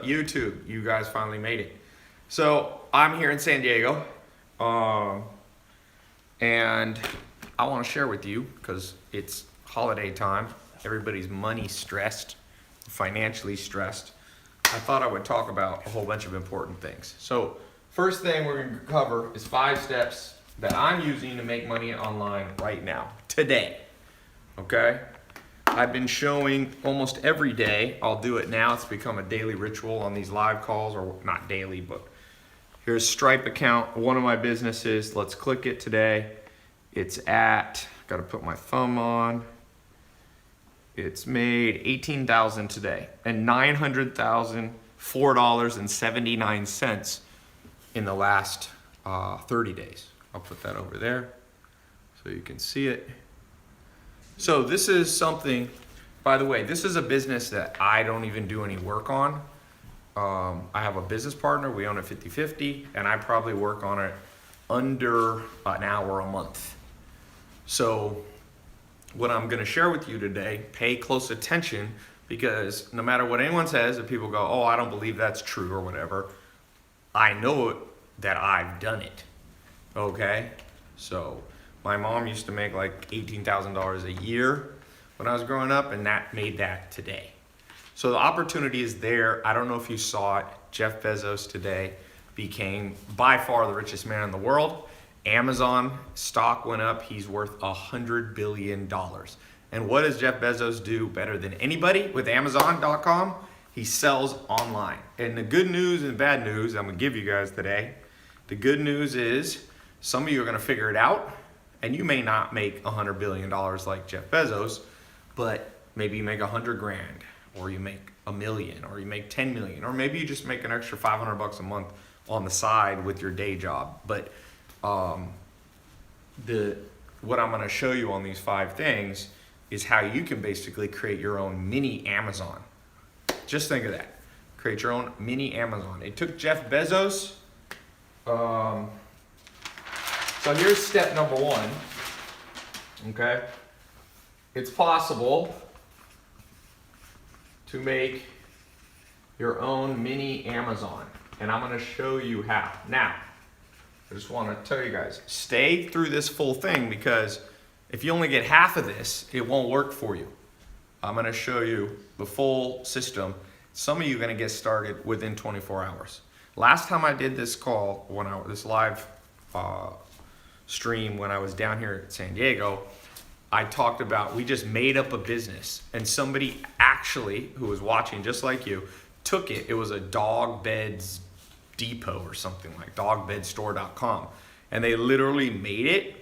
YouTube, you guys finally made it. So I'm here in San Diego, and I want to share with you because it's holiday time. Everybody's money stressed, financially stressed. I thought I would talk about a whole bunch of important things. So first thing we're going to cover is 5 steps that I'm using to make money online right now, today. Okay? I've been showing almost every day. I'll do it now. It's become a daily ritual on these live calls, or not daily, but here's Stripe account, one of my businesses. Let's click it today. It's at, got to put my thumb on. It's made $18,000 today and $900,004.79 in the last 30 days. I'll put that over there so you can see it. So this is something, by the way, this is a business that I don't even do any work on. I have a business partner, we own it 50-50, and I probably work on it under an hour a month. So what I'm gonna share with you today, pay close attention, because no matter what anyone says, if people go, oh, I don't believe that's true or whatever, I know that I've done it, okay? So my mom used to make like $18,000 a year when I was growing up, and that made that today. So the opportunity is there. I don't know if you saw it. Jeff Bezos today became by far the richest man in the world. Amazon stock went up. He's worth $100 billion. And what does Jeff Bezos do better than anybody with Amazon.com? He sells online. And the good news and bad news I'm gonna give you guys today. The good news is some of you are gonna figure it out. And you may not make $100 billion like Jeff Bezos, but maybe you make 100 grand, or you make $1 million, or you make 10 million, or maybe you just make an extra 500 bucks a month on the side with your day job. But what I'm gonna show you on these 5 things is how you can basically create your own mini Amazon. Just think of that. Create your own mini Amazon. It took Jeff Bezos, so here's step number 1, okay? It's possible to make your own mini Amazon, and I'm gonna show you how. Now, I just wanna tell you guys, stay through this full thing, because if you only get half of this, it won't work for you. I'm gonna show you the full system. Some of you are gonna get started within 24 hours. Last time I did this call, this live stream when I was down here at San Diego, I talked about, we just made up a business, and somebody actually who was watching just like you took it. It was a dog beds depot or something, like dogbedstore.com, and they literally made it,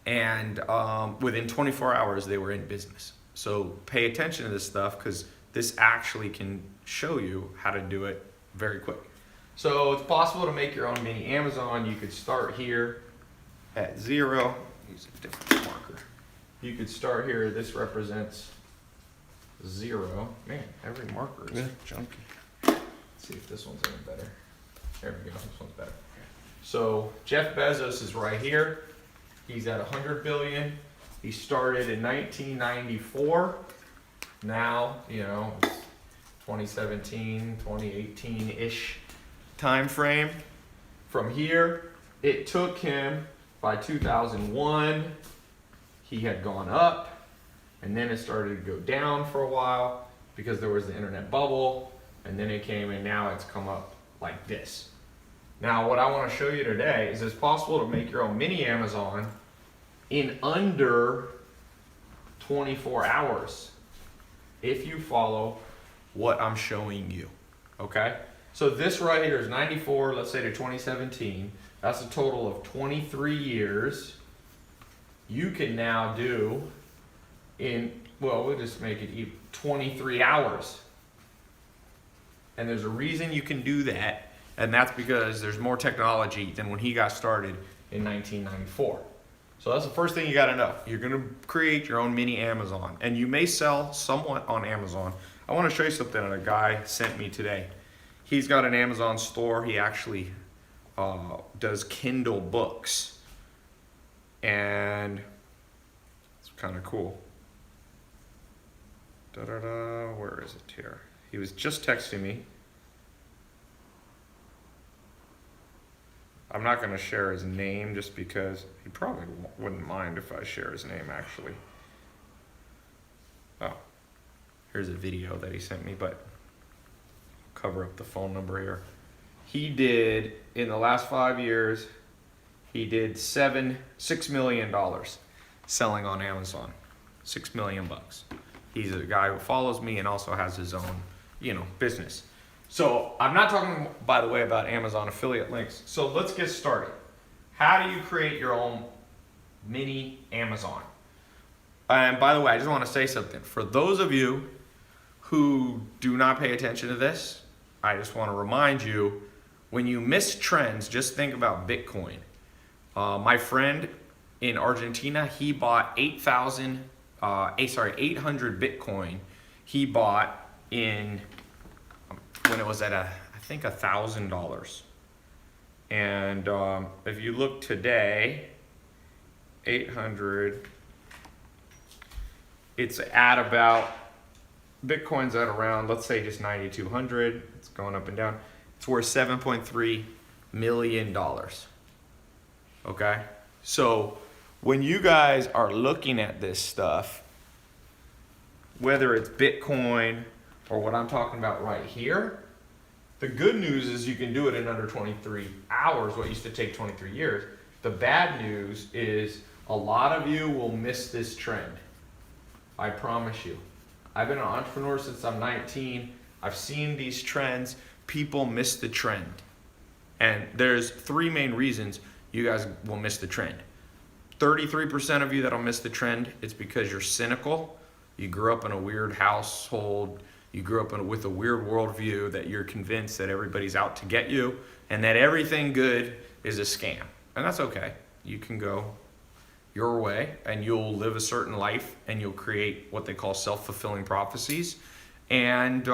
and within 24 hours they were in business. So pay attention to this stuff, because this actually can show you how to do it very quick. So it's possible to make your own mini Amazon. You could start here at 0. Use a different marker. You could start here. This represents 0. Man, every marker is junky. Let's see if this one's any better. There we go. This one's better. So Jeff Bezos is right here. He's at 100 billion. He started in 1994. Now, it's 2017, 2018-ish time frame. From here, it took him, by 2001, he had gone up, and then it started to go down for a while because there was the internet bubble, and then it came, and now it's come up like this. Now, what I want to show you today is it's possible to make your own mini Amazon in under 24 hours if you follow what I'm showing you, okay? So this right here is 94, let's say, to 2017. That's a total of 23 years. You can now do we'll just make it 23 hours. And there's a reason you can do that, and that's because there's more technology than when he got started in 1994. So that's the first thing you gotta know. You're gonna create your own mini Amazon, and you may sell somewhat on Amazon. I wanna show you something that a guy sent me today. He's got an Amazon store. He actually does Kindle books, and it's kind of cool. Where is it here? He was just texting me. I'm not going to share his name just because he probably wouldn't mind if I share his name, actually. Oh, here's a video that he sent me, but I'll cover up the phone number here. He did, in the last 5 years, he did $6 million selling on Amazon. $6 million bucks. He's a guy who follows me and also has his own, business. So I'm not talking, by the way, about Amazon affiliate links. So let's get started. How do you create your own mini Amazon? And by the way, I just want to say something. For those of you who do not pay attention to this, I just want to remind you, when you miss trends, just think about Bitcoin. My friend in Argentina, he bought 800 Bitcoin. He bought in when it was at I think $1,000. And if you look today, 800, it's at about, Bitcoin's at around, let's say just 9,200. It's going up and down. It's worth $7.3 million. Okay? So when you guys are looking at this stuff, whether it's Bitcoin or what I'm talking about right here, the good news is you can do it in under 23 hours, what used to take 23 years. The bad news is a lot of you will miss this trend. I promise you. I've been an entrepreneur since I'm 19. I've seen these trends. People miss the trend. And there's 3 main reasons you guys will miss the trend. 33% of you that'll miss the trend, it's because you're cynical. You grew up in a weird household. You grew up with a weird worldview that you're convinced that everybody's out to get you and that everything good is a scam. And that's okay. You can go your way and you'll live a certain life and you'll create what they call self-fulfilling prophecies. And,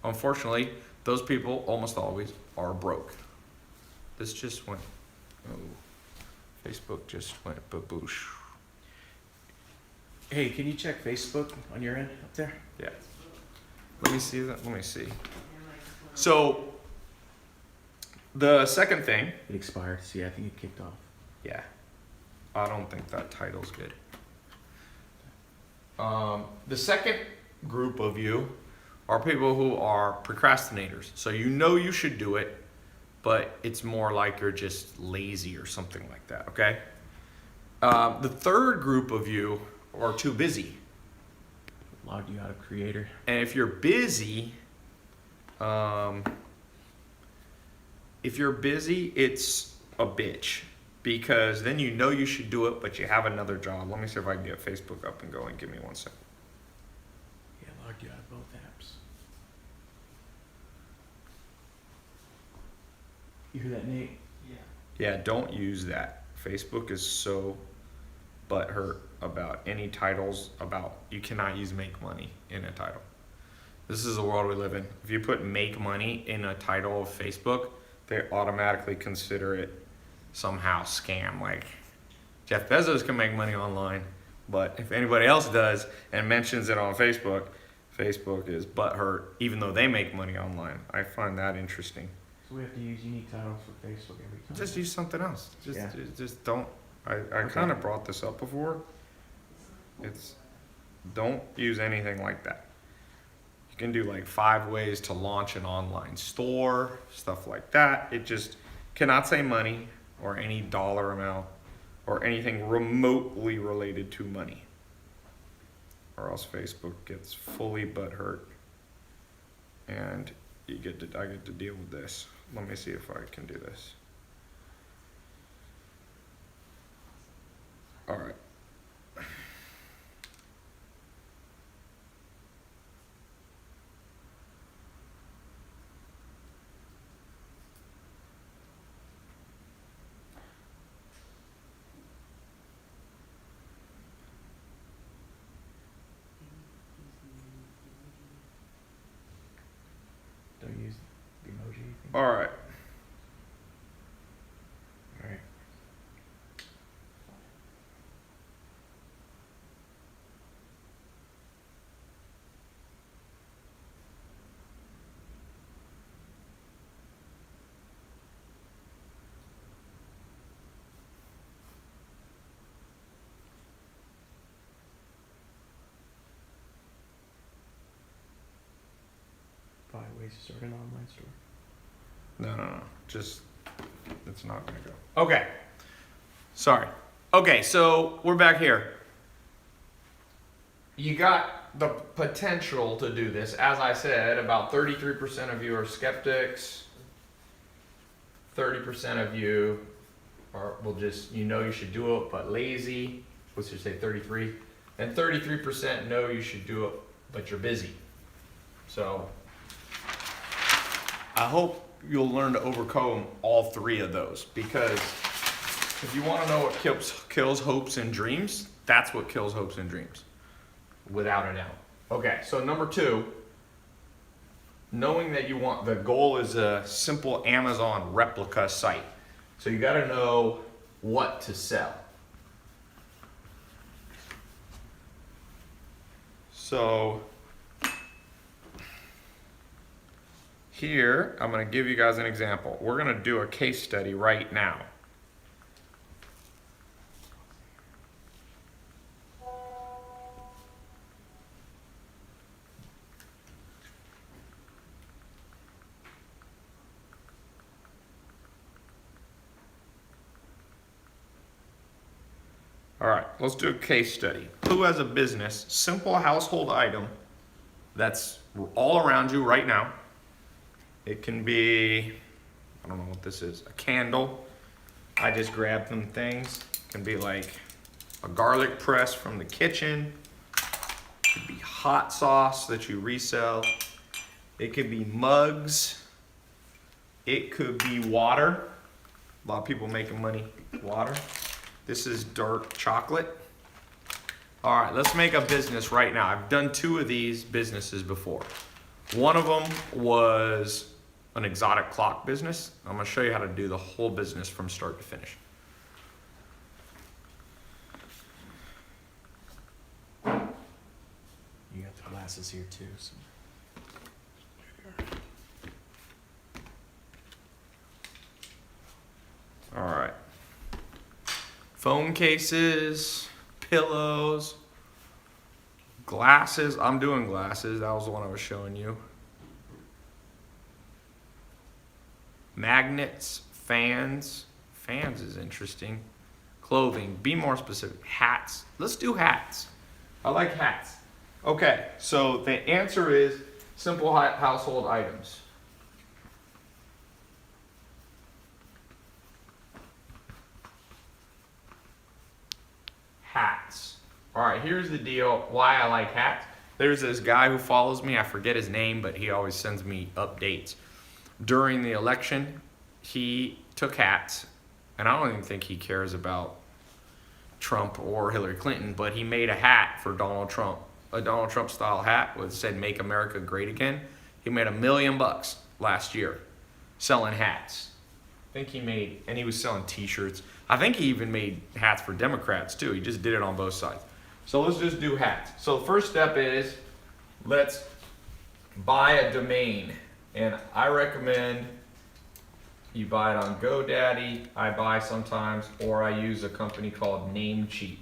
unfortunately, those people almost always are broke. This just went, Facebook just went baboosh. Hey, can you check Facebook on your end up there? Yeah. Let me see that. Let me see. So, the second thing. It expired. See, I think it kicked off. Yeah. I don't think that title's good. The second group of you are people who are procrastinators. So you should do it, but it's more like you're just lazy or something like that, okay? The third group of you are too busy. Logged you out of Creator. And if you're busy, it's a bitch. Because then you should do it, but you have another job. Let me see if I can get Facebook up and going. Give me 1 second. Yeah, logged you out of both apps. You hear that, Nate? Yeah, don't use that. Facebook is so butthurt about any titles about, you cannot use make money in a title. This is the world we live in. If you put make money in a title of Facebook, they automatically consider it somehow scam. Like Jeff Bezos can make money online, but if anybody else does and mentions it on Facebook, Facebook is butthurt even though they make money online. I find that interesting. So we have to use unique titles for Facebook every time. Just use something else. Just don't. I Okay. kind of brought this up before. Don't use anything like that. You can do like 5 ways to launch an online store, stuff like that. It just cannot say money or any dollar amount or anything remotely related to money, or else Facebook gets fully butthurt and I get to deal with this. Let me see if I can do this. All right. Don't use the emoji. All right. All right. ways to start an online store. No. Just, it's not gonna go. Okay. Sorry. Okay, so we're back here. You got the potential to do this. As I said, about 33% of you are skeptics. 30% of you will just, you should do it, but lazy. Let's just say 33. And 33% know you should do it, but you're busy. So I hope you'll learn to overcome all three of those, because if you want to know what kills hopes and dreams, that's what kills hopes and dreams, without a doubt. Okay, so number 2, knowing that the goal is a simple Amazon replica site. So you got to know what to sell. So here, I'm going to give you guys an example. We're going to do a case study right now. All right, let's do a case study. Who has a business, simple household item that's all around you right now? It can be, I don't know what this is, a candle. I just grabbed some things. It can be like a garlic press from the kitchen. It could be hot sauce that you resell. It could be mugs. It could be water. A lot of people making money with water. This is dark chocolate. All right, let's make a business right now. I've done 2 of these businesses before. One of them was an exotic clock business. I'm gonna show you how to do the whole business from start to finish. You got the glasses here too. So. All right. Phone cases, pillows, glasses. I'm doing glasses. That was the one I was showing you. Magnets, fans. Fans is interesting. Clothing. Be more specific. Hats. Let's do hats. I like hats. Okay, so the answer is simple household items. Hats. All right, here's the deal why I like hats. There's this guy who follows me. I forget his name, but he always sends me updates. During the election, he took hats, and I don't even think he cares about Trump or Hillary Clinton, but he made a hat for Donald Trump, a Donald Trump style hat that said "Make America Great Again." He made $1 million last year selling hats. I think he made, and he was selling t-shirts. I think he even made hats for Democrats too. He just did it on both sides. So let's just do hats. So the first step is, let's buy a domain. And I recommend you buy it on GoDaddy. I buy sometimes, or I use a company called Namecheap.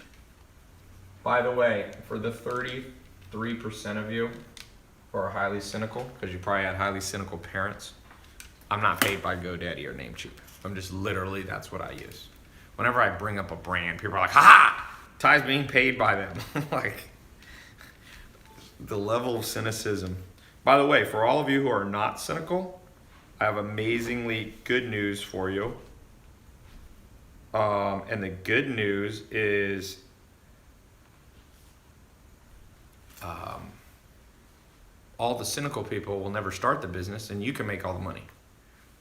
By the way, for the 33% of you who are highly cynical, because you probably had highly cynical parents, I'm not paid by GoDaddy or Namecheap. I'm just literally, that's what I use. Whenever I bring up a brand, people are like, ha! Ty's being paid by them. Like, the level of cynicism. By the way, for all of you who are not cynical, I have amazingly good news for you. And the good news is all the cynical people will never start the business, and you can make all the money.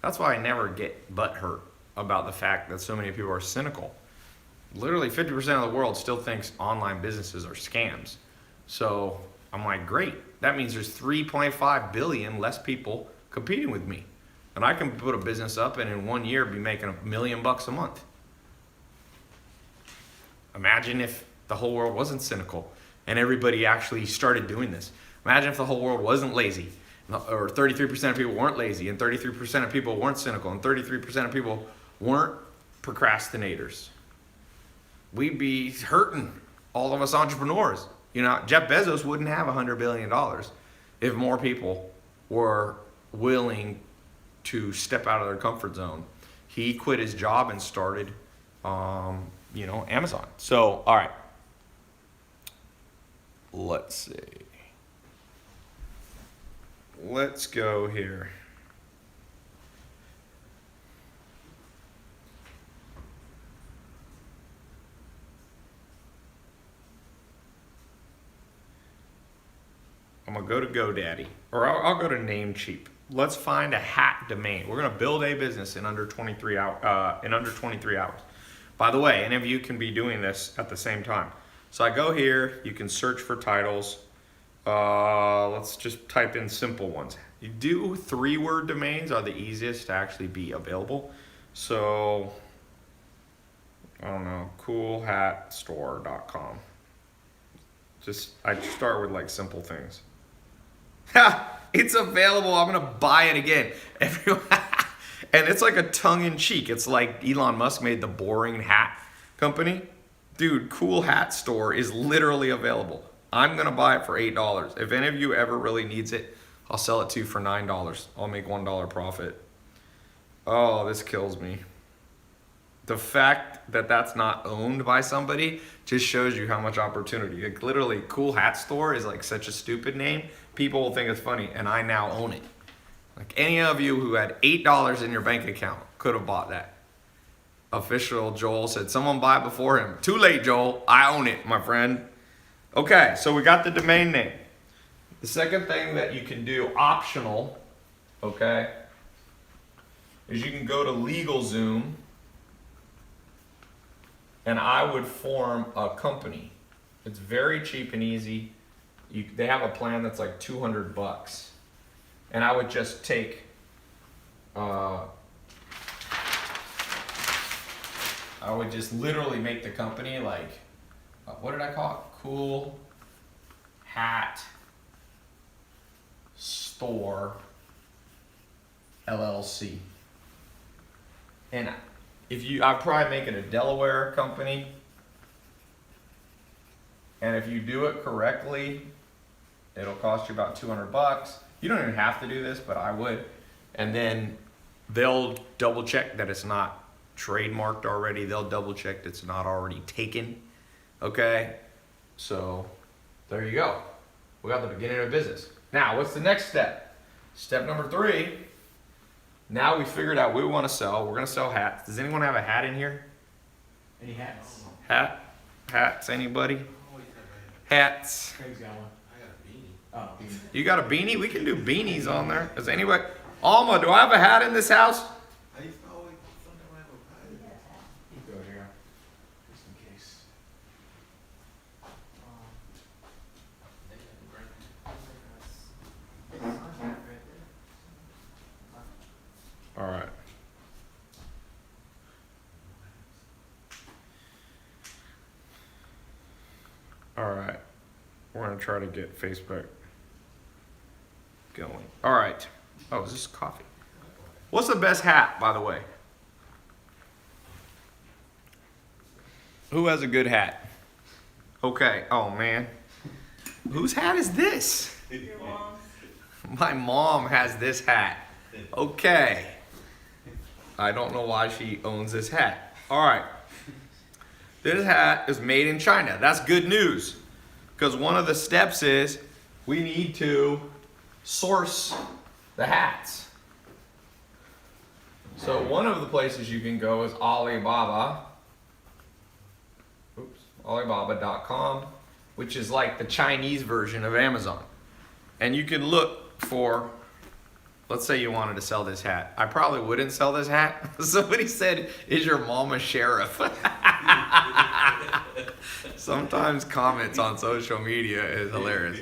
That's why I never get butthurt about the fact that so many people are cynical. Literally 50% of the world still thinks online businesses are scams. So I'm like, great. That means there's 3.5 billion less people competing with me. And I can put a business up and in 1 year be making $1 million a month. Imagine if the whole world wasn't cynical and everybody actually started doing this. Imagine if the whole world wasn't lazy, or 33% of people weren't lazy, and 33% of people weren't cynical, and 33% of people weren't procrastinators. We'd be hurting, all of us entrepreneurs. You know, Jeff Bezos wouldn't have $100 billion if more people were willing to step out of their comfort zone. He quit his job and started, Amazon. So, all right. Let's see. Let's go here. I'm gonna go to GoDaddy, or I'll go to Namecheap. Let's find a hat domain. We're gonna build a business in under 23 hours. By the way, any of you can be doing this at the same time. So I go here. You can search for titles. Let's just type in simple ones. You do 3-word domains are the easiest to actually be available. So I don't know, coolhatstore.com. I start with like simple things. Ha! It's available. I'm gonna buy it again. Everyone, and it's like a tongue-in-cheek. It's like Elon Musk made the boring hat company. Dude, Cool Hat Store is literally available. I'm gonna buy it for $8. If any of you ever really needs it, I'll sell it to you for $9. I'll make $1 profit. Oh, this kills me. The fact that that's not owned by somebody just shows you how much opportunity. Like literally, Cool Hat Store is like such a stupid name. People will think it's funny, and I now own it. Like any of you who had $8 in your bank account could have bought that. Official Joel said, someone buy it before him. Too late, Joel. I own it, my friend. Okay, so we got the domain name. The second thing that you can do, optional, okay, is you can go to LegalZoom, and I would form a company. It's very cheap and easy. They have a plan that's like $200, and I would just take, I would just literally make the company like, what did I call it? Cool Hat Store LLC. And I'd probably make it a Delaware company. And if you do it correctly, it'll cost you about $200. You don't even have to do this, but I would. And then they'll double check that it's not trademarked already. They'll double check that it's not already taken. Okay? So there you go. We got the beginning of business. Now, what's the next step? Step number 3. Now we figured out what we want to sell. We're going to sell hats. Does anyone have a hat in here? Any hats? Hats, anybody? Hats. Craig's got one. I got a beanie. Oh, beanie. You got a beanie? We can do beanies on there. Does anybody? Alma, do I have a hat in this house? I used to always sometimes have a pie. You go here, just in case. All right. All right. We're going to try to get Facebook going. All right. Oh, is this coffee? What's the best hat, by the way? Who has a good hat? Okay. Oh, man. Whose hat is this? Your mom's. My mom has this hat. Okay. I don't know why she owns this hat. All right. This hat is made in China. That's good news. Because one of the steps is we need to source the hats. So one of the places you can go is Alibaba. Alibaba.com, which is like the Chinese version of Amazon. And you can look for, let's say you wanted to sell this hat. I probably wouldn't sell this hat. Somebody said, is your mom a sheriff? Sometimes comments on social media is hilarious.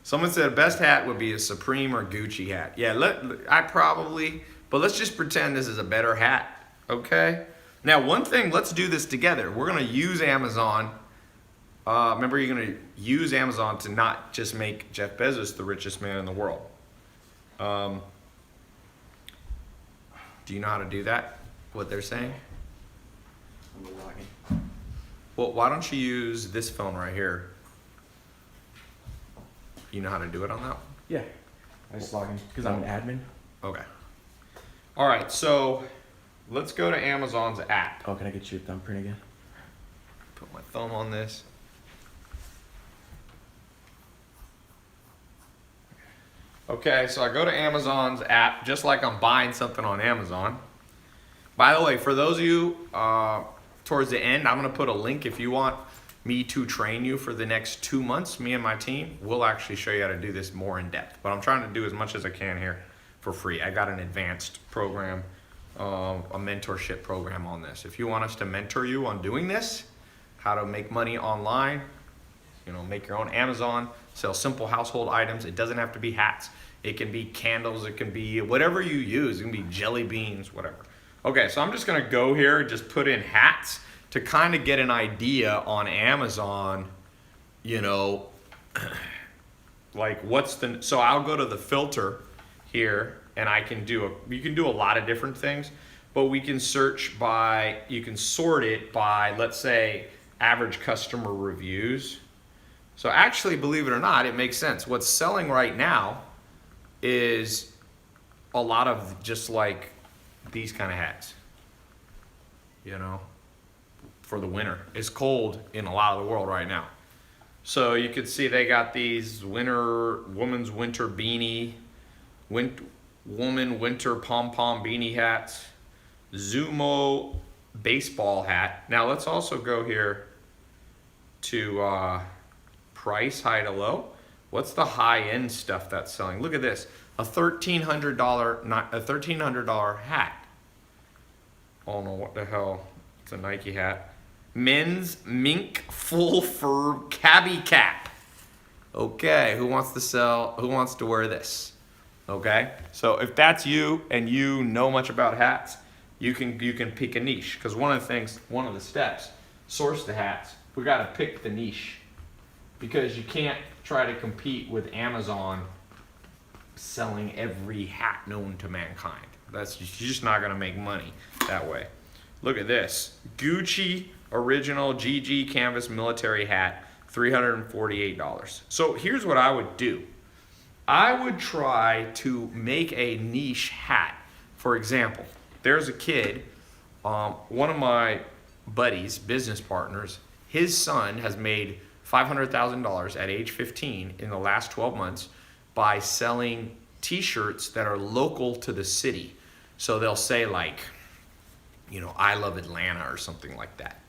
Someone said best hat would be a Supreme or Gucci hat. Yeah, but let's just pretend this is a better hat, okay? Now, one thing, let's do this together. We're gonna use Amazon. Remember, you're gonna use Amazon to not just make Jeff Bezos the richest man in the world. Do you know how to do that? What they're saying? I'm logging. Well, why don't you use this phone right here? You know how to do it on that one? Yeah. I just log in because I'm an admin. Okay. All right, so let's go to Amazon's app. Oh, can I get your thumbprint again? Put my thumb on this. Okay, so I go to Amazon's app just like I'm buying something on Amazon. By the way, for those of you towards the end, I'm going to put a link if you want me to train you for the next 2 months. Me and my team will actually show you how to do this more in depth. But I'm trying to do as much as I can here for free. I got an advanced program, a mentorship program on this. If you want us to mentor you on doing this, how to make money online, you know, make your own Amazon, sell simple household items. It doesn't have to be hats. It can be candles. It can be whatever you use. It can be jelly beans, whatever. Okay, so I'm just gonna go here and just put in hats to kind of get an idea on Amazon, you know, like what's the, so I'll go to the filter here and I can do you can do a lot of different things, but we can search by, you can sort it by, let's say, average customer reviews. So actually, believe it or not, it makes sense. What's selling right now is a lot of just like these kind of hats, you know, for the winter. It's cold in a lot of the world right now. So you can see they got these woman's winter beanie, woman winter pom-pom beanie hats, Zumo baseball hat. Now let's also go here to price, high to low. What's the high-end stuff that's selling? Look at this, a $1,300 hat. I don't know what the hell. It's a Nike hat. Men's mink full fur cabbie cap. Okay, who wants to wear this? Okay, so if that's you and you know much about hats, you can pick a niche, because one of the steps, source the hats. We got to pick the niche, because you can't try to compete with Amazon selling every hat known to mankind. You're just not gonna make money that way. Look at this, Gucci original GG canvas military hat, $348. So here's what I would do. I would try to make a niche hat. For example, there's a kid, one of my buddies, business partners, his son has made $500,000 at age 15 in the last 12 months by selling t-shirts that are local to the city. So they'll say like, you know, I love Atlanta or something like that.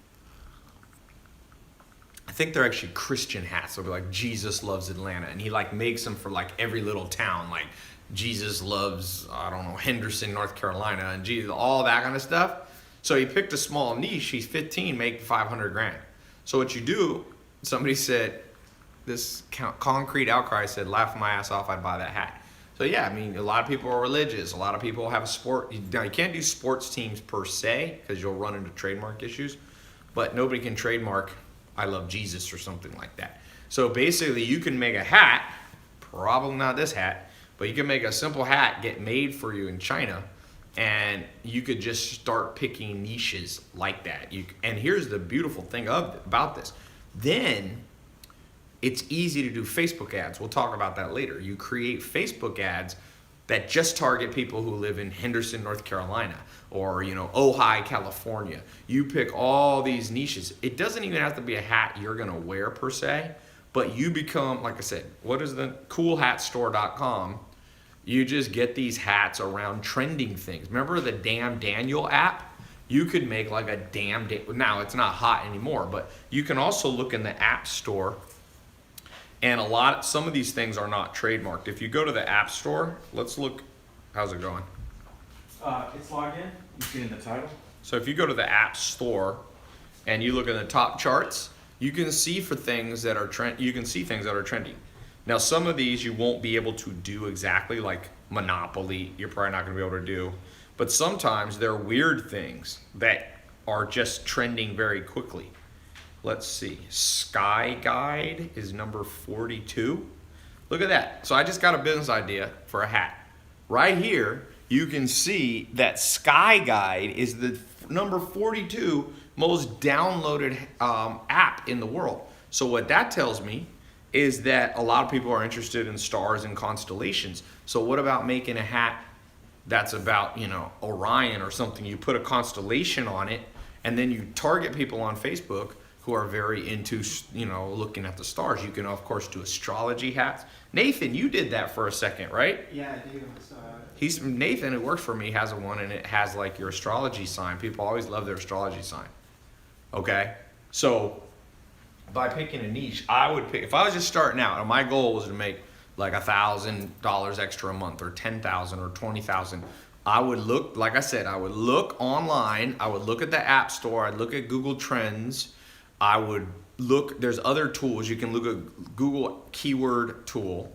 I think they're actually Christian hats. They'll be like, Jesus loves Atlanta. And he like makes them for like every little town. Like Jesus loves, I don't know, Henderson, North Carolina, and Jesus, all that kind of stuff. So he picked a small niche. He's 15, make 500 grand. So what you do, somebody said, this concrete outcry said, laugh my ass off, I'd buy that hat. So yeah, I mean, a lot of people are religious. A lot of people have sport. Now you can't do sports teams per se because you'll run into trademark issues, but nobody can trademark I love Jesus or something like that. So basically you can make a hat, probably not this hat, but you can make a simple hat, get made for you in China, and you could just start picking niches like that. And here's the beautiful thing about this. Then it's easy to do Facebook ads. We'll talk about that later. You create Facebook ads that just target people who live in Henderson, North Carolina, or Ojai, California. You pick all these niches. It doesn't even have to be a hat you're gonna wear per se, but you become, like I said, what is the coolhatstore.com? You just get these hats around trending things. Remember the Damn Daniel app? You could make like a now it's not hot anymore, but you can also look in the app store, and some of these things are not trademarked. If you go to the app store, let's look, how's it going? It's logged in. You see in the title. So if you go to the app store and you look at the top charts, you can see things that are trending. Now some of these you won't be able to do exactly, like Monopoly, you're probably not gonna be able to do. But sometimes there are weird things that are just trending very quickly. Let's see, Sky Guide is number 42. Look at that. So I just got a business idea for a hat. Right here, you can see that Sky Guide is the number 42 most downloaded app in the world. So what that tells me is that a lot of people are interested in stars and constellations. So what about making a hat that's about, you know, Orion or something. You put a constellation on it, and then you target people on Facebook who are very into, you know, looking at the stars. You can, of course, do astrology hats. Nathan, you did that for a second, right? Yeah, I do. Nathan, who works for me, has one, and it has like your astrology sign. People always love their astrology sign. Okay, so by picking a niche, I would pick, if I was just starting out, and my goal was to make like $1,000 extra a month, or 10,000 or 20,000. I would look, like I said, I would look online. I would look at the App Store. I'd look at Google Trends. I would look. There's other tools. You can look at Google Keyword Tool.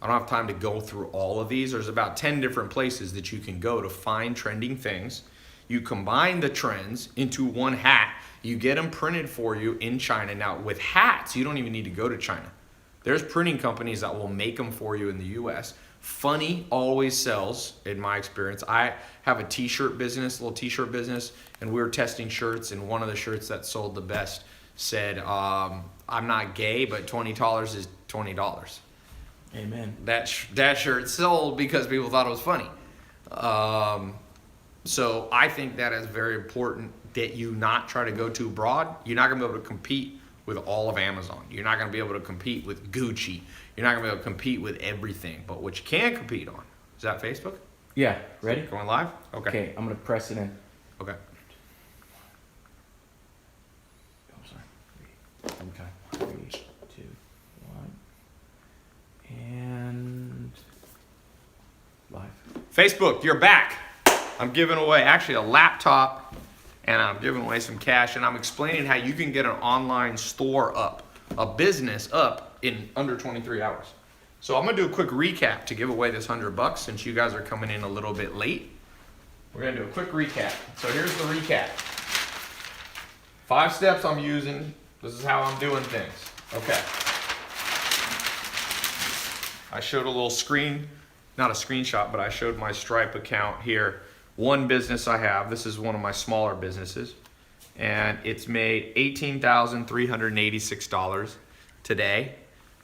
I don't have time to go through all of these. There's about 10 different places that you can go to find trending things. You combine the trends into one hat. You get them printed for you in China. Now, with hats, you don't even need to go to China. There's printing companies that will make them for you in the US. Funny always sells, in my experience. I have a t-shirt business, little t-shirt business, and we were testing shirts, and one of the shirts that sold the best said, I'm not gay, but $20 is $20. Amen. That shirt sold because people thought it was funny. So I think that is very important that you not try to go too broad. You're not going to be able to compete with all of Amazon. You're not going to be able to compete with Gucci. You're not going to be able to compete with everything. But what you can compete on, is that Facebook? Yeah, ready? Going live? Okay. Okay, I'm gonna press it in. Okay. I'm sorry. Okay. 3, 2, 1. And live. Facebook, you're back. I'm giving away actually a laptop, and I'm giving away some cash, and I'm explaining how you can get an online store up, a business up in under 23 hours. So I'm gonna do a quick recap to give away this $100 since you guys are coming in a little bit late. We're gonna do a quick recap. So here's the recap. 5 steps I'm using. This is how I'm doing things. Okay. I showed a little screen, not a screenshot, but I showed my Stripe account here. One business I have, this is one of my smaller businesses, and it's made $18,386 today,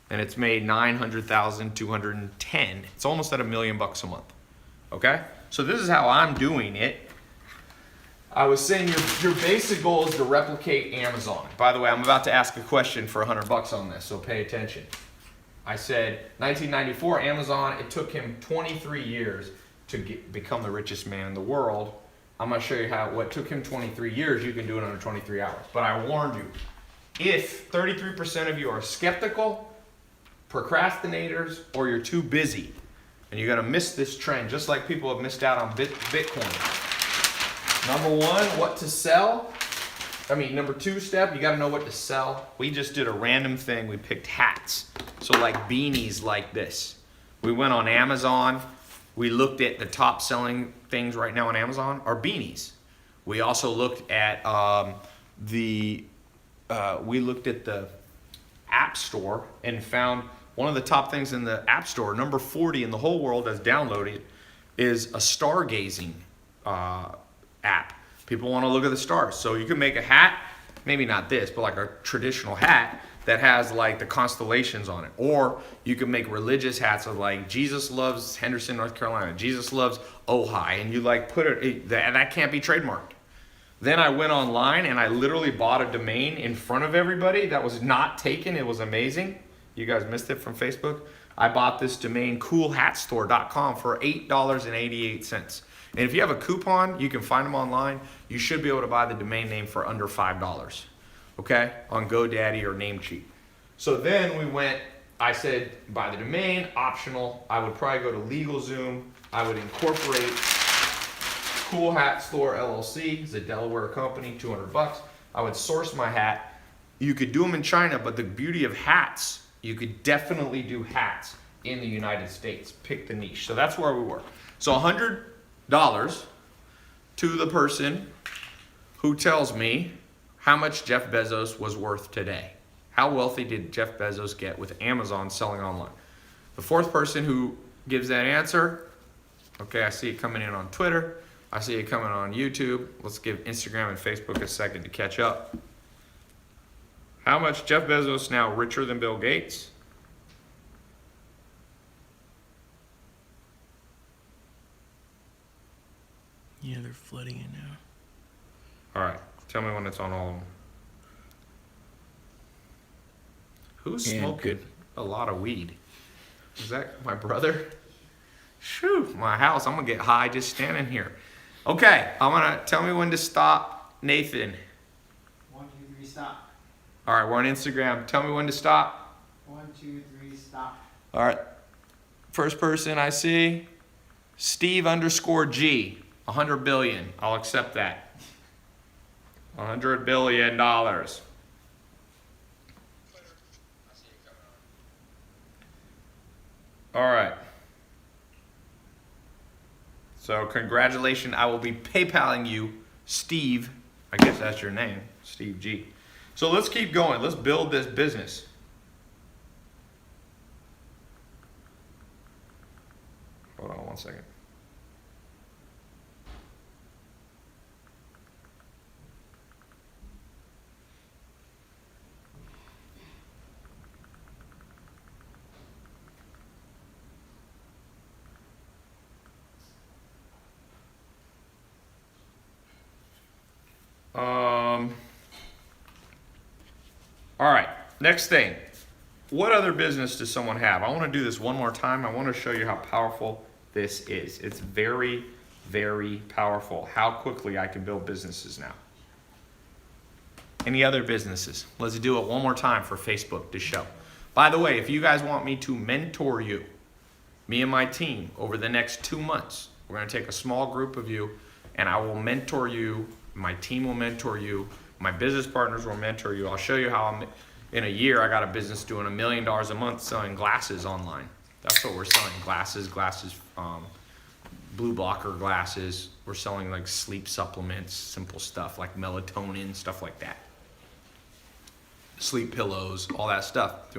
and it's made $900,210. It's almost at $1 million a month. Okay? So this is how I'm doing it. I was saying your basic goal is to replicate Amazon. By the way, I'm about to ask a question for $100 on this, so pay attention. I said 1994 Amazon, it took him 23 years to become the richest man in the world. I'm going to show you how what took him 23 years, you can do it under 23 hours. But I warned you, if 33% of you are skeptical, procrastinators, or you're too busy, and you're going to miss this trend, just like people have missed out on Bitcoin. Number 1, what to sell. Number 2 step, you got to know what to sell. We just did a random thing. We picked hats. So like beanies like this. We went on Amazon. We looked at the top selling things right now on Amazon are beanies. We also looked at the App Store and found one of the top things in the App Store, number 40 in the whole world that's downloaded, is a stargazing app. People want to look at the stars. So you can make a hat, maybe not this, but like a traditional hat that has like the constellations on it. Or you can make religious hats of like Jesus loves Henderson, North Carolina. Jesus loves Ojai. And you like put it, that can't be trademarked. Then I went online and I literally bought a domain in front of everybody that was not taken. It was amazing. You guys missed it from Facebook. I bought this domain, coolhatstore.com, for $8.88. And if you have a coupon, you can find them online. You should be able to buy the domain name for under $5, okay, on GoDaddy or Namecheap. So then I said, buy the domain, optional. I would probably go to LegalZoom. I would incorporate Cool Hat Store LLC. It's a Delaware company, $200. I would source my hat. You could do them in China, but the beauty of hats, you could definitely do hats in the United States. Pick the niche. So that's where we were. So $100 to the person who tells me how much Jeff Bezos was worth today. How wealthy did Jeff Bezos get with Amazon selling online? The 4th person who gives that answer, okay, I see it coming in on Twitter. I see it coming on YouTube. Let's give Instagram and Facebook a second to catch up. How much Jeff Bezos now richer than Bill Gates? Yeah, they're flooding it now. All right. Tell me when it's on all of them. Who's And smoking good. a lot of weed? Is that my brother? Shoo, my house. I'm going to get high just standing here. Okay. Tell me when to stop, Nathan. 1, 2, 3, stop. All right. We're on Instagram. Tell me when to stop. 1, 2, 3, stop. All right. First person I see, Steve_G. 100 billion. I'll accept that. $100 billion. All right. So congratulations. I will be PayPaling you, Steve. I guess that's your name, Steve G. So let's keep going. Let's build this business. Hold on one second. All right, next thing. What other business does someone have? I want to do this one more time. I want to show you how powerful this is. It's very, very powerful how quickly I can build businesses now. Any other businesses? Let's do it one more time for Facebook to show. By the way, if you guys want me to mentor you, me and my team, over the next 2 months, we're going to take a small group of you and I will mentor you. My team will mentor you. My business partners will mentor you. I'll show you how in a year I got a business doing $1 million a month selling glasses online. That's what we're selling. Glasses, blue blocker glasses. We're selling like sleep supplements, simple stuff like melatonin, stuff like that. Sleep pillows, all that stuff.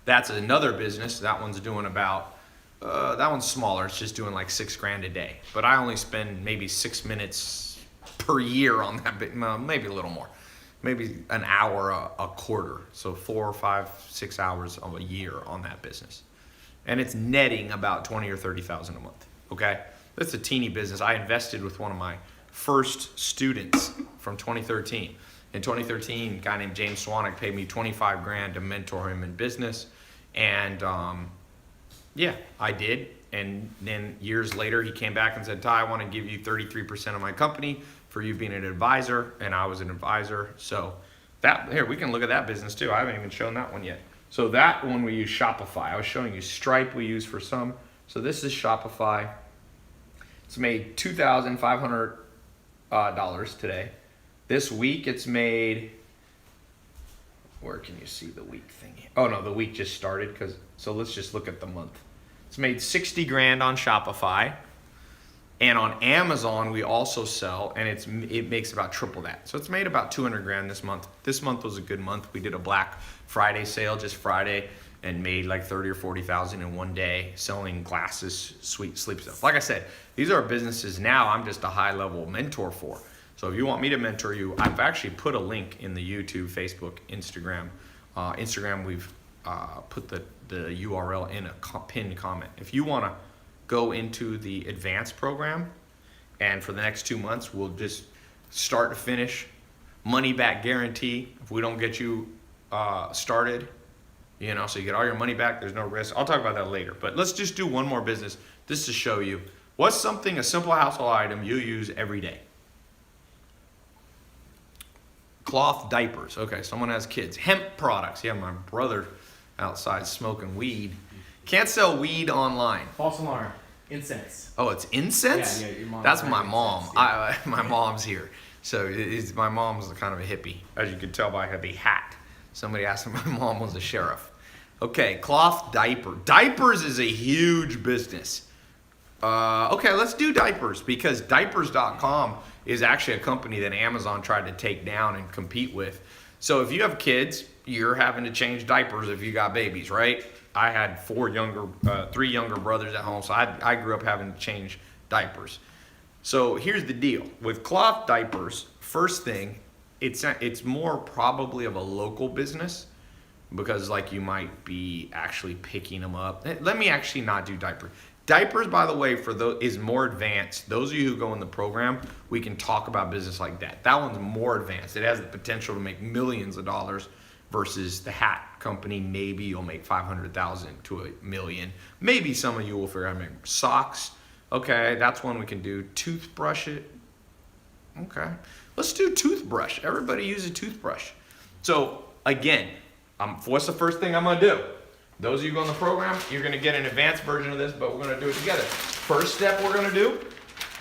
That's another business. That one's doing about, that one's smaller. It's just doing like $6,000 a day. But I only spend maybe 6 minutes per year on that bit, maybe a little more. Maybe an hour a quarter. So 4, 5, 6 hours of a year on that business. And it's netting about 20 or 30,000 a month. Okay? That's a teeny business. I invested with one of my first students from 2013. In 2013, a guy named James Swanwick paid me $25,000 to mentor him in business. And yeah, I did. And then years later, he came back and said, Ty, I want to give you 33% of my company for you being an advisor. And I was an advisor. So here, we can look at that business too. I haven't even shown that one yet. So that one we use Shopify. I was showing you Stripe we use for some. So this is Shopify. It's made $2,500 today. This week it's made, where can you see the week thing? Oh no, the week just started, so let's just look at the month. It's made $60,000 on Shopify, and on Amazon we also sell, and it makes about triple that. So it's made about $200,000 this month. This month was a good month. We did a Black Friday sale just Friday, and made like 30 or 40,000 in one day selling glasses, sweet sleep stuff. Like I said, these are businesses now I'm just a high level mentor for. So if you want me to mentor you, I've actually put a link in the YouTube, Facebook, Instagram. Instagram, we've put the URL in a pinned comment. If you want to go into the advanced program, and for the next 2 months, we'll just start to finish, money back guarantee. If we don't get you started, so you get all your money back, there's no risk. I'll talk about that later. But let's just do one more business just to show you what's a simple household item you use every day. Cloth diapers. Okay, someone has kids. Hemp products. Yeah, my brother outside smoking weed. Can't sell weed online. False alarm. Incense. Oh, it's incense? Yeah, your mom. That's my mom. Incense, yeah. My mom's here. So my mom's kind of a hippie, as you can tell by her hat. Somebody asked if my mom was a sheriff. Okay, cloth diaper. Diapers is a huge business. Okay, let's do diapers, because diapers.com is actually a company that Amazon tried to take down and compete with. So if you have kids, you're having to change diapers if you got babies, right? I had 3 younger brothers at home, so I grew up having to change diapers. So here's the deal. With cloth diapers, first thing, it's more probably of a local business, because like you might be actually picking them up. Let me actually not do diaper. Diapers, by the way, for those is more advanced. Those of you who go in the program, we can talk about business like that. That one's more advanced. It has the potential to make millions of dollars versus the hat company. Maybe you'll make 500,000 to a million. Maybe some of you will figure out how to make socks. Okay, that's one we can do. Toothbrush it. Okay, let's do toothbrush. Everybody use a toothbrush. So again, what's the first thing I'm gonna do? Those of you who go in the program, you're gonna get an advanced version of this, but we're gonna do it together. First step we're gonna do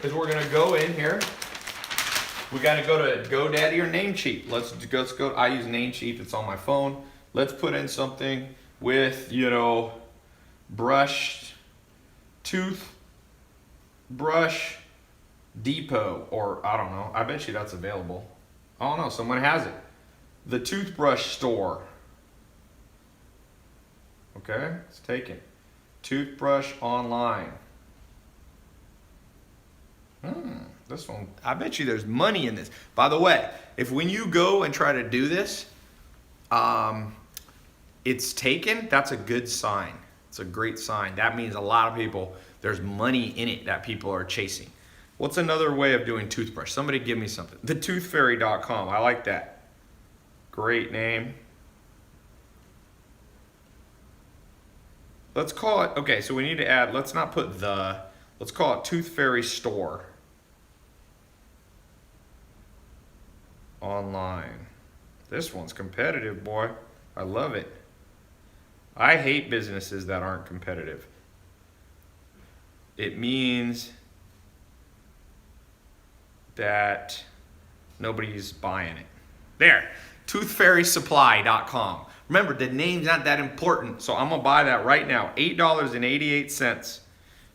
is we're gonna go in here. We gotta go to GoDaddy or Namecheap. Let's go. I use Namecheap. It's on my phone. Let's put in something with, brushed toothbrush depot, or I don't know. I bet you that's available. I don't know. Someone has it. The toothbrush store. Okay, it's taken. Toothbrush online. This one, I bet you there's money in this. By the way, if when you go and try to do this, it's taken, that's a good sign. It's a great sign. That means a lot of people, there's money in it that people are chasing. What's another way of doing toothbrush? Somebody give me something. TheToothFairy.com. I like that. Great name. Let's call it, okay, so we need to add, let's not put let's call it Tooth Fairy Store. Online. This one's competitive, boy. I love it. I hate businesses that aren't competitive. It means that nobody's buying it. There, toothfairysupply.com. Remember, the name's not that important, so I'm gonna buy that right now. $8.88.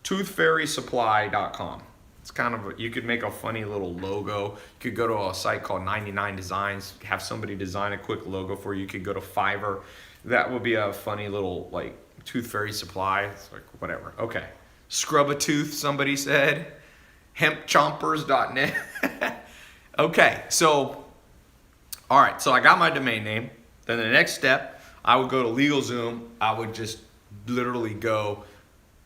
Toothfairysupply.com. It's kind of, you could make a funny little logo. You could go to a site called 99 Designs, have somebody design a quick logo for you. You could go to Fiverr. That would be a funny little, like, Tooth Fairy Supply. It's like, whatever. Okay. Scrub a tooth, somebody said. Hempchompers.net. Okay, so, all right, so I got my domain name. Then the next step, I would go to LegalZoom. I would just literally go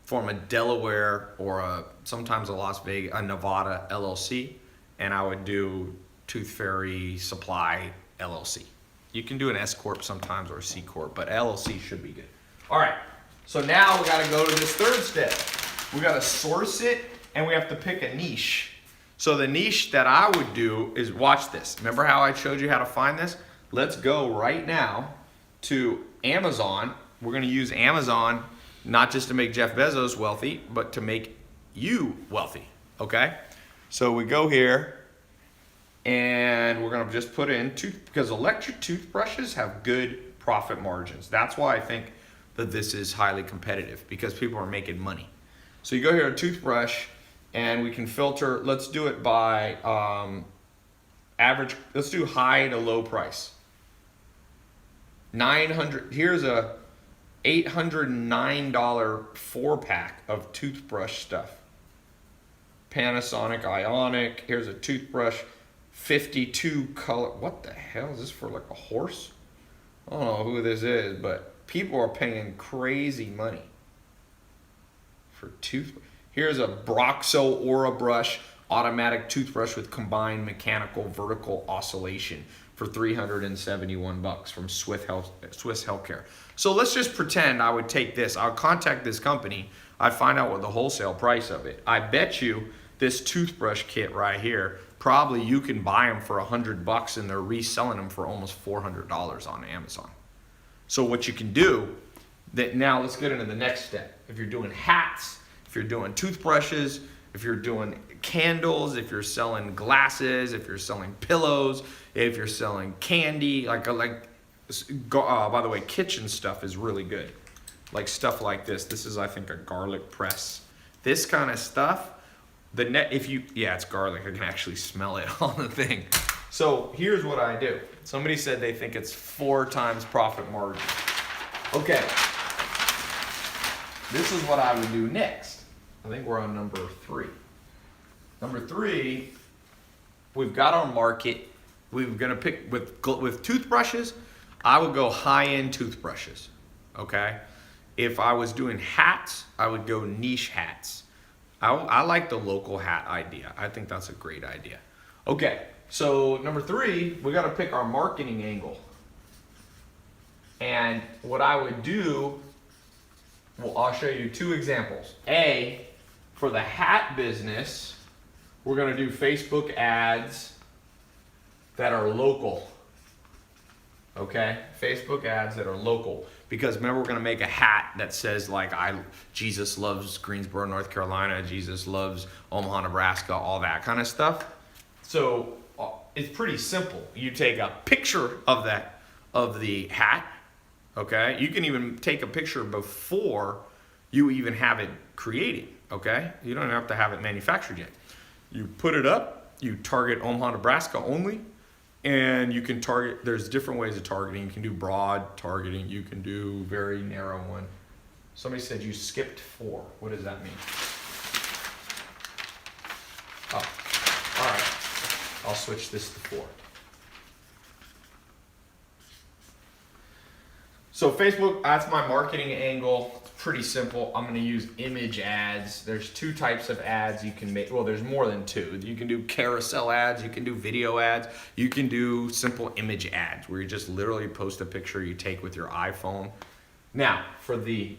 form a Delaware or sometimes a Las Vegas, a Nevada LLC, and I would do Tooth Fairy Supply LLC. You can do an S Corp sometimes or a C Corp, but LLC should be good. All right, so now we gotta go to this third step. We gotta source it, and we have to pick a niche. So the niche that I would do is, watch this. Remember how I showed you how to find this? Let's go right now to Amazon. We're gonna use Amazon not just to make Jeff Bezos wealthy, but to make you wealthy, okay? So we go here and we're gonna just put in because electric toothbrushes have good profit margins. That's why I think that this is highly competitive, because people are making money. So you go here to toothbrush and we can filter, let's do it by average, let's do high to low price. 900, here's a $809 4-pack of toothbrush stuff. Panasonic Ionic, here's a toothbrush, 52 color, what the hell is this for, like a horse? I don't know who this is, but people are paying crazy money for toothbrush. Here's a Broxo Aura Brush, automatic toothbrush with combined mechanical vertical oscillation for $371 from Swiss Healthcare. So let's just pretend I would take this. I'll contact this company. I find out what the wholesale price of it. I bet you this toothbrush kit right here, probably you can buy them for $100 and they're reselling them for almost $400 on Amazon. So what you can do, that now let's get into the next step. If you're doing hats, if you're doing toothbrushes, if you're doing candles, if you're selling glasses, if you're selling pillows, if you're selling candy, by the way, kitchen stuff is really good. Like stuff like this. This is, I think, a garlic press. This kind of stuff, it's garlic. I can actually smell it on the thing. So here's what I do. Somebody said they think it's 4 times profit margin. Okay. This is what I would do next. I think we're on number 3. Number 3, we've got our market. We're gonna pick with toothbrushes. I would go high-end toothbrushes. Okay, If I was doing hats, I would go niche hats. I like the local hat idea. I think that's a great idea. Okay, so number 3, we got to pick our marketing angle. And what I would do, well, I'll show you 2 examples. A, for the hat business, we're going to do Facebook ads that are local. Okay, Facebook ads that are local. Because remember, we're going to make a hat that says like, Jesus loves Greensboro, North Carolina, Jesus loves Omaha, Nebraska, all that kind of stuff. So it's pretty simple. You take a picture of the hat. Okay, you can even take a picture before you even have it created. Okay, you don't have to have it manufactured yet. You put it up, you target Omaha, Nebraska only, and you can target, there's different ways of targeting. You can do broad targeting, you can do very narrow one. Somebody said you skipped 4. What does that mean? Oh, all right, I'll switch this to 4. So Facebook, that's my marketing angle. It's pretty simple. I'm going to use image ads. There's 2 types of ads you can make. Well, there's more than 2. You can do carousel ads. You can do video ads. You can do simple image ads where you just literally post a picture you take with your iPhone. Now, for the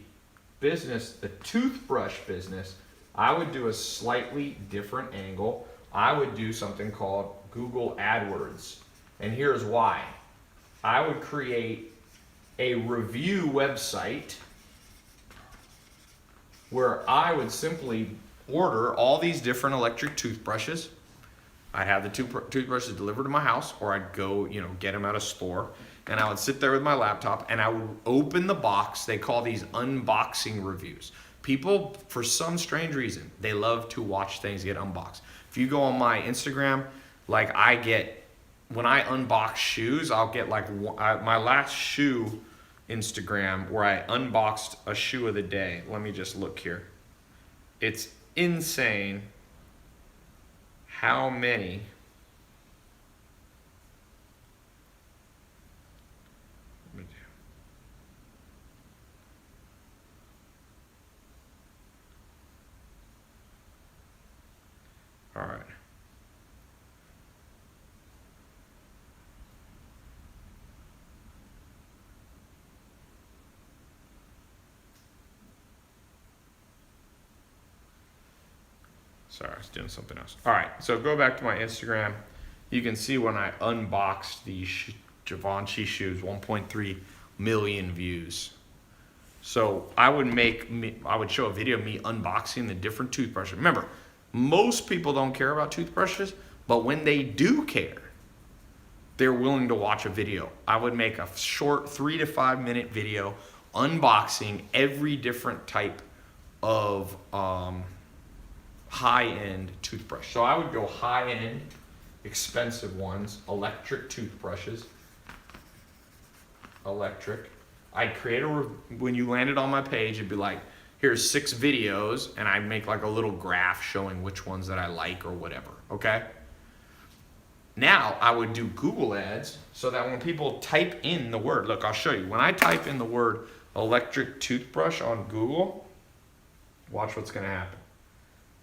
business, the toothbrush business, I would do a slightly different angle. I would do something called Google AdWords. And here's why. I would create a review website where I would simply order all these different electric toothbrushes. I'd have the toothbrushes delivered to my house, or I'd go, get them at a store, and I would sit there with my laptop and I would open the box. They call these unboxing reviews. People, for some strange reason, they love to watch things get unboxed. If you go on my Instagram, like when I unbox shoes, I'll get my last shoe Instagram where I unboxed a shoe of the day. Let me just look here. It's insane how many all right. Sorry, I was doing something else. All right, so go back to my Instagram. You can see when I unboxed these Givenchy shoes, 1.3 million views. So I would show a video of me unboxing the different toothbrushes. Remember, most people don't care about toothbrushes, but when they do care, they're willing to watch a video. I would make a short 3 to 5 minute video unboxing every different type of high-end toothbrush. So I would go high-end, expensive ones, electric toothbrushes. Electric. I'd create when you landed on my page, it'd be like, here's 6 videos, and I'd make like a little graph showing which ones that I like or whatever, okay? Now I would do Google ads so that when people type in the word, look, I'll show you. When I type in the word electric toothbrush on Google, watch what's gonna happen.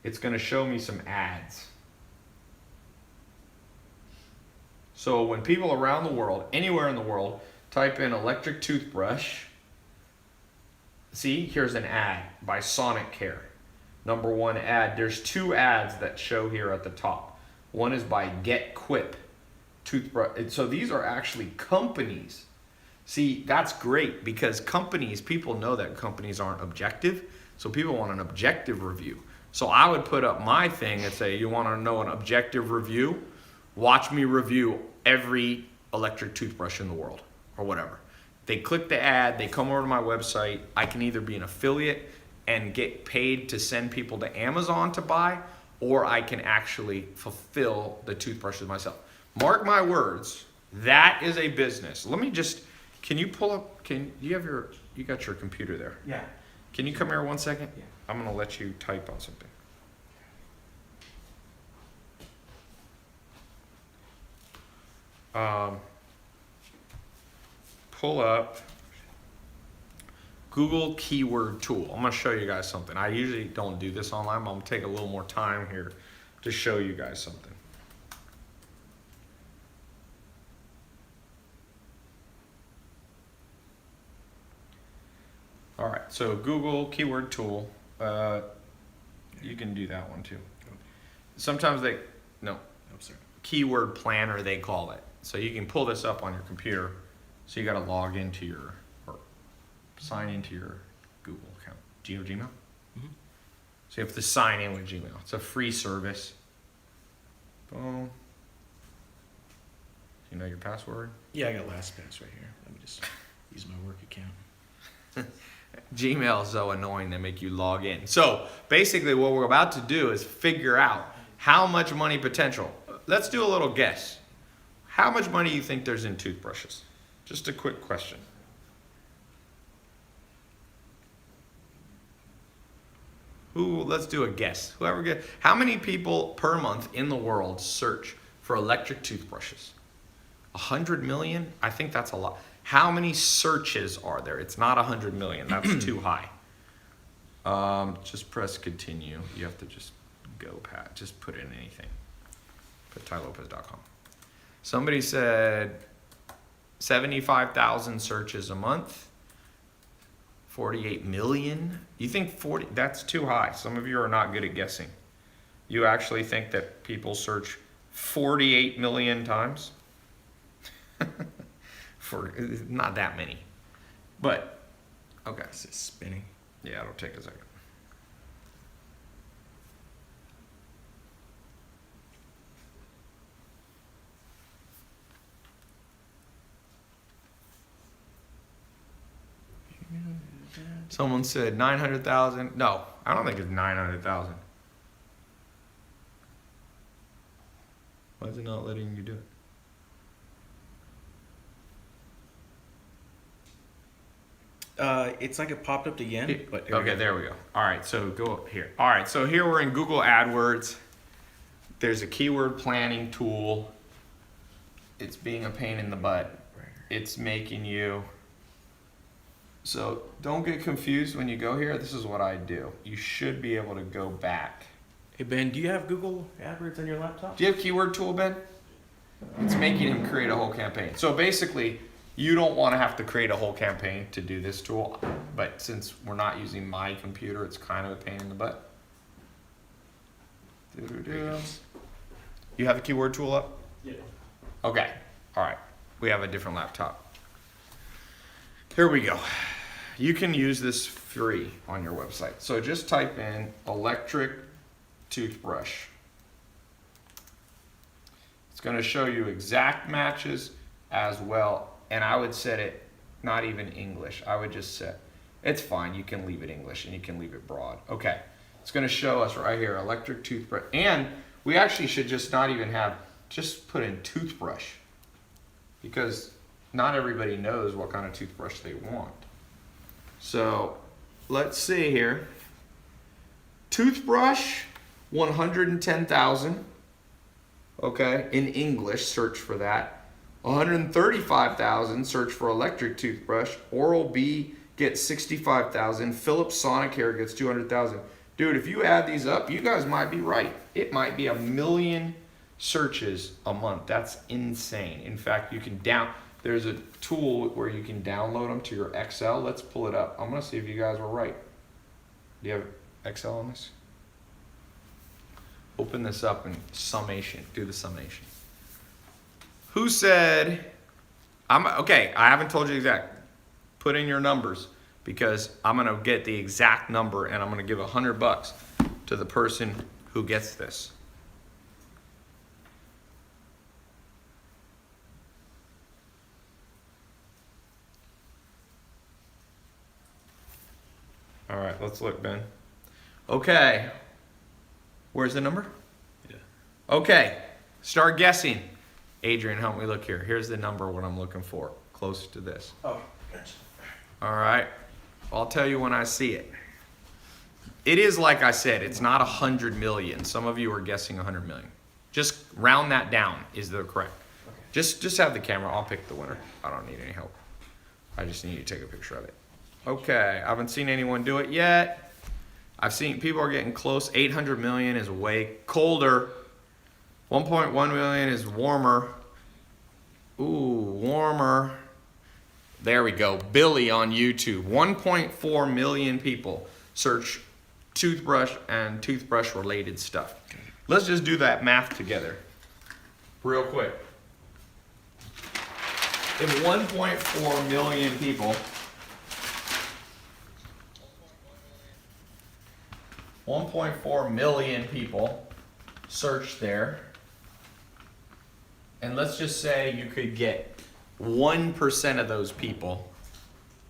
It's going to show me some ads. So when people around the world, anywhere in the world, type in electric toothbrush, see, here's an ad by Sonic Care. Number 1 ad. There's 2 ads that show here at the top. One is by Get Quip toothbrush. So these are actually companies. See, that's great because people know that companies aren't objective. So people want an objective review. So I would put up my thing and say, you want to know an objective review? Watch me review every electric toothbrush in the world or whatever. They click the ad, they come over to my website. I can either be an affiliate and get paid to send people to Amazon to buy, or I can actually fulfill the toothbrushes myself. Mark my words, that is a business. Let me just, can you pull up, you got your computer there. Yeah. Can you come here 1 second? Yeah. I'm going to let you type on something. Pull up Google keyword tool. I'm gonna show you guys something. I usually don't do this online, but I'm gonna take a little more time here to show you guys something. All right, so Google keyword tool. You can do that one too. Sometimes Oh, sorry. keyword planner they call it. So you can pull this up on your computer. So you got to log into or sign into your Google account. Do you have Gmail? Mhm. So you have to sign in with Gmail. It's a free service. Boom. Do you know your password? Yeah, I got LastPass right here. Let me just use my work account. Gmail is so annoying they make you log in. So basically what we're about to do is figure out how much money potential. Let's do a little guess. How much money do you think there's in toothbrushes? Just a quick question. Let's do a guess. Whoever gets, how many people per month in the world search for electric toothbrushes? 100 million? I think that's a lot. How many searches are there? It's not 100 million. That's too high. Just press continue. You have to just go Pat. Just put in anything. Put TiaLopaz.com. Somebody said 75,000 searches a month. 48 million? You think 40? That's too high. Some of you are not good at guessing. You actually think that people search 48 million times? For not that many, but okay. This is spinning. Yeah, it'll take a second. Someone said 900,000. No, I don't think it's 900,000. Why is it not letting you do it? It's like it popped up again, but Okay, there we go. All right, so go up here. All right, so here we're in Google AdWords. There's a keyword planning tool. It's being a pain in the butt. It's making you. So don't get confused when you go here. This is what I do. You should be able to go back. Hey Ben, do you have Google AdWords on your laptop? Do you have keyword tool, Ben? It's making him create a whole campaign. So basically, you don't want to have to create a whole campaign to do this tool, but since we're not using my computer, it's kind of a pain in the butt. You have the keyword tool up? Yeah. Okay, all right. We have a different laptop. Here we go. You can use this free on your website. So just type in electric toothbrush. It's going to show you exact matches as well. And I would set it not even English. I would just set, it's fine. You can leave it English and you can leave it broad. Okay. It's going to show us right here, electric toothbrush. And we actually should just not even have, just put in toothbrush. Because not everybody knows what kind of toothbrush they want. So let's see here. Toothbrush, 110,000. Okay, in English, search for that. 135,000, search for electric toothbrush. Oral-B gets 65,000. Philips Sonicare gets 200,000. Dude, if you add these up, you guys might be right. It might be 1 million searches a month. That's insane. In fact, you can there's a tool where you can download them to your Excel. Let's pull it up. I'm gonna see if you guys were right. Do you have Excel on this? Open this up and summation. Do the summation. Who said, okay, I haven't told you exact. Put in your numbers because I'm going to get the exact number and I'm going to give $100 to the person who gets this. All right, let's look, Ben. Okay. Where's the number? Yeah. Okay, start guessing. Adrian, help me look here. Here's the number, what I'm looking for. Close to this. Oh, gotcha. All right. I'll tell you when I see it. It is like I said, it's not 100 million. Some of you are guessing 100 million. Just round that down is the correct. Okay. Just have the camera. I'll pick the winner. I don't need any help. I just need you to take a picture of it. Okay, I haven't seen anyone do it yet. I've seen people are getting close. 800 million is way colder. 1.1 million is warmer. Ooh, warmer. There we go. Billy on YouTube. 1.4 million people search toothbrush and toothbrush related stuff. Let's just do that math together real quick. If 1.4 million people 1.4 million people search there, and let's just say you could get 1% of those people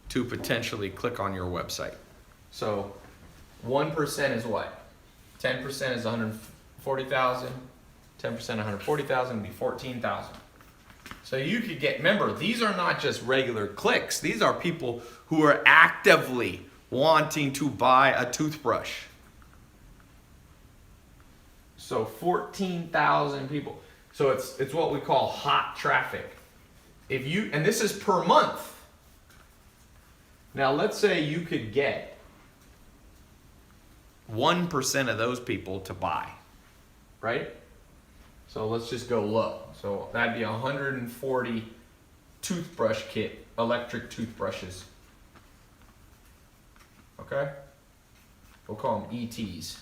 to potentially click on your website. So 1% is what? 10% is 140,000. 10% 140,000 would be 14,000. So you could get, remember, these are not just regular clicks. These are people who are actively wanting to buy a toothbrush. So 14,000 people. So it's what we call hot traffic. If you, and this is per month. Now let's say you could get 1% of those people to buy, right? So let's just go low. So that'd be 140 toothbrush kit, electric toothbrushes. Okay? We'll call them ETs.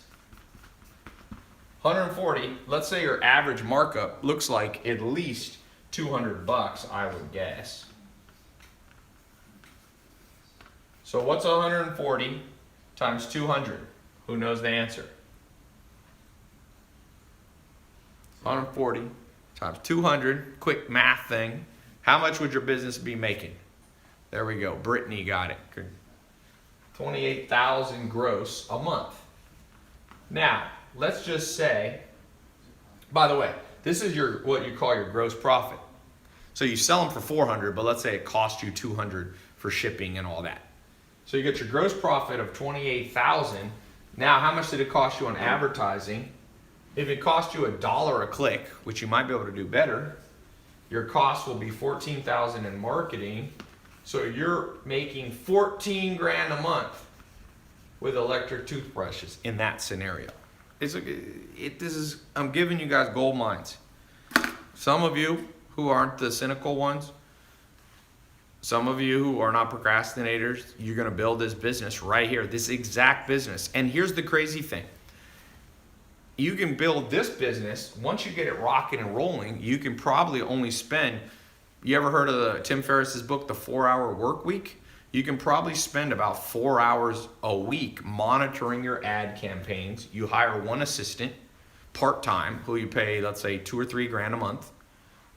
140, let's say your average markup looks like at least $200, I would guess. So what's 140 times 200? Who knows the answer? 140 times 200, quick math thing. How much would your business be making? There we go, Brittany got it. 28,000 gross a month. Now, let's just say, by the way, this is your what you call your gross profit. So you sell them for 400, but let's say it cost you 200 for shipping and all that. So you get your gross profit of 28,000. Now, how much did it cost you on advertising? If it cost you $1 a click, which you might be able to do better, your cost will be 14,000 in marketing. So you're making 14 grand a month with electric toothbrushes in that scenario. I'm giving you guys gold mines. Some of you who aren't the cynical ones, some of you who are not procrastinators, you're gonna build this business right here, this exact business. And here's the crazy thing. You can build this business, once you get it rocking and rolling, you can probably only spend, you ever heard of Tim Ferriss's book, The 4-Hour Work Week? You can probably spend about 4 hours a week monitoring your ad campaigns. You hire one assistant, part-time, who you pay, let's say, 2 or 3 grand a month.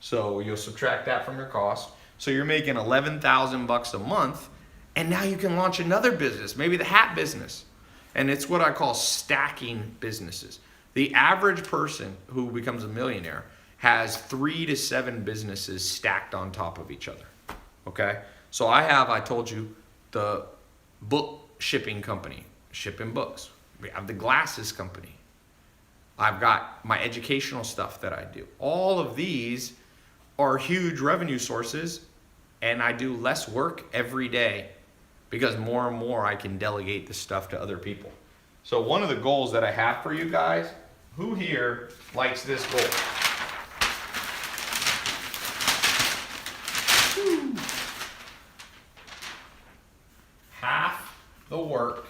So you'll subtract that from your cost. So you're making 11,000 bucks a month, and now you can launch another business, maybe the hat business. And it's what I call stacking businesses. The average person who becomes a millionaire has 3 to 7 businesses stacked on top of each other. Okay? So I told you, the book shipping company, shipping books. We have the glasses company. I've got my educational stuff that I do. All of these are huge revenue sources, and I do less work every day because more and more I can delegate this stuff to other people. So one of the goals that I have for you guys, who here likes this goal? Woo. Half the work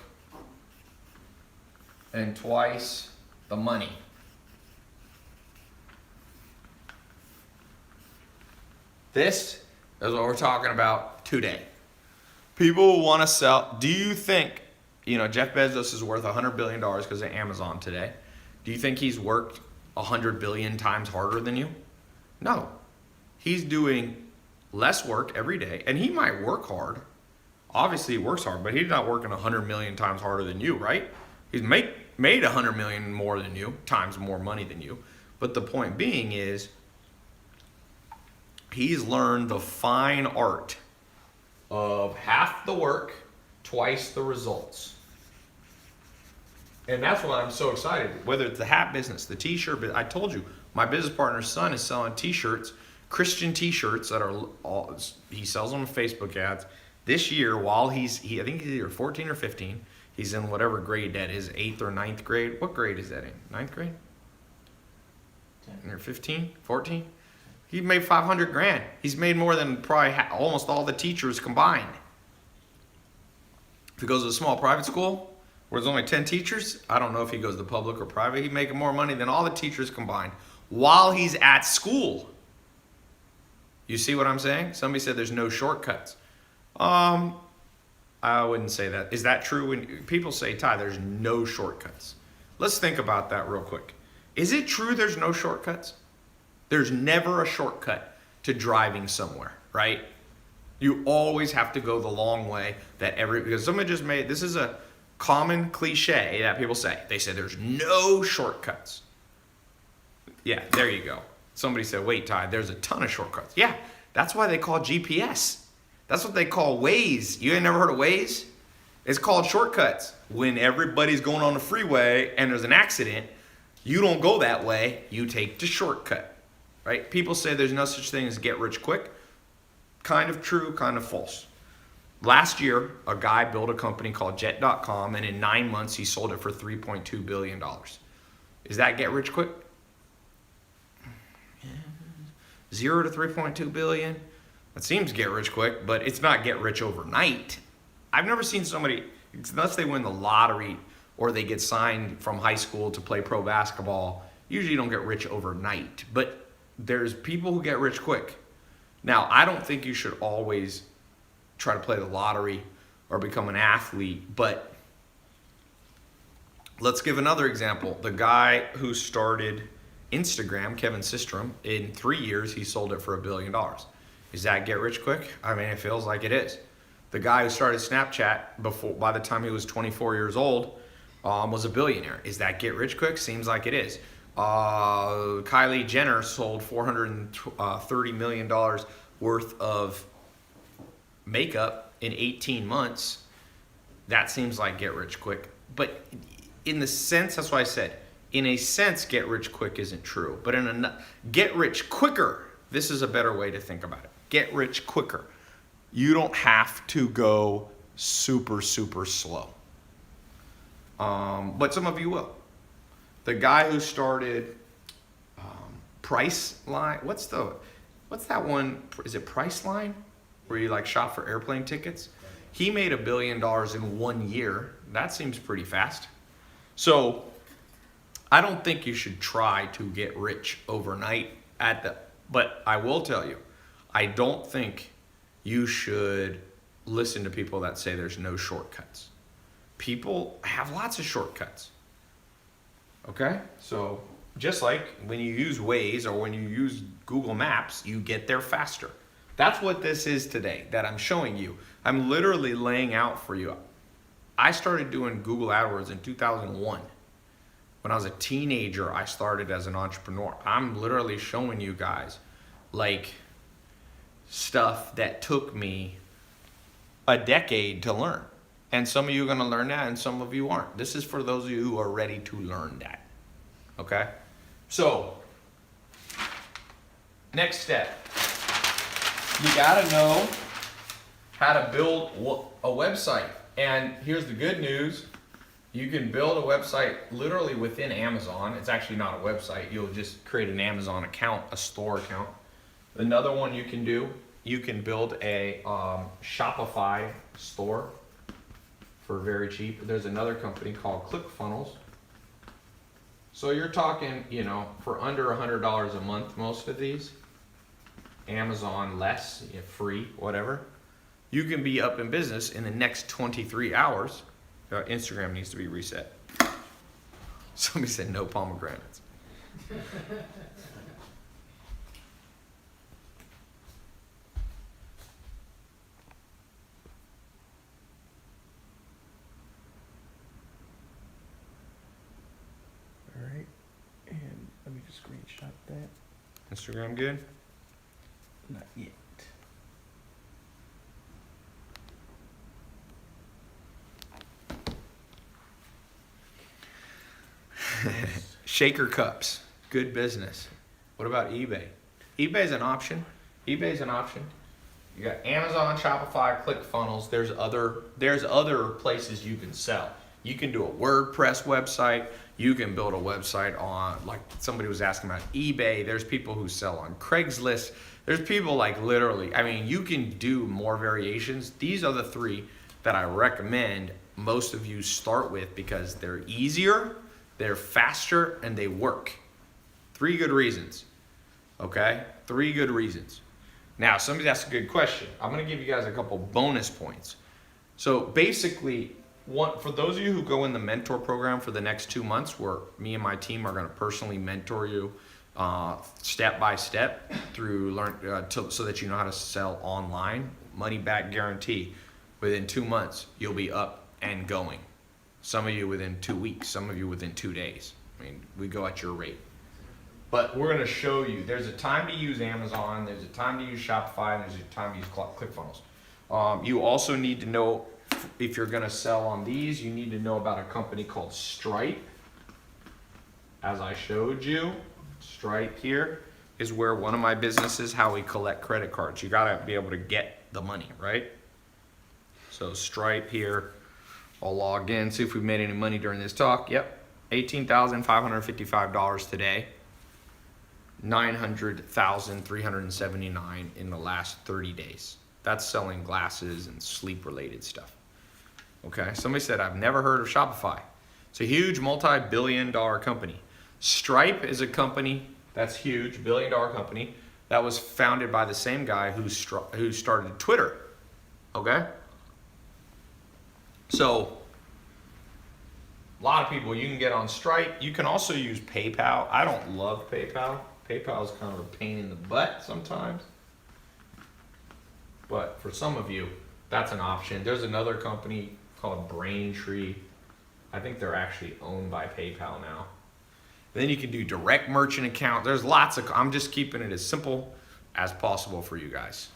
and twice the money. This is what we're talking about today. People want to sell. Do you think, Jeff Bezos is worth $100 billion because of Amazon today? Do you think he's worked 100 billion times harder than you? No. He's doing less work every day, and he might work hard. Obviously, he works hard, but he's not working 100 million times harder than you, right? He's made 100 million more than you, times more money than you. But the point being is, he's learned the fine art of half the work, twice the results. And that's why I'm so excited. Whether it's the hat business, the t-shirt business. I told you, my business partner's son is selling t-shirts, Christian t-shirts that are all, he sells them on Facebook ads. This year, while I think he's either 14 or 15. He's in whatever grade that is, 8th or 9th grade. What grade is that in? 9th grade? 10. Or 15, 14? He made 500 grand. He's made more than probably almost all the teachers combined. If he goes to a small private school where there's only 10 teachers, I don't know if he goes to public or private. He's making more money than all the teachers combined while he's at school. You see what I'm saying? Somebody said there's no shortcuts. I wouldn't say that. Is that true? When people say, Ty, there's no shortcuts. Let's think about that real quick. Is it true there's no shortcuts? There's never a shortcut to driving somewhere, right? You always have to go the long way because someone just this is a common cliche that people say. They say there's no shortcuts. Yeah, there you go. Somebody said, wait, Ty, there's a ton of shortcuts. Yeah, that's why they call GPS. That's what they call Waze. You ain't never heard of Waze? It's called shortcuts. When everybody's going on the freeway and there's an accident, you don't go that way. You take the shortcut, right? People say there's no such thing as get rich quick. Kind of true, kind of false. Last year, a guy built a company called Jet.com, and in 9 months, he sold it for $3.2 billion. Is that get rich quick? 0 to 3.2 billion. It seems get rich quick, but it's not get rich overnight. I've never seen somebody, unless they win the lottery or they get signed from high school to play pro basketball, usually you don't get rich overnight. But there's people who get rich quick. Now, I don't think you should always try to play the lottery or become an athlete, but let's give another example. The guy who started Instagram, Kevin Systrom, in 3 years, he sold it for $1 billion. Is that get rich quick? I mean, it feels like it is. The guy who started Snapchat by the time he was 24 years old, was a billionaire. Is that get rich quick? Seems like it is. Kylie Jenner sold $430 million worth of makeup in 18 months. That seems like get rich quick. But in the sense, that's why I said, in a sense, get rich quick isn't true. But get rich quicker, this is a better way to think about it. Get rich quicker. You don't have to go super, super slow. But some of you will. The guy who started Priceline, what's that one? Is it Priceline? Where you like shop for airplane tickets? He made $1 billion in 1 year. That seems pretty fast. So I don't think you should try to get rich overnight but I will tell you, I don't think you should listen to people that say there's no shortcuts. People have lots of shortcuts. Okay? So just like when you use Waze or when you use Google Maps, you get there faster. That's what this is today that I'm showing you. I'm literally laying out for you. I started doing Google AdWords in 2001. When I was a teenager, I started as an entrepreneur. I'm literally showing you guys like stuff that took me a decade to learn. And some of you are going to learn that and some of you aren't. This is for those of you who are ready to learn that. Okay? So, next step. You got to know how to build a website. And here's the good news. You can build a website literally within Amazon. It's actually not a website. You'll just create an Amazon account, a store account. Another one you can do, you can build a Shopify store for very cheap. There's another company called ClickFunnels. So you're talking, for under $100 a month, most of these. Amazon less, free, whatever. You can be up in business in the next 23 hours. Instagram needs to be reset. Somebody said no pomegranates. All right, and let me just screenshot that. Instagram good? Not yet. Shaker cups, good business. What about eBay? eBay's an option. You got Amazon, Shopify, ClickFunnels. There's other places you can sell. You can do a WordPress website. You can build a website on, like somebody was asking about eBay. There's people who sell on Craigslist. There's people like literally, I mean, you can do more variations. These are the 3 that I recommend most of you start with because they're easier, they're faster, and they work. 3 good reasons, okay? 3 good reasons. Now, somebody asked a good question. I'm gonna give you guys a couple bonus points. So basically, for those of you who go in the mentor program for the next 2 months, where me and my team are gonna personally mentor you step by step through so that you know how to sell online, money back guarantee. Within 2 months, you'll be up and going. Some of you within 2 weeks, some of you within 2 days. I mean, we go at your rate. But we're gonna show you, there's a time to use Amazon, there's a time to use Shopify, and there's a time to use ClickFunnels. You also need to know, if you're gonna sell on these, you need to know about a company called Stripe. As I showed you, Stripe here is where one of my businesses, how we collect credit cards. You gotta be able to get the money, right? So Stripe here, I'll log in, see if we've made any money during this talk. Yep, $18,555 today. 900,379 in the last 30 days. That's selling glasses and sleep related stuff. Okay, somebody said, I've never heard of Shopify. It's a huge multi-billion-dollar company. Stripe is a company that's huge, billion-dollar company that was founded by the same guy who started Twitter. Okay? So, a lot of people, you can get on Stripe. You can also use PayPal. I don't love PayPal. PayPal is kind of a pain in the butt sometimes. But for some of you, that's an option. There's another company called Braintree. I think they're actually owned by PayPal now. Then you can do direct merchant account. There's lots of, I'm just keeping it as simple as possible for you guys.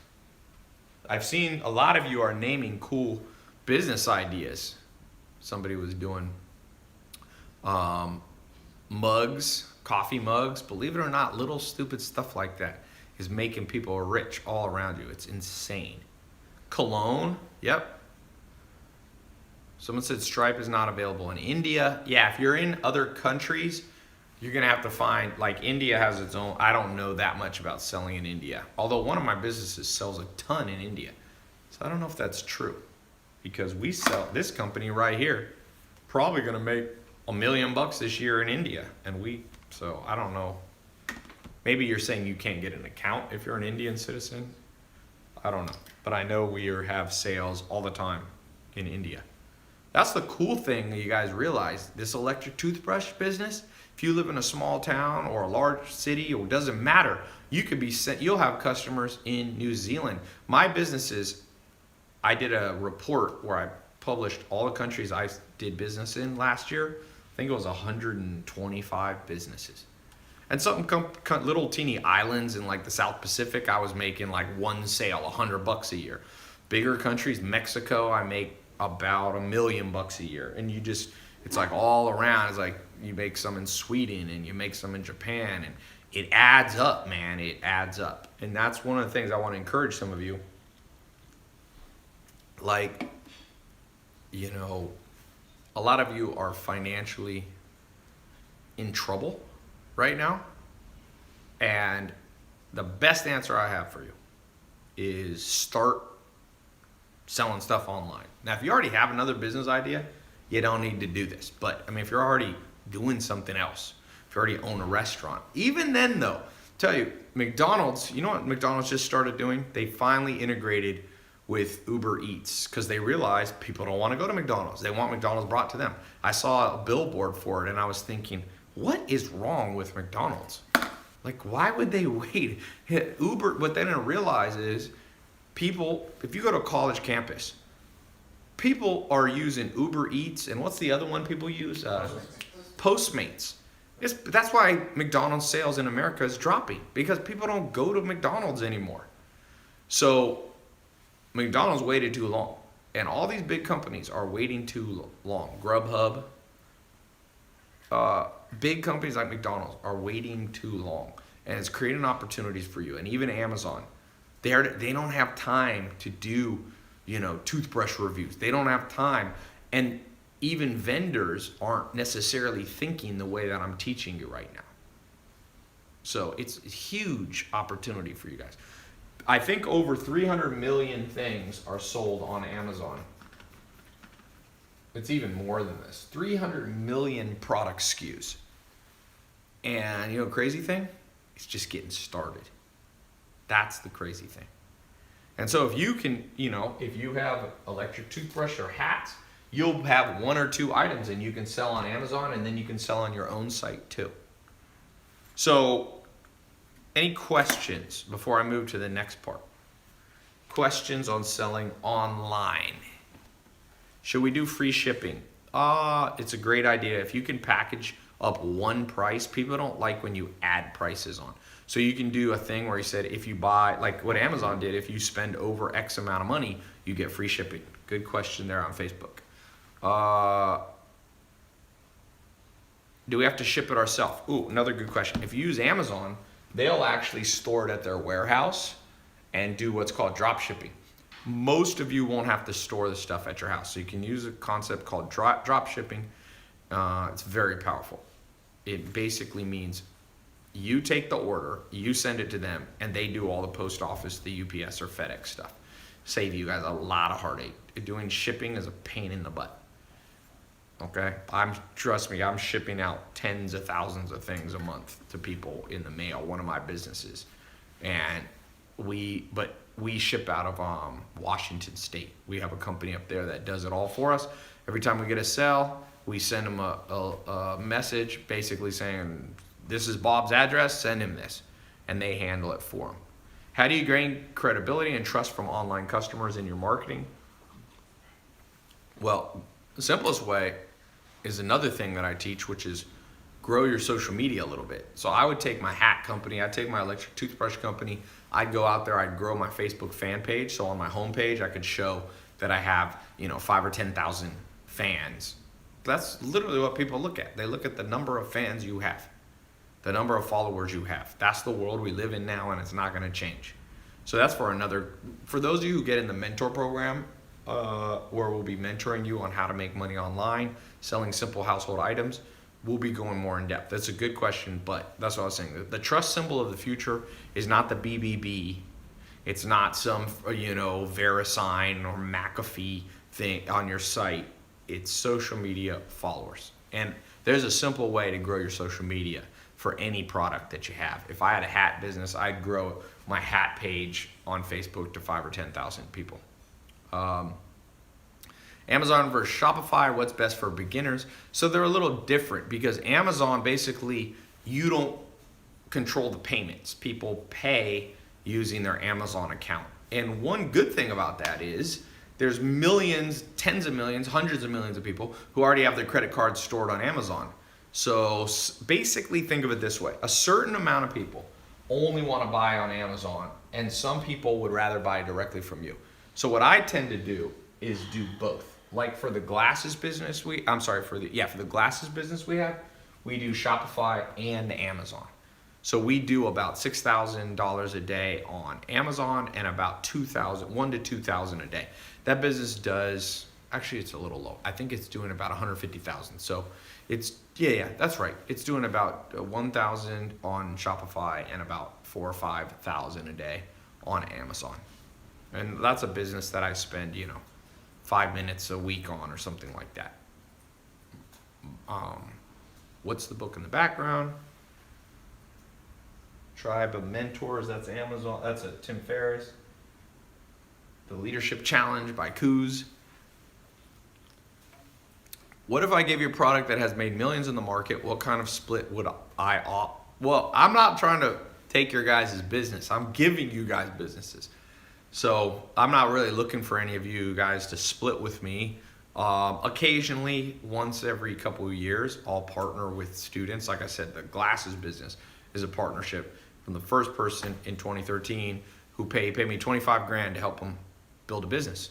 I've seen a lot of you are naming cool business ideas. Somebody was doing mugs, coffee mugs. Believe it or not, little stupid stuff like that is making people rich all around you. It's insane. Cologne, yep. Someone said Stripe is not available in India. Yeah, if you're in other countries, you're gonna have to find, like India has its own, I don't know that much about selling in India. Although one of my businesses sells a ton in India. So I don't know if that's true. Because we sell, this company right here, probably gonna make $1 million this year in India. So I don't know. Maybe you're saying you can't get an account if you're an Indian citizen. I don't know. But I know we have sales all the time in India. That's the cool thing that you guys realize. This electric toothbrush business, if you live in a small town or a large city, it doesn't matter. You could be sent, you'll have customers in New Zealand. My businesses, I did a report where I published all the countries I did business in last year. I think it was 125 businesses. And some little teeny islands in like the South Pacific, I was making like one sale, $100 a year. Bigger countries, Mexico, I make about $1 million a year. And it's like all around. It's like you make some in Sweden and you make some in Japan, and it adds up, man. It adds up. And that's one of the things I want to encourage some of you. Like, you know, a lot of you are financially in trouble right now. And the best answer I have for you is start selling stuff online. Now, if you already have another business idea, you don't need to do this. But, I mean, if you're already doing something else, if you already own a restaurant, even then, though, tell you, McDonald's, you know what McDonald's just started doing? They finally integrated with Uber Eats because they realized people don't want to go to McDonald's. They want McDonald's brought to them. I saw a billboard for it, and I was thinking, what is wrong with McDonald's? Like, why would they wait? Uber, what they didn't realize is people, if you go to a college campus, people are using Uber Eats, and what's the other one people use? Postmates. That's why McDonald's sales in America is dropping, because people don't go to McDonald's anymore. So McDonald's waited too long, and all these big companies are waiting too long. Grubhub, big companies like McDonald's are waiting too long, and it's creating opportunities for you. And even Amazon, They don't have time to do, toothbrush reviews. They don't have time. And even vendors aren't necessarily thinking the way that I'm teaching you right now. So it's a huge opportunity for you guys. I think over 300 million things are sold on Amazon. It's even more than this. 300 million product SKUs. And crazy thing? It's just getting started. That's the crazy thing. And so if you can, if you have electric toothbrush or hats, you'll have one or two items and you can sell on Amazon, and then you can sell on your own site too. So, any questions before I move to the next part? Questions on selling online. Should we do free shipping? It's a great idea. If you can package up one price, people don't like when you add prices on. So you can do a thing where you said if you buy, like what Amazon did, if you spend over X amount of money, you get free shipping. Good question there on Facebook. Do we have to ship it ourselves? Ooh, another good question. If you use Amazon, they'll actually store it at their warehouse and do what's called drop shipping. Most of you won't have to store the stuff at your house. So you can use a concept called drop shipping. It's very powerful. It basically means you take the order, you send it to them, and they do all the post office, the UPS or FedEx stuff. Save you guys a lot of heartache. Doing shipping is a pain in the butt. Okay? Trust me, I'm shipping out tens of thousands of things a month to people in the mail, one of my businesses. And we ship out of Washington State. We have a company up there that does it all for us. Every time we get a sale, we send them a message basically saying, this is Bob's address, send him this. And they handle it for him. How do you gain credibility and trust from online customers in your marketing? Well, the simplest way is another thing that I teach, which is grow your social media a little bit. So I would take my hat company, I'd take my electric toothbrush company, I'd go out there, I'd grow my Facebook fan page. So on my homepage, I could show that I have, 5 or 10,000 fans. That's literally what people look at. They look at the number of fans you have, the number of followers you have. That's the world we live in now, and it's not going to change. So that's for those of you who get in the mentor program, where we'll be mentoring you on how to make money online, selling simple household items, we'll be going more in depth. That's a good question, but that's what I was saying. The trust symbol of the future is not the BBB. It's not some, VeriSign or McAfee thing on your site. It's social media followers. And there's a simple way to grow your social media for any product that you have. If I had a hat business, I'd grow my hat page on Facebook to 5 or 10,000 people. Amazon versus Shopify, what's best for beginners? So they're a little different because Amazon, basically, you don't control the payments. People pay using their Amazon account. And one good thing about that is there's millions, tens of millions, hundreds of millions of people who already have their credit cards stored on Amazon. So basically think of it this way. A certain amount of people only want to buy on Amazon, and some people would rather buy directly from you. So what I tend to do is do both. Like for the glasses business for the glasses business we have, we do Shopify and Amazon. So we do about $6,000 a day on Amazon and about $1,000 to $2,000 a day. That business does, actually it's a little low. I think it's doing about $150,000. So it's, that's right. It's doing about $1,000 on Shopify and about $4,000 or $5,000 a day on Amazon. And that's a business that I spend, 5 minutes a week on or something like that. What's the book in the background? Tribe of Mentors, that's Amazon, that's a Tim Ferriss. The Leadership Challenge by Coos. What if I gave you a product that has made millions in the market? What kind of split would I opt? Well, I'm not trying to take your guys' business. I'm giving you guys businesses. So I'm not really looking for any of you guys to split with me. Occasionally, once every couple of years, I'll partner with students. Like I said, the glasses business is a partnership from the first person in 2013 who paid me $25,000 to help him build a business.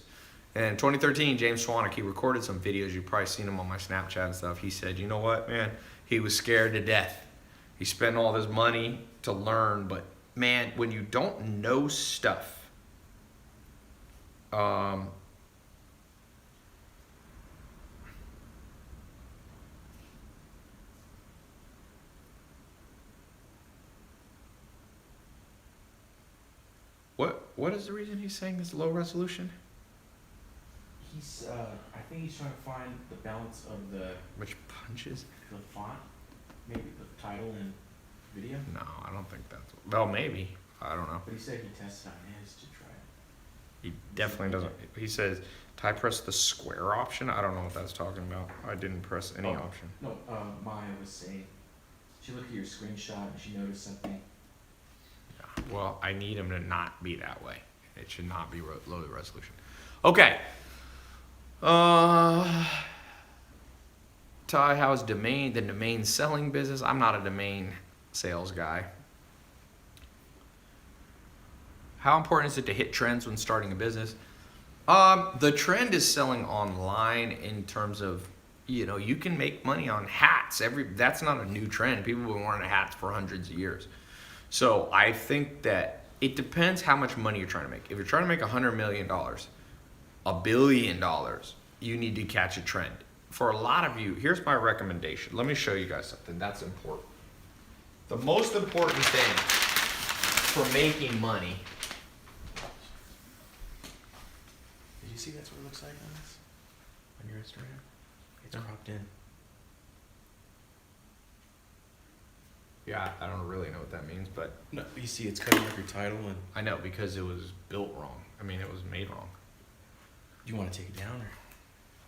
And in 2013, James Swanwick, he recorded some videos. You've probably seen him on my Snapchat and stuff. He said, you know what, man? He was scared to death. He spent all this money to learn, but man, when you don't know stuff, Um, what is the reason he's saying this low resolution? He's, I think he's trying to find the balance of the Which punches? font, maybe the title and video. No, I don't think that's. Well, maybe. I don't know. But he said he tested on his to try it. He definitely doesn't. He says, "I press the square option." I don't know what that's talking about. I didn't press any option. No, Maya was saying, she looked at your screenshot and she noticed something. Well, I need him to not be that way. It should not be low resolution. Okay. Ty, how's the domain selling business? I'm not a domain sales guy. How important is it to hit trends when starting a business? The trend is selling online in terms of, you can make money on hats. That's not a new trend. People have been wearing hats for hundreds of years. So I think that it depends how much money you're trying to make. If you're trying to make $100 million, $1 billion, you need to catch a trend. For a lot of you, here's my recommendation. Let me show you guys something that's important. The most important thing for making money. Did you see that's what it looks like on this? On your Instagram? It's cropped in. Yeah, I don't really know what that means, but No, you see it's cutting up your title and I know because it was built wrong. I mean, it was made wrong. you want to take it down or?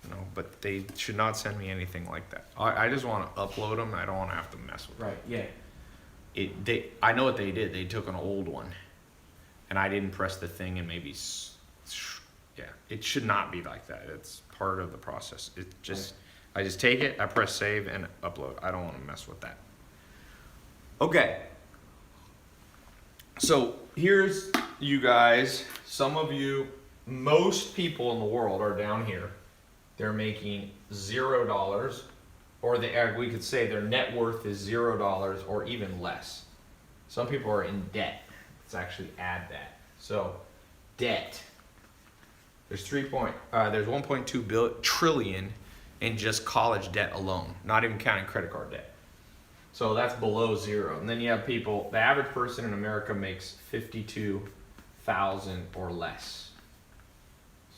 No, but they should not send me anything like that. I just want to upload them. I don't want to have to mess with them. Right, yeah. I know what they did. They took an old one, and I didn't press the thing, and maybe, yeah, it should not be like that. It's part of the process. I just take it, I press save, and upload. I don't want to mess with that. Okay. So here's you guys. Some of you, most people in the world are down here. They're making $0, or we could say their net worth is $0 or even less. Some people are in debt. Let's actually add that. So, debt. There's 1.2 trillion in just college debt alone, not even counting credit card debt. So that's below zero. And then you have people. The average person in America makes $52,000 or less.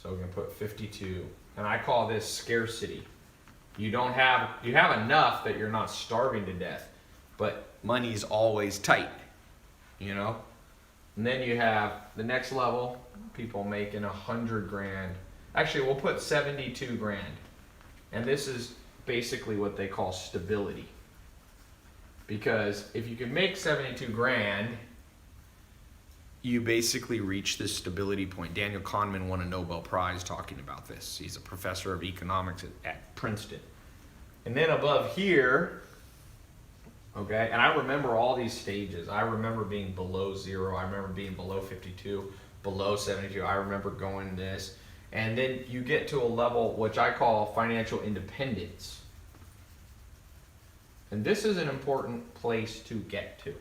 So we're gonna put 52. And I call this scarcity. You have enough that you're not starving to death, but money's always tight, And then you have the next level, people making 100 grand. Actually, we'll put 72 grand. And this is basically what they call stability. Because if you can make 72 grand, you basically reach this stability point. Daniel Kahneman won a Nobel Prize talking about this. He's a professor of economics at Princeton. And then above here, okay, and I remember all these stages. I remember being below zero. I remember being below 52, below 72. I remember going this. And then you get to a level which I call financial independence. And this is an important place to get to.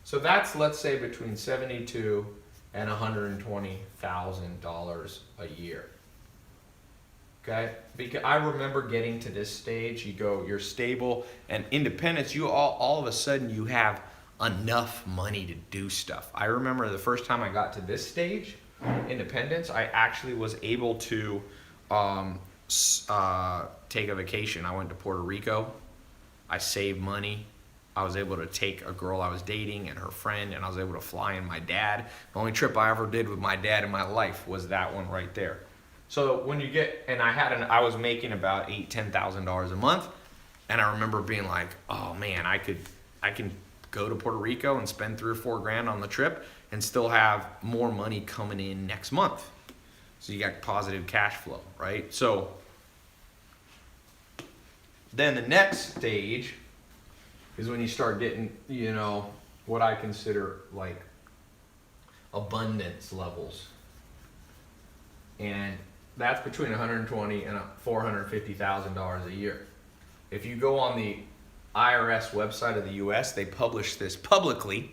So that's, let's say, between $72,000 and $120,000 a year. Okay? Because I remember getting to this stage, you're stable, and independence, you all of a sudden you have enough money to do stuff. I remember the first time I got to this stage, independence, I actually was able to take a vacation. I went to Puerto Rico. I saved money. I was able to take a girl I was dating and her friend, and I was able to fly in my dad. The only trip I ever did with my dad in my life was that one right there. So when you get, and I was making about $10,000 a month, and I remember being like, oh man, I can go to Puerto Rico and spend $3 or $4 grand on the trip and still have more money coming in next month. So you got positive cash flow, right? So then the next stage is when you start getting, what I consider like abundance levels. And that's between $120,000 and $450,000 a year. If you go on the IRS website of the US, they publish this publicly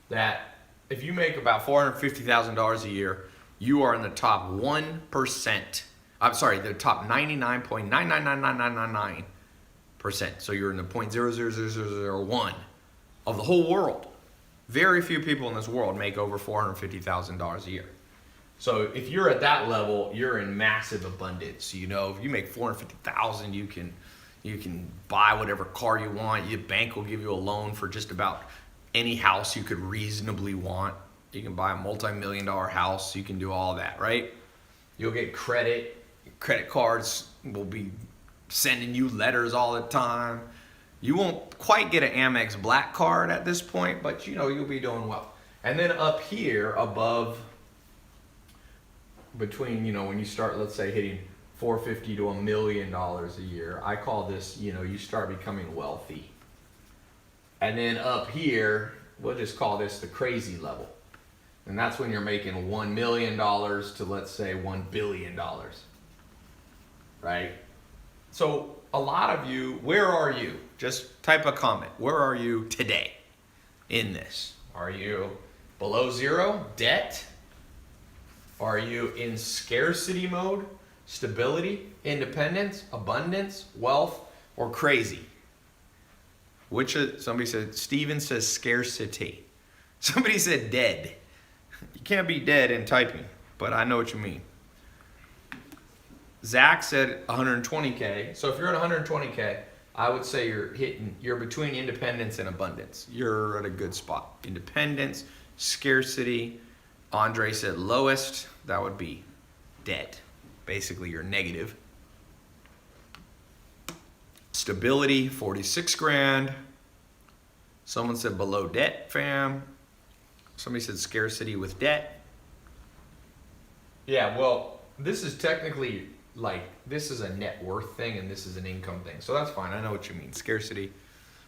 that if you make about $450,000 a year, you are in the top 1%. I'm sorry, the top 99.9999999%. So you're in the 0.00001 of the whole world. Very few people in this world make over $450,000 a year. So if you're at that level, you're in massive abundance. You know, if you make $450,000, you can buy whatever car you want. Your bank will give you a loan for just about any house you could reasonably want. You can buy a multi-million-dollar house. You can do all that, right? You'll get credit. Credit cards will be sending you letters all the time. You won't quite get an Amex Black card at this point, but you know, you'll be doing well. And then up here above, between, you know, when you start, let's say, hitting $450 to $1 million a year, I call this, you know, you start becoming wealthy. And then up here, we'll just call this the crazy level. And that's when you're making $1 million to, let's say, $1 billion. Right? So a lot of you, where are you? Just type a comment. Where are you today in this? Are you below zero? Debt? Are you in scarcity mode? Stability? Independence? Abundance? Wealth? Or crazy? Somebody said, Steven says scarcity. Somebody said dead. You can't be dead in typing, but I know what you mean. Zach said 120K. So if you're at 120K, I would say you're between independence and abundance. You're at a good spot. Independence, scarcity. Andre said lowest, that would be dead. Basically, you're negative. Stability, 46 grand. Someone said below debt, fam. Somebody said scarcity with debt. Yeah, well, this is technically this is a net worth thing and this is an income thing. So that's fine. I know what you mean. Scarcity.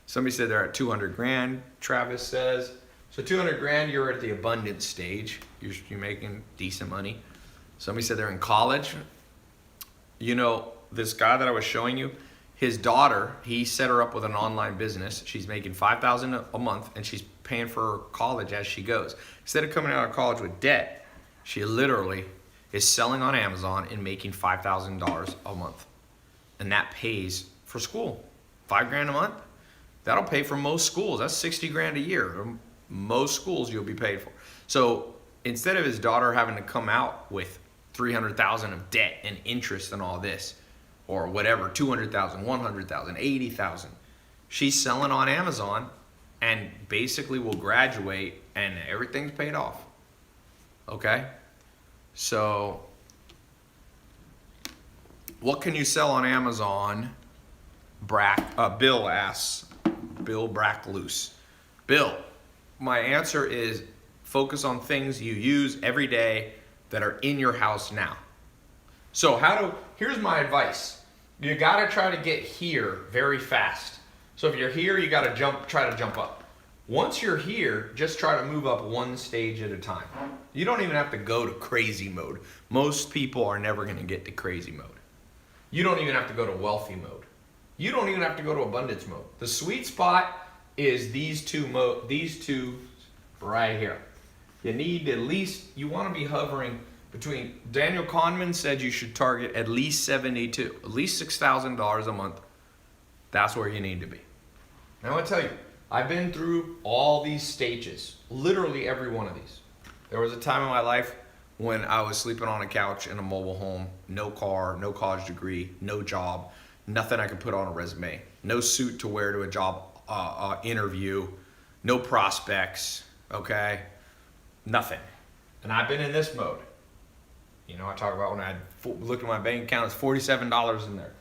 Somebody said they're at 200 grand, Travis says. So 200 grand, you're at the abundance stage. You're making decent money. Somebody said they're in college. You know, this guy that I was showing you, his daughter, he set her up with an online business. She's making $5,000 a month and she's paying for her college as she goes. Instead of coming out of college with debt, she literally is selling on Amazon and making $5,000 a month. And that pays for school. $5 grand a month. That'll pay for most schools. That's 60 grand a year. Most schools you'll be paid for. So instead of his daughter having to come out with 300,000 of debt and interest and all this, or whatever, 200,000, 100,000, 80,000, she's selling on Amazon and basically will graduate and everything's paid off. Okay? So what can you sell on Amazon? Bill asks. Bill Brackloose. Bill, my answer is focus on things you use every day that are in your house now. So here's my advice. You gotta try to get here very fast. So if you're here, you gotta try to jump up. Once you're here, just try to move up one stage at a time. You don't even have to go to crazy mode. Most people are never gonna get to crazy mode. You don't even have to go to wealthy mode. You don't even have to go to abundance mode. The sweet spot is these two right here. You need you wanna be hovering between, Daniel Kahneman said you should target at least 72, at least $6,000 a month. That's where you need to be. Now I want to tell you, I've been through all these stages, literally every one of these. There was a time in my life when I was sleeping on a couch in a mobile home, no car, no college degree, no job, nothing I could put on a resume, no suit to wear to a job interview, no prospects, okay? Nothing. And I've been in this mode. You know, I talk about when I looked at my bank account, it's $47 in there.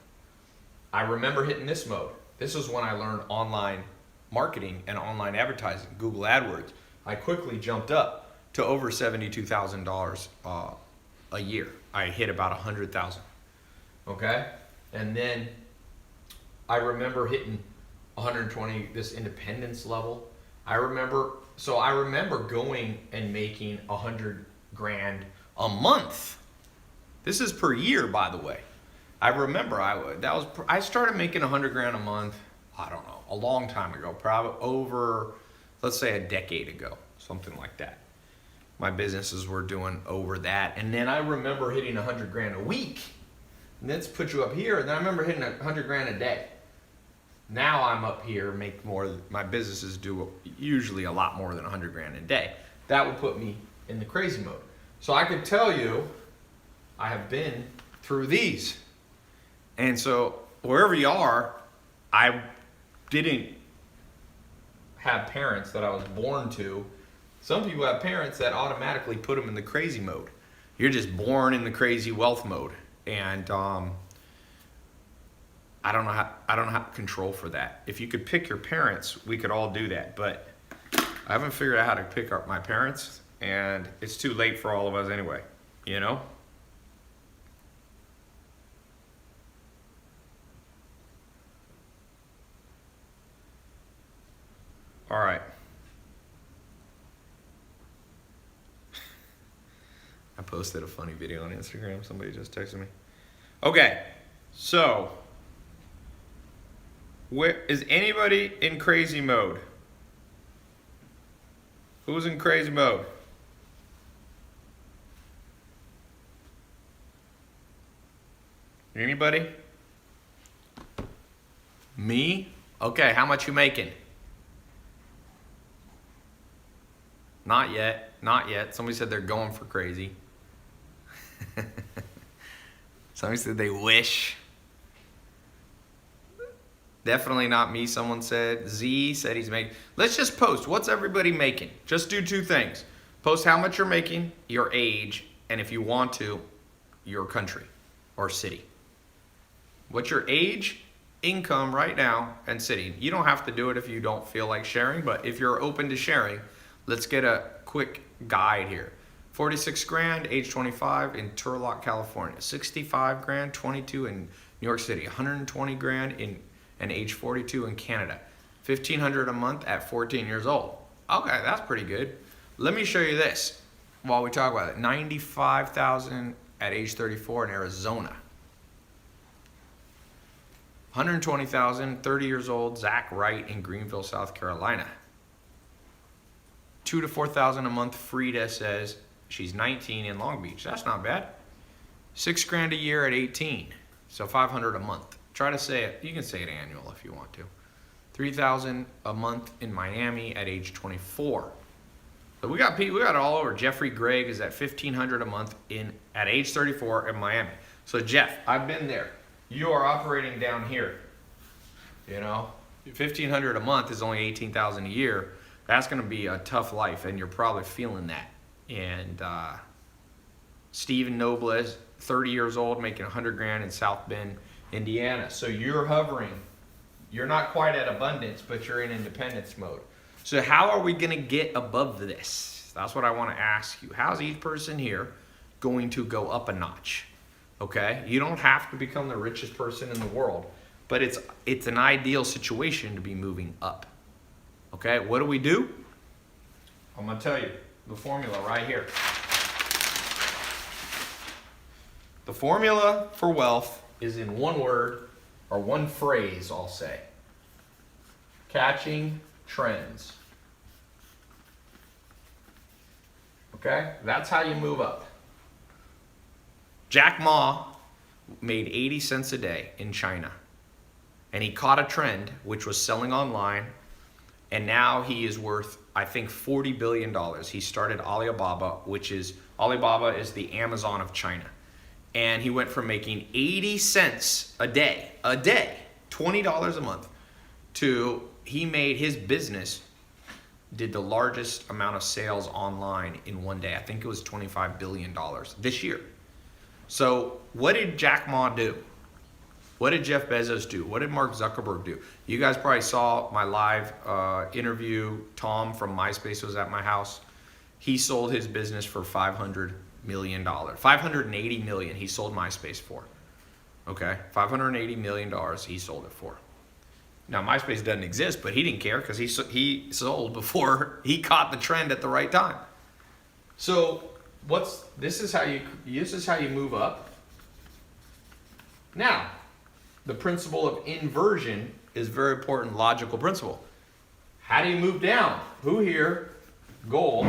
I remember hitting this mode. This is when I learned online marketing and online advertising, Google AdWords. I quickly jumped up to over $72,000 a year. I hit about 100,000. Okay? And then I remember hitting 120, this independence level. I remember going and making 100 grand a month. This is per year, by the way. I remember I started making 100 grand a month, I don't know, a long time ago, probably over, let's say a decade ago, something like that. my businesses were doing over that. And then I remember hitting 100 grand a week. And that's put you up here. And then I remember hitting 100 grand a day. Now I'm up here, make more. My businesses do usually a lot more than 100 grand a day. That would put me in the crazy mode. So I could tell you, I have been through these. And so wherever you are, I didn't have parents that I was born to. Some people have parents that automatically put them in the crazy mode. You're just born in the crazy wealth mode. And I don't know how to control for that. If you could pick your parents, we could all do that. But I haven't figured out how to pick up my parents, and it's too late for all of us anyway, you know? All right. I posted a funny video on Instagram. Somebody just texted me. Okay, so where is anybody in crazy mode? Who's in crazy mode? Anybody? Me? Okay, how much you making? Not yet, not yet. Somebody said they're going for crazy. Somebody said they wish. Definitely not me, someone said. Z said he's making. Let's just post. What's everybody making? Just do two things. Post how much you're making, your age, and if you want to, your country or city. What's your age, income right now, and city? You don't have to do it if you don't feel like sharing, but if you're open to sharing, let's get a quick guide here. 46 grand, age 25 in Turlock, California. 65 grand, 22 in New York City. 120 grand in and age 42 in Canada. 1,500 a month at 14 years old. Okay, that's pretty good. Let me show you this while we talk about it. 95,000 at age 34 in Arizona. 120,000, 30 years old, Zach Wright in Greenville, South Carolina. 2,000 to 4,000 a month, Frida says she's 19 in Long Beach. That's not bad. 6 grand a year at 18, so 500 a month. Try to say it. You can say it annual if you want to. 3,000 a month in Miami at age 24. So we got it all over. Jeffrey Gregg is at 1,500 a month at age 34 in Miami. So Jeff, I've been there. You are operating down here. You know, 1,500 a month is only 18,000 a year. That's going to be a tough life, and you're probably feeling that. And Stephen Nobles, 30 years old, making 100 grand in South Bend, Indiana. So you're hovering. You're not quite at abundance, but you're in independence mode. So how are we going to get above this? That's what I want to ask you. How's each person here going to go up a notch? Okay? You don't have to become the richest person in the world, but it's an ideal situation to be moving up. Okay? What do? I'm going to tell you the formula right here. The formula for wealth is in one word, or one phrase, I'll say. Catching trends. Okay? That's how you move up. Jack Ma made 80 cents a day in China. And he caught a trend, which was selling online. And now he is worth, I think, $40 billion. He started Alibaba, Alibaba is the Amazon of China. And he went from making 80 cents a day, $20 a month, to he made his business, did the largest amount of sales online in one day. I think it was $25 billion this year. So what did Jack Ma do? What did Jeff Bezos do? What did Mark Zuckerberg do? You guys probably saw my live interview. Tom from MySpace was at my house. He sold his business for $500 million. $580 million he sold MySpace for. Okay, $580 million he sold it for. Now MySpace doesn't exist, but he didn't care because he sold before he caught the trend at the right time. So this is how you move up. Now, the principle of inversion is a very important logical principle. How do you move down? Who here, goal,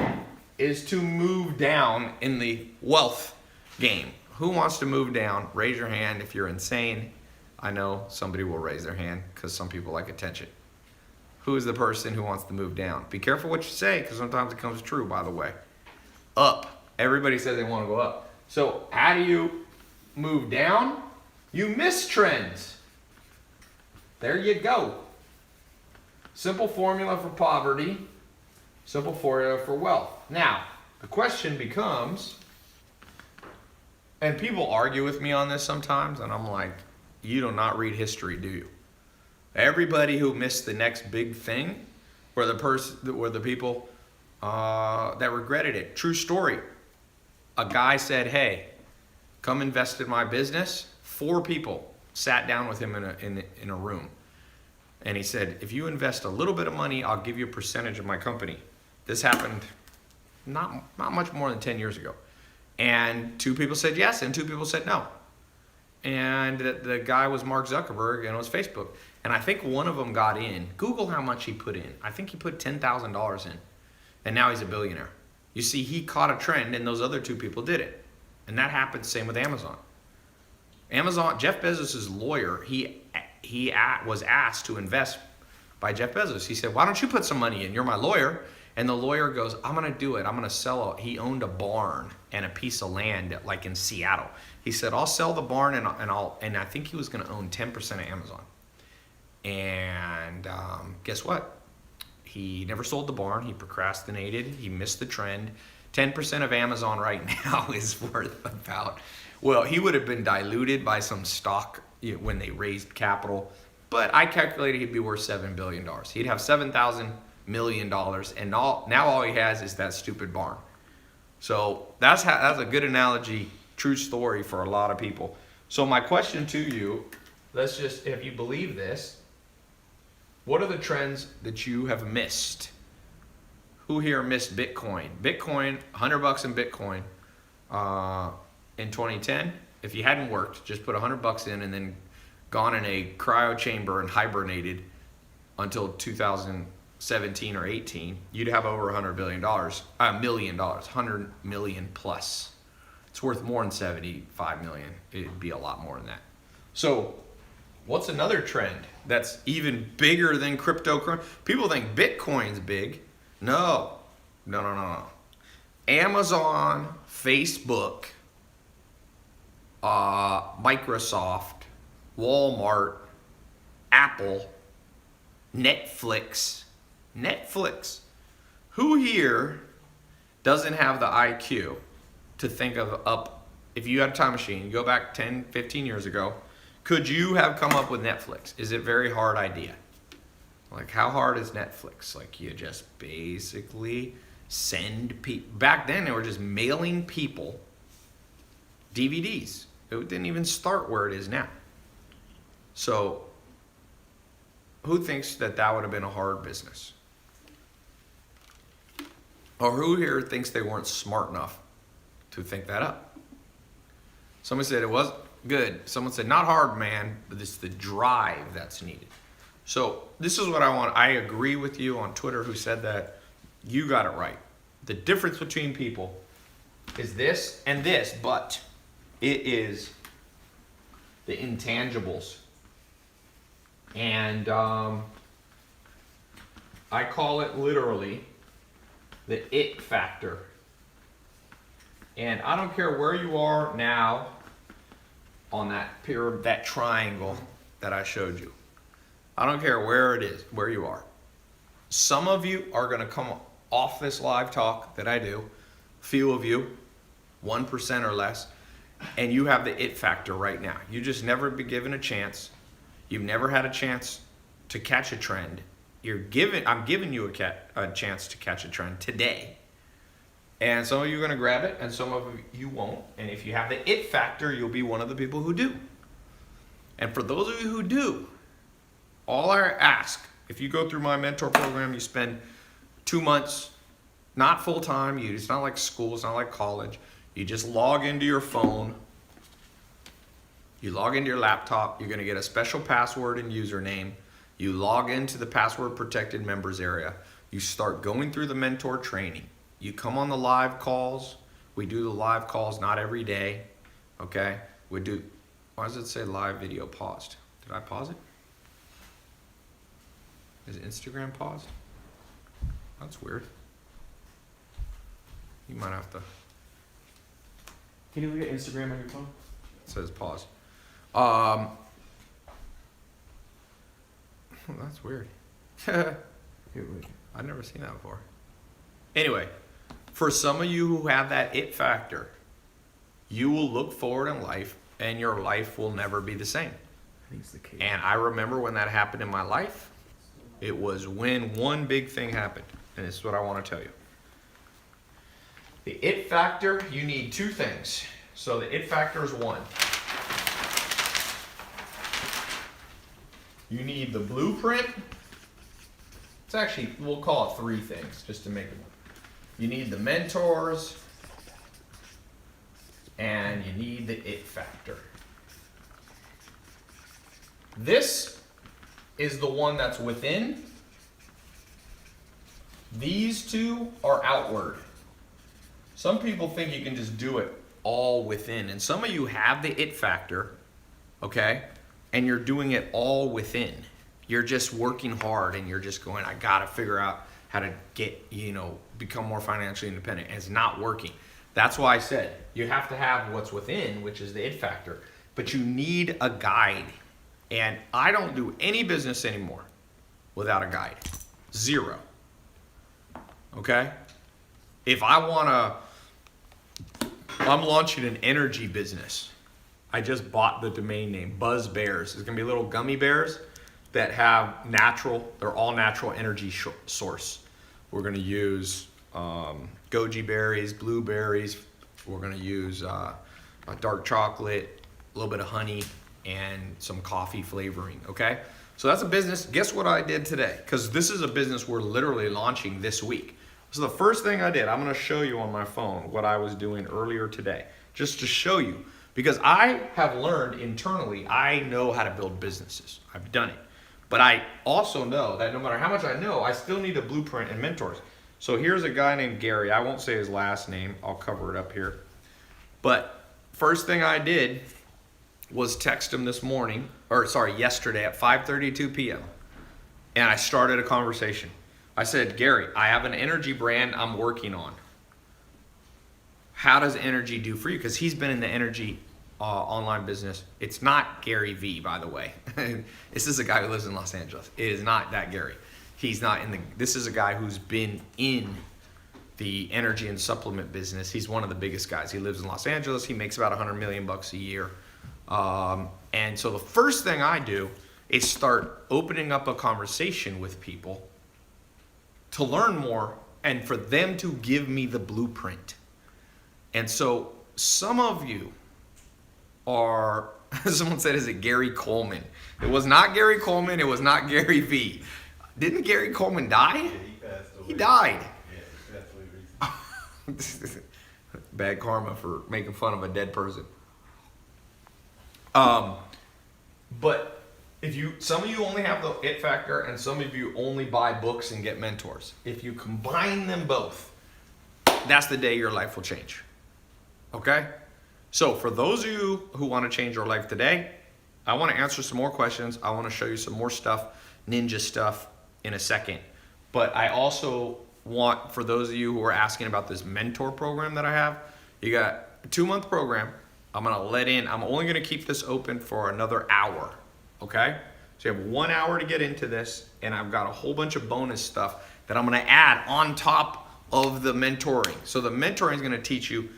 is to move down in the wealth game. Who wants to move down? Raise your hand if you're insane. I know somebody will raise their hand because some people like attention. Who is the person who wants to move down? Be careful what you say because sometimes it comes true, by the way. Up. Everybody says they want to go up. So how do you move down? You miss trends. There you go. Simple formula for poverty. Simple formula for wealth. Now, the question becomes, and people argue with me on this sometimes, and I'm like, you do not read history, do you? Everybody who missed the next big thing were the people that regretted it. True story. A guy said, hey, come invest in my business. 4 people sat down with him in a room. And he said, if you invest a little bit of money, I'll give you a percentage of my company. This happened not much more than 10 years ago. And 2 people said yes, and 2 people said no. And the guy was Mark Zuckerberg, and it was Facebook. And I think one of them got in. Google how much he put in. I think he put $10,000 in. And now he's a billionaire. You see, he caught a trend, and those other 2 people did it. And that happened same with Amazon. Jeff Bezos' lawyer, he was asked to invest by Jeff Bezos. He said, why don't you put some money in? You're my lawyer. And the lawyer goes, I'm going to do it. I'm going to sell it. He owned a barn and a piece of land like in Seattle. He said, I'll sell the barn and I think he was going to own 10% of Amazon. And guess what? He never sold the barn. He procrastinated. He missed the trend. 10% of Amazon right now is worth about, well, he would have been diluted by some stock when they raised capital. But I calculated he'd be worth $7 billion. He'd have $7,000 million, and now all he has is that stupid barn. So that's a good analogy, true story for a lot of people. So my question to you, if you believe this, what are the trends that you have missed? Who here missed Bitcoin? Bitcoin, $100 in Bitcoin in 2010. If you hadn't worked, just put $100 in and then gone in a cryo chamber and hibernated until 2017 or 18, you'd have over $100 million, $100 million plus. It's worth more than 75 million. It'd be a lot more than that. So what's another trend that's even bigger than cryptocurrency? People think Bitcoin's big. No. Amazon, Facebook, Microsoft, Walmart, Apple, Netflix. Who here doesn't have the IQ to think of if you had a time machine, you go back 10, 15 years ago, could you have come up with Netflix? Is it a very hard idea? Like, how hard is Netflix? Like, you just basically send people. Back then, they were just mailing people DVDs. It didn't even start where it is now. So, who thinks that would have been a hard business? Or who here thinks they weren't smart enough to think that up? Someone said it was good. Someone said not hard, man, but it's the drive that's needed. So this is what I want. I agree with you on Twitter who said that. You got it right. The difference between people is this and this, but it is the intangibles. And I call it literally the it factor. And I don't care where you are now on that triangle that I showed you. I don't care where it is, where you are. Some of you are going to come off this live talk that I do, few of you, 1% or less, and you have the it factor right now. You just never been given a chance. You've never had a chance to catch a trend. I'm giving you a chance to catch a trend today. And some of you are going to grab it, and some of you won't. And if you have the it factor, you'll be one of the people who do. And for those of you who do, all I ask, if you go through my mentor program, you spend 2 months, not full time. It's not like school. It's not like college. You just log into your phone. You log into your laptop. You're going to get a special password and username. You log into the password protected members area. You start going through the mentor training. You come on the live calls. We do the live calls not every day. Okay? We do. Why does it say live video paused? Did I pause it? Is Instagram paused? That's weird. You might have to. Can you look at Instagram on your phone? It says pause. That's weird. I've never seen that before. Anyway, for some of you who have that it factor, you will look forward in life and your life will never be the same. I think it's the case. And I remember when that happened in my life. It was when one big thing happened. And this is what I want to tell you. The it factor, you need two things. So the it factor is one. You need the blueprint. It's actually, we'll call it three things just to make it. You need the mentors, and you need the it factor. This is the one that's within. These two are outward. Some people think you can just do it all within, and some of you have the it factor, okay? And you're doing it all within. You're just working hard and you're just going, I gotta figure out how to get, become more financially independent. And it's not working. That's why I said you have to have what's within, which is the it factor. But you need a guide. And I don't do any business anymore without a guide. Zero. Okay? If I I'm launching an energy business. I just bought the domain name, Buzz Bears. It's gonna be little gummy bears that have they're all natural energy source. We're gonna use goji berries, blueberries. We're gonna use dark chocolate, a little bit of honey, and some coffee flavoring, okay? So that's a business. Guess what I did today? Because this is a business we're literally launching this week. So the first thing I did, I'm gonna show you on my phone what I was doing earlier today, just to show you. Because I have learned internally, I know how to build businesses. I've done it. But I also know that no matter how much I know, I still need a blueprint and mentors. So here's a guy named Gary. I won't say his last name. I'll cover it up here. But first thing I did was text him yesterday at 5:32 p.m. And I started a conversation. I said, Gary, I have an energy brand I'm working on. How does energy do for you? Because he's been in the energy online business. It's not Gary V, by the way. This is a guy who lives in Los Angeles. It is not that Gary. He's not this is a guy who's been in the energy and supplement business. He's one of the biggest guys. He lives in Los Angeles. He makes about $100 million a year. And so the first thing I do is start opening up a conversation with people to learn more and for them to give me the blueprint. And so some of you are, someone said, is it Gary Coleman? It was not Gary Coleman. It was not Gary V. Didn't Gary Coleman die? Yeah, he passed away. He died. Yeah, he passed away recently. Bad karma for making fun of a dead person. But some of you only have the it factor and some of you only buy books and get mentors. If you combine them both, that's the day your life will change. Okay? So for those of you who want to change your life today, I want to answer some more questions. I want to show you some more stuff, ninja stuff in a second. But I also want, for those of you who are asking about this mentor program that I have, you got a 2-month program. I'm only going to keep this open for another hour. Okay? So you have 1 hour to get into this, and I've got a whole bunch of bonus stuff that I'm going to add on top of the mentoring. So the mentoring is going to teach you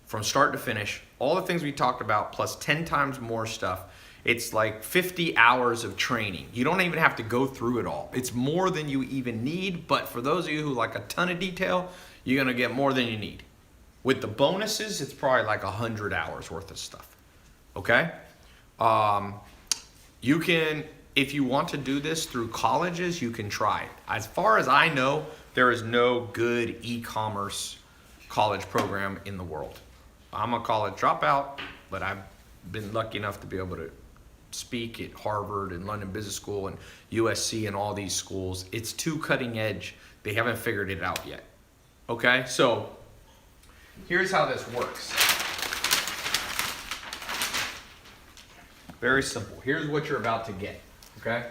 from start to finish all the things we talked about plus 10 times more stuff. It's like 50 hours of training. You don't even have to go through it all. It's more than you even need, but for those of you who like a ton of detail, you're going to get more than you need. With the bonuses, it's probably like 100 hours worth of stuff. Okay? You can, if you want to do this through colleges, you can try it. As far as I know, there is no good e-commerce college program in the world. I'm a college dropout, but I've been lucky enough to be able to speak at Harvard and London Business School and USC and all these schools. It's too cutting edge. They haven't figured it out yet. Okay, so here's how this works. Very simple. Here's what you're about to get, okay?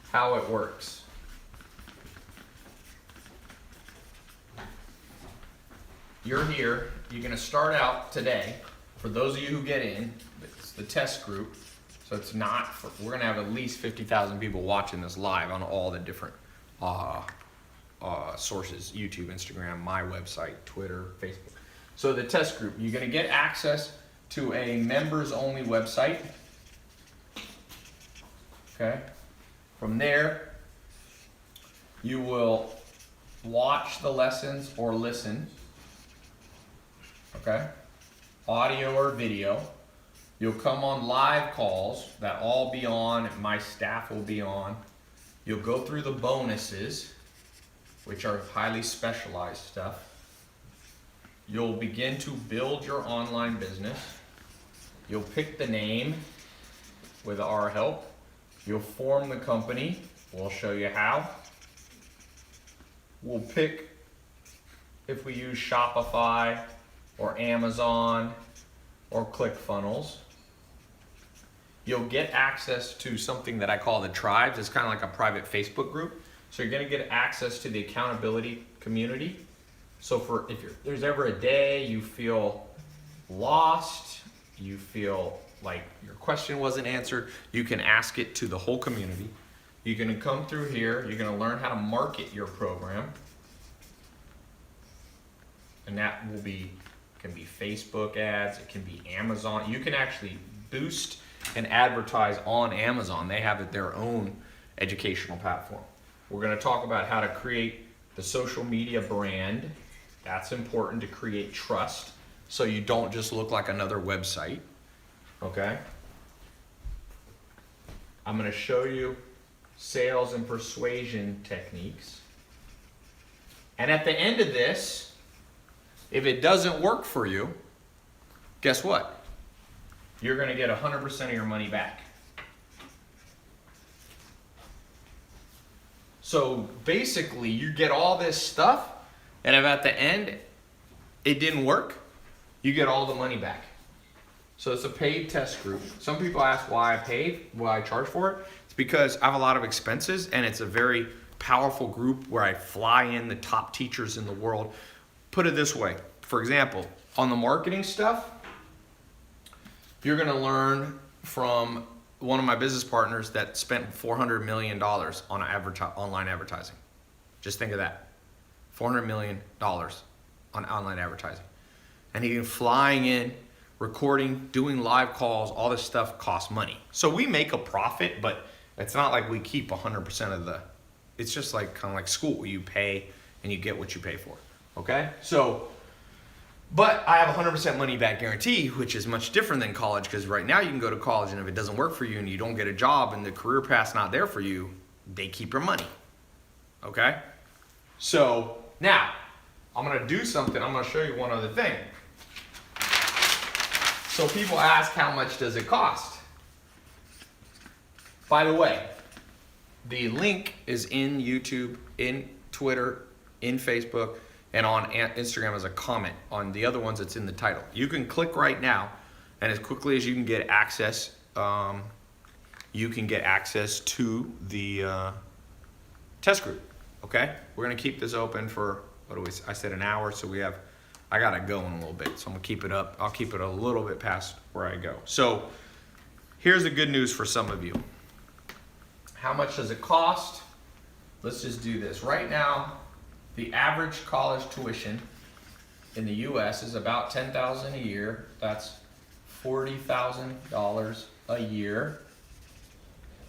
How it works. You're here. You're going to start out today. For those of you who get in, it's the test group. So it's not, we're going to have at least 50,000 people watching this live on all the different sources, YouTube, Instagram, my website, Twitter, Facebook. So the test group, you're going to get access to a members only website. Okay. From there, you will watch the lessons or listen. Okay. Audio or video. You'll come on live calls that I'll be on and my staff will be on. You'll go through the bonuses, which are highly specialized stuff. You'll begin to build your online business. You'll pick the name with our help. You'll form the company. We'll show you how. We'll pick if we use Shopify or Amazon or ClickFunnels. You'll get access to something that I call the tribes. It's kind of like a private Facebook group. So you're going to get access to the accountability community. So if there's ever a day you feel lost, you feel like your question wasn't answered, you can ask it to the whole community. You're going to come through here. You're going to learn how to market your program. And that can be Facebook ads. It can be Amazon. You can actually boost and advertise on Amazon. They have their own educational platform. We're going to talk about how to create the social media brand. That's important to create trust so you don't just look like another website. Okay? I'm going to show you sales and persuasion techniques. And at the end of this, if it doesn't work for you, guess what? You're going to get 100% of your money back. So basically, you get all this stuff, and if at the end it didn't work, you get all the money back. So it's a paid test group. Some people ask why I charge for it. It's because I have a lot of expenses, and it's a very powerful group where I fly in the top teachers in the world. Put it this way. For example, on the marketing stuff, you're going to learn from one of my business partners that spent $400 million on online advertising. Just think of that. $400 million on online advertising. And he's flying in, recording, doing live calls, all this stuff costs money. So we make a profit, but it's not like we keep 100% of the, it's just like kind of like school. You pay and you get what you pay for. Okay? So, but I have 100% money back guarantee, which is much different than college, because right now you can go to college and if it doesn't work for you and you don't get a job and the career path's not there for you, they keep your money. Okay? So now I'm going to do something. I'm going to show you one other thing. So people ask, how much does it cost? By the way, the link is in YouTube, in Twitter, in Facebook, and on Instagram as a comment. On the other ones, it's in the title. You can click right now, and as quickly as you can get access, to the test group. Okay, we're gonna keep this open for I said an hour, so I gotta go in a little bit, so I'm gonna keep it up. I'll keep it a little bit past where I go. So here's the good news for some of you. How much does it cost? Let's just do this right now. The average college tuition in the U.S. is about $10,000 a year. That's $40,000 a year.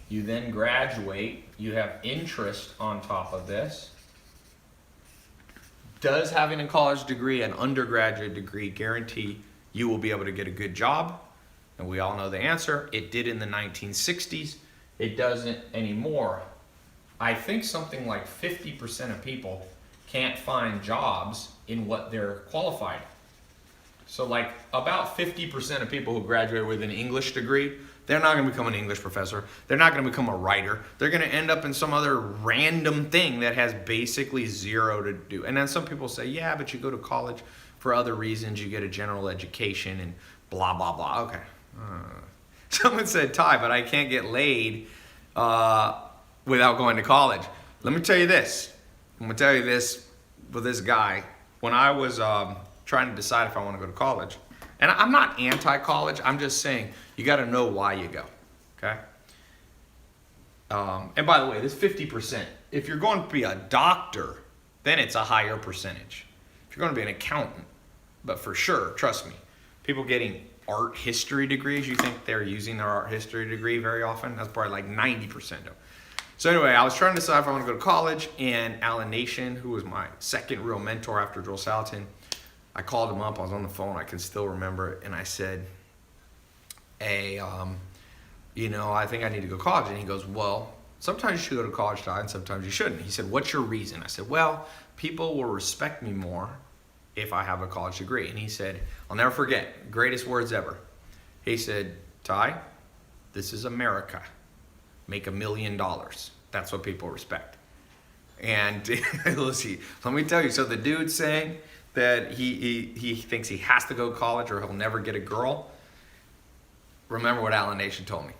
You then graduate. You have interest on top of this. Does having a college degree, an undergraduate degree, guarantee you will be able to get a good job? And we all know the answer. It did in the 1960s. It doesn't anymore. I think something like 50% of people can't find jobs in what they're qualified. So like about 50% of people who graduate with an English degree, they're not going to become an English professor. They're not going to become a writer. They're going to end up in some other random thing that has basically zero to do. And then some people say, yeah, but you go to college for other reasons. You get a general education and blah, blah, blah. Okay. Someone said, Ty, but I can't get laid without going to college. Let me tell you this. I'm going to tell you this with this guy. When I was trying to decide if I want to go to college, and I'm not anti-college, I'm just saying you got to know why you go, okay? And by the way, this 50%, if you're going to be a doctor, then it's a higher percentage. If you're going to be an accountant, but for sure, trust me, people getting art history degrees, you think they're using their art history degree very often? That's probably like 90% of them. So anyway, I was trying to decide if I want to go to college, and Alan Nation, who was my second real mentor after Joel Salatin, I called him up. I was on the phone. I can still remember it. And I said, hey, I think I need to go to college. And he goes, well, sometimes you should go to college, Ty, and sometimes you shouldn't. He said, what's your reason? I said, well, people will respect me more if I have a college degree. And he said, I'll never forget, greatest words ever. He said, Ty, this is America. Make $1 million. That's what people respect. And let's see, let me tell you, so the dude's saying that he thinks he has to go to college or he'll never get a girl. Remember what Alan Nation told me.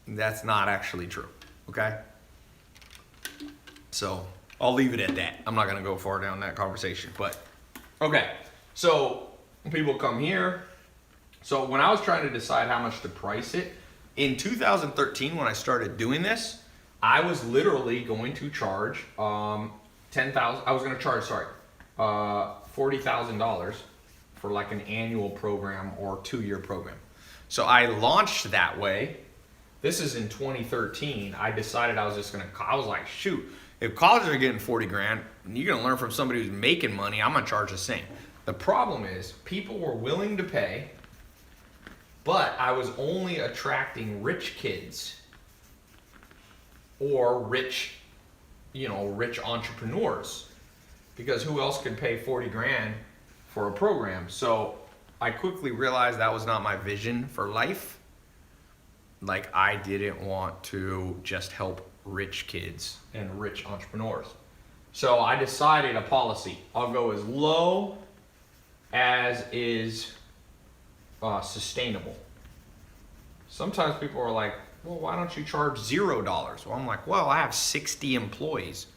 That's not actually true, okay? So I'll leave it at that. I'm not gonna go far down that conversation, but okay. So people come here. So when I was trying to decide how much to price it, in 2013 when I started doing this, I was literally going to charge $40,000 for like an annual program or 2-year program. So I launched that way. This is in 2013. I decided I was like, shoot, if colleges are getting 40 grand, and you're gonna learn from somebody who's making money, I'm gonna charge the same. The problem is people were willing to pay, but I was only attracting rich kids or rich entrepreneurs, because who else could pay 40 grand for a program? So I quickly realized that was not my vision for life. Like, I didn't want to just help rich kids and rich entrepreneurs. So I decided a policy. I'll go as low as is sustainable. Sometimes people are like, well, why don't you charge $0? Well, I'm like, well, I have 60 employees.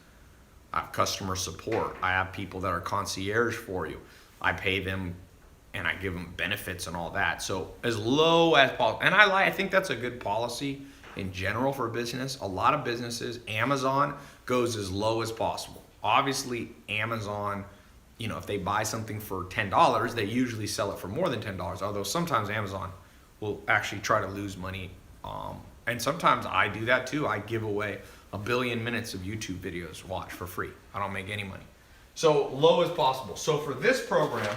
I have customer support. I have people that are concierge for you. I pay them and I give them benefits and all that. So as low as possible. And I think that's a good policy in general for business. A lot of businesses, Amazon goes as low as possible. Obviously, Amazon, if they buy something for $10, they usually sell it for more than $10. Although sometimes Amazon will actually try to lose money. And sometimes I do that too. I give away 1 billion minutes of YouTube videos to watch for free. I don't make any money. So low as possible. So for this program,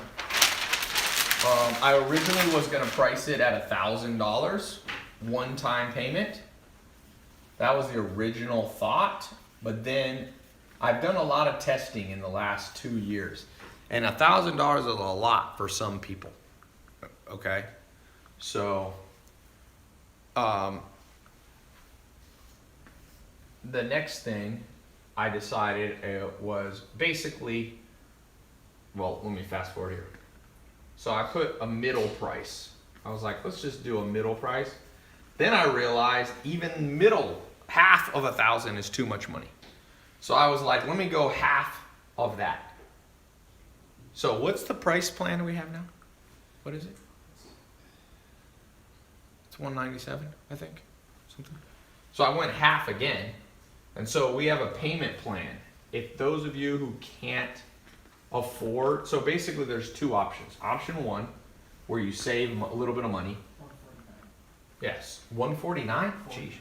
I originally was going to price it at $1,000, one-time payment. That was the original thought. But then I've done a lot of testing in the last 2 years. And $1,000 is a lot for some people. Okay? So the next thing I decided was basically, well, let me fast forward here. So I put a middle price. I was like, let's just do a middle price. Then I realized even middle, half of 1,000 is too much money. So I was like, let me go half of that. So what's the price plan we have now? What is it? It's $197, I think, something. So I went half again. And so we have a payment plan. If those of you who can't afford, so basically there's 2 options. Option 1, where you save a little bit of money. 149. Yes, 149? Geez.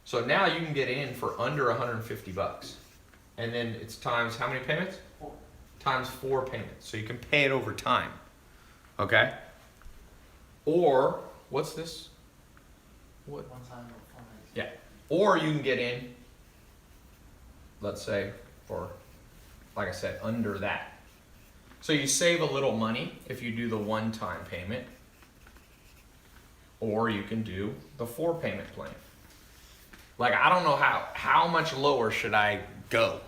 So now you can get in for under $150. And then it's times how many payments? 4. Times 4 payments. So you can pay it over time. Okay? Or, what's this? What? One time or 4 nights. Yeah. Or you can get in, let's say, for, like I said, under that. So you save a little money if you do the one-time payment, or you can do the 4-payment plan. Like, I don't know how much lower should I go?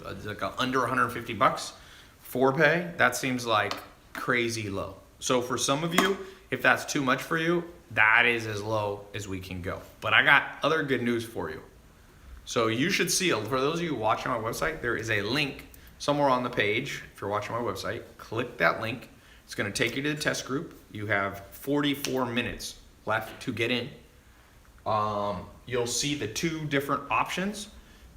It's like under 150 bucks, 4-pay? That seems like crazy low. So for some of you, if that's too much for you, that is as low as we can go. But I got other good news for you. So you should see, for those of you watching my website, there is a link somewhere on the page. If you're watching my website, click that link. It's going to take you to the test group. You have 44 minutes left to get in. You'll see the 2 different options.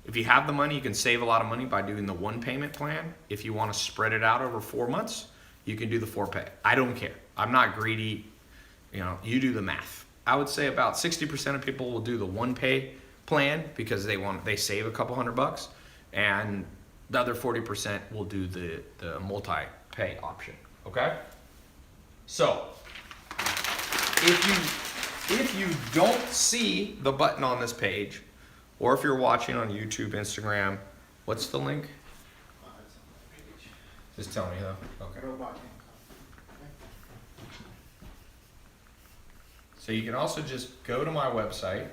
If you have the money, you can save a lot of money by doing the 1-payment plan. If you want to spread it out over 4 months, you can do the 4-pay. I don't care. I'm not greedy. You know, you do the math. I would say about 60% of people will do the 1-pay plan because they save a couple $100, and the other 40% will do the multi-pay option. Okay? So if you don't see the button on this page, or if you're watching on YouTube, Instagram, what's the link? It's on my page. Just tell me though. Okay. Robot income. So you can also just go to my website.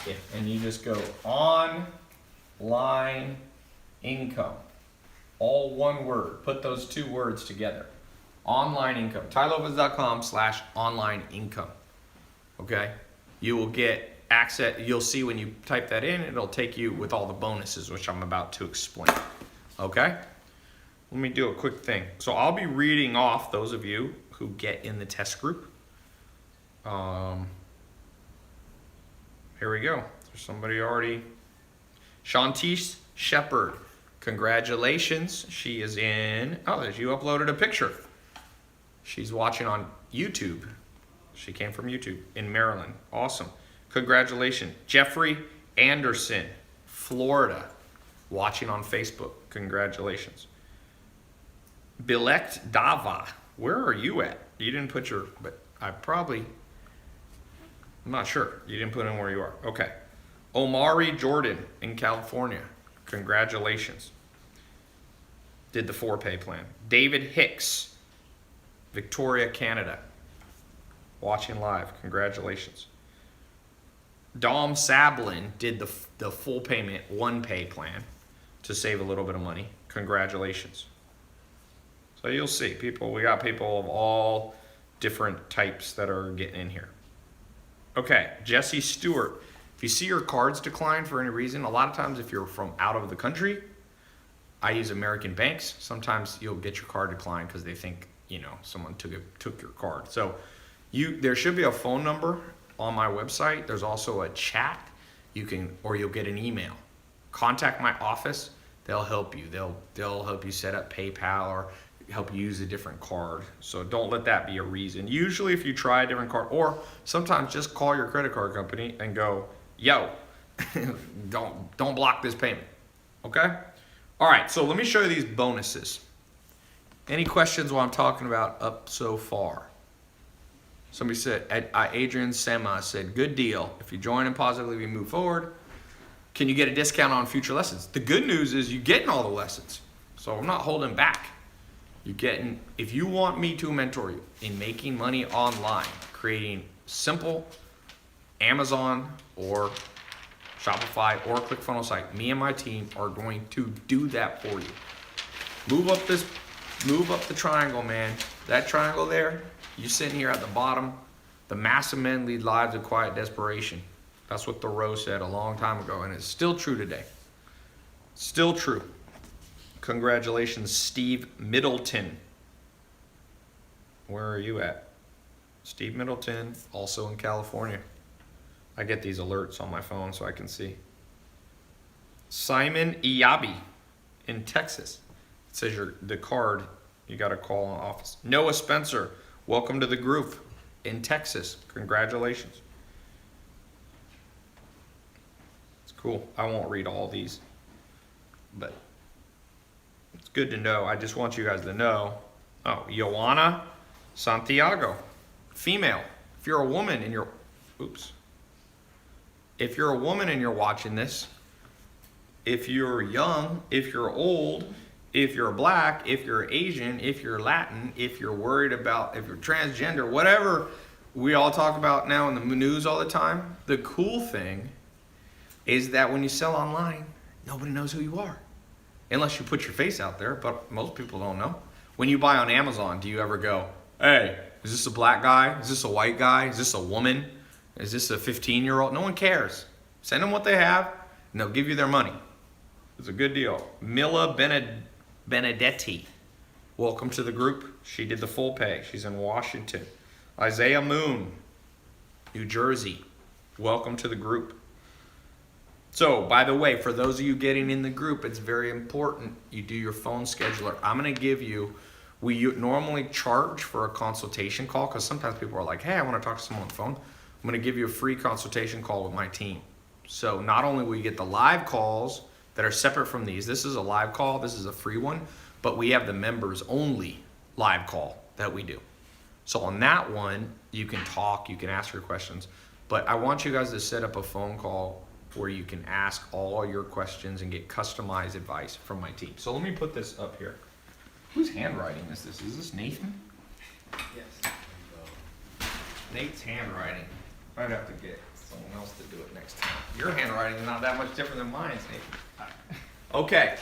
Yeah, and you just go online income. All one word. Put those 2 words together. Online income. TiaLopaz.com/online income. Okay? You will get access. You'll see when you type that in, it'll take you with all the bonuses, which I'm about to explain. Okay? Let me do a quick thing. So I'll be reading off those of you who get in the test group. Here we go. There's somebody already. Shantice Shepherd. Congratulations. She is in. Oh, you uploaded a picture. She's watching on YouTube. She came from YouTube in Maryland. Awesome. Congratulations. Jeffrey Anderson, Florida, watching on Facebook. Congratulations. Bilekt Dava. Where are you at? You didn't put your, but I'm not sure. You didn't put in where you are. Okay. Omari Jordan in California. Congratulations. Did the 4-pay plan. David Hicks, Victoria, Canada. Watching live. Congratulations. Dom Sablin did the full payment 1-pay plan to save a little bit of money. Congratulations. So you'll see people, we got people of all different types that are getting in here. Okay, Jesse Stewart. If you see your cards decline for any reason, a lot of times if you're from out of the country, I use American banks. Sometimes you'll get your card declined because they think, someone took your card. So there should be a phone number on my website. There's also a chat. Or you'll get an email. Contact my office. They'll help you. They'll help you set up PayPal or help you use a different card. So don't let that be a reason. Usually if you try a different card, or sometimes just call your credit card company and go, yo, don't block this payment. Okay? All right, so let me show you these bonuses. Any questions while I'm talking about up so far? Somebody said, Adrian Sema said, good deal. If you join and positively move forward, can you get a discount on future lessons? The good news is you're getting all the lessons. So I'm not holding back. If you want me to mentor you in making money online, creating simple Amazon or Shopify or ClickFunnels site, me and my team are going to do that for you. Move up the triangle, man. That triangle there, you sitting here at the bottom. The massive men lead lives of quiet desperation. That's what Thoreau said a long time ago, and it's still true today. Still true. Congratulations, Steve Middleton. Where are you at? Steve Middleton, also in California. I get these alerts on my phone so I can see. Simon Iyabi in Texas. It says the card, you got to call an office. Noah Spencer, welcome to the group in Texas. Congratulations. It's cool. I won't read all these, but it's good to know. I just want you guys to know. Oh, Joanna Santiago, female. If you're a woman and you're Oops. If you're a woman and you're watching this, if you're young, if you're old, if you're black, if you're Asian, if you're Latin, if you're worried about, if you're transgender, whatever we all talk about now in the news all the time, the cool thing is that when you sell online, nobody knows who you are. Unless you put your face out there, but most people don't know. When you buy on Amazon, do you ever go, hey, is this a black guy? Is this a white guy? Is this a woman? Is this a 15-year-old? No one cares. Send them what they have, and they'll give you their money. It's a good deal. Mila Benedetti, welcome to the group. She did the full pay. She's in Washington. Isaiah Moon, New Jersey, welcome to the group. So, by the way, for those of you getting in the group, it's very important you do your phone scheduler. I'm going to give you, we normally charge for a consultation call because sometimes people are like, hey, I want to talk to someone on the phone. I'm going to give you a free consultation call with my team. So not only will you get the live calls that are separate from these, this is a live call, this is a free one, but we have the members only live call that we do. So on that one, you can talk, you can ask your questions, but I want you guys to set up a phone call where you can ask all your questions and get customized advice from my team. So let me put this up here. Whose handwriting is this? Is this Nathan? Yes. Nate's handwriting. I'd have to get someone else to do it next time. Your handwriting is not that much different than mine, Nate. Okay,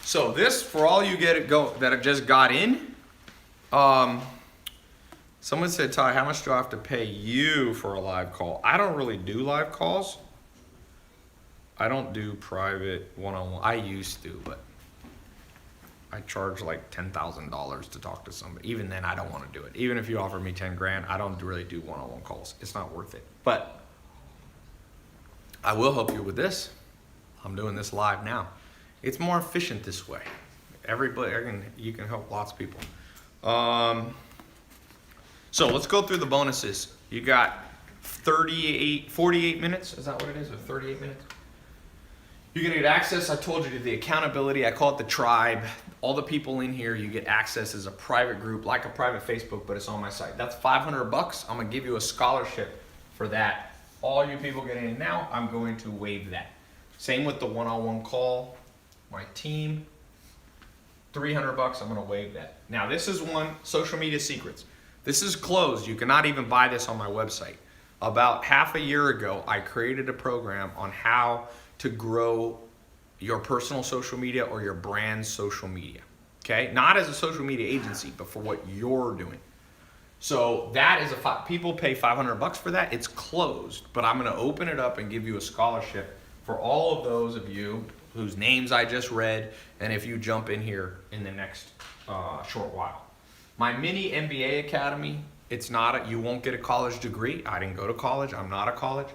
so this, for all you that have just got in, someone said, Ty, how much do I have to pay you for a live call? I don't really do live calls. I don't do private one-on-one. I used to, but I charge like $10,000 to talk to somebody. Even then, I don't want to do it. Even if you offer me 10 grand, I don't really do one-on-one calls. It's not worth it. But I will help you with this. I'm doing this live now. It's more efficient this way. You can help lots of people. So let's go through the bonuses. You got 48 minutes. Is that what it is? Or 38 minutes? You're going to get access, I told you, to the accountability. I call it the tribe. All the people in here, you get access as a private group, like a private Facebook, but it's on my site. That's $500. I'm going to give you a scholarship for that. All you people getting in now, I'm going to waive that. Same with the one-on-one call. My team, $300. I'm going to waive that. Now, this is one, social media secrets. This is closed. You cannot even buy this on my website. About half a year ago, I created a program on how to grow your personal social media or your brand's social media, okay? Not as a social media agency, but for what you're doing. So that is people pay $500 for that. It's closed, but I'm gonna open it up and give you a scholarship for all of those of you whose names I just read, and if you jump in here in the next short while. My mini MBA Academy, you won't get a college degree. I didn't go to college, I'm not a college.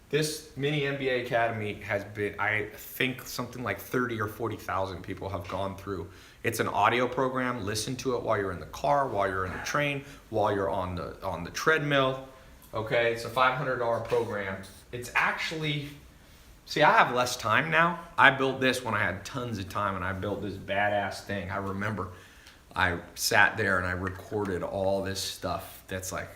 This mini MBA Academy has been, I think something like 30 or 40,000 people have gone through. It's an audio program. Listen to it while you're in the car, while you're in the train, while you're on the treadmill. Okay, it's a $500 program. It's actually, see, I have less time now. I built this when I had tons of time, and I built this badass thing. I remember I sat there and I recorded all this stuff that's like,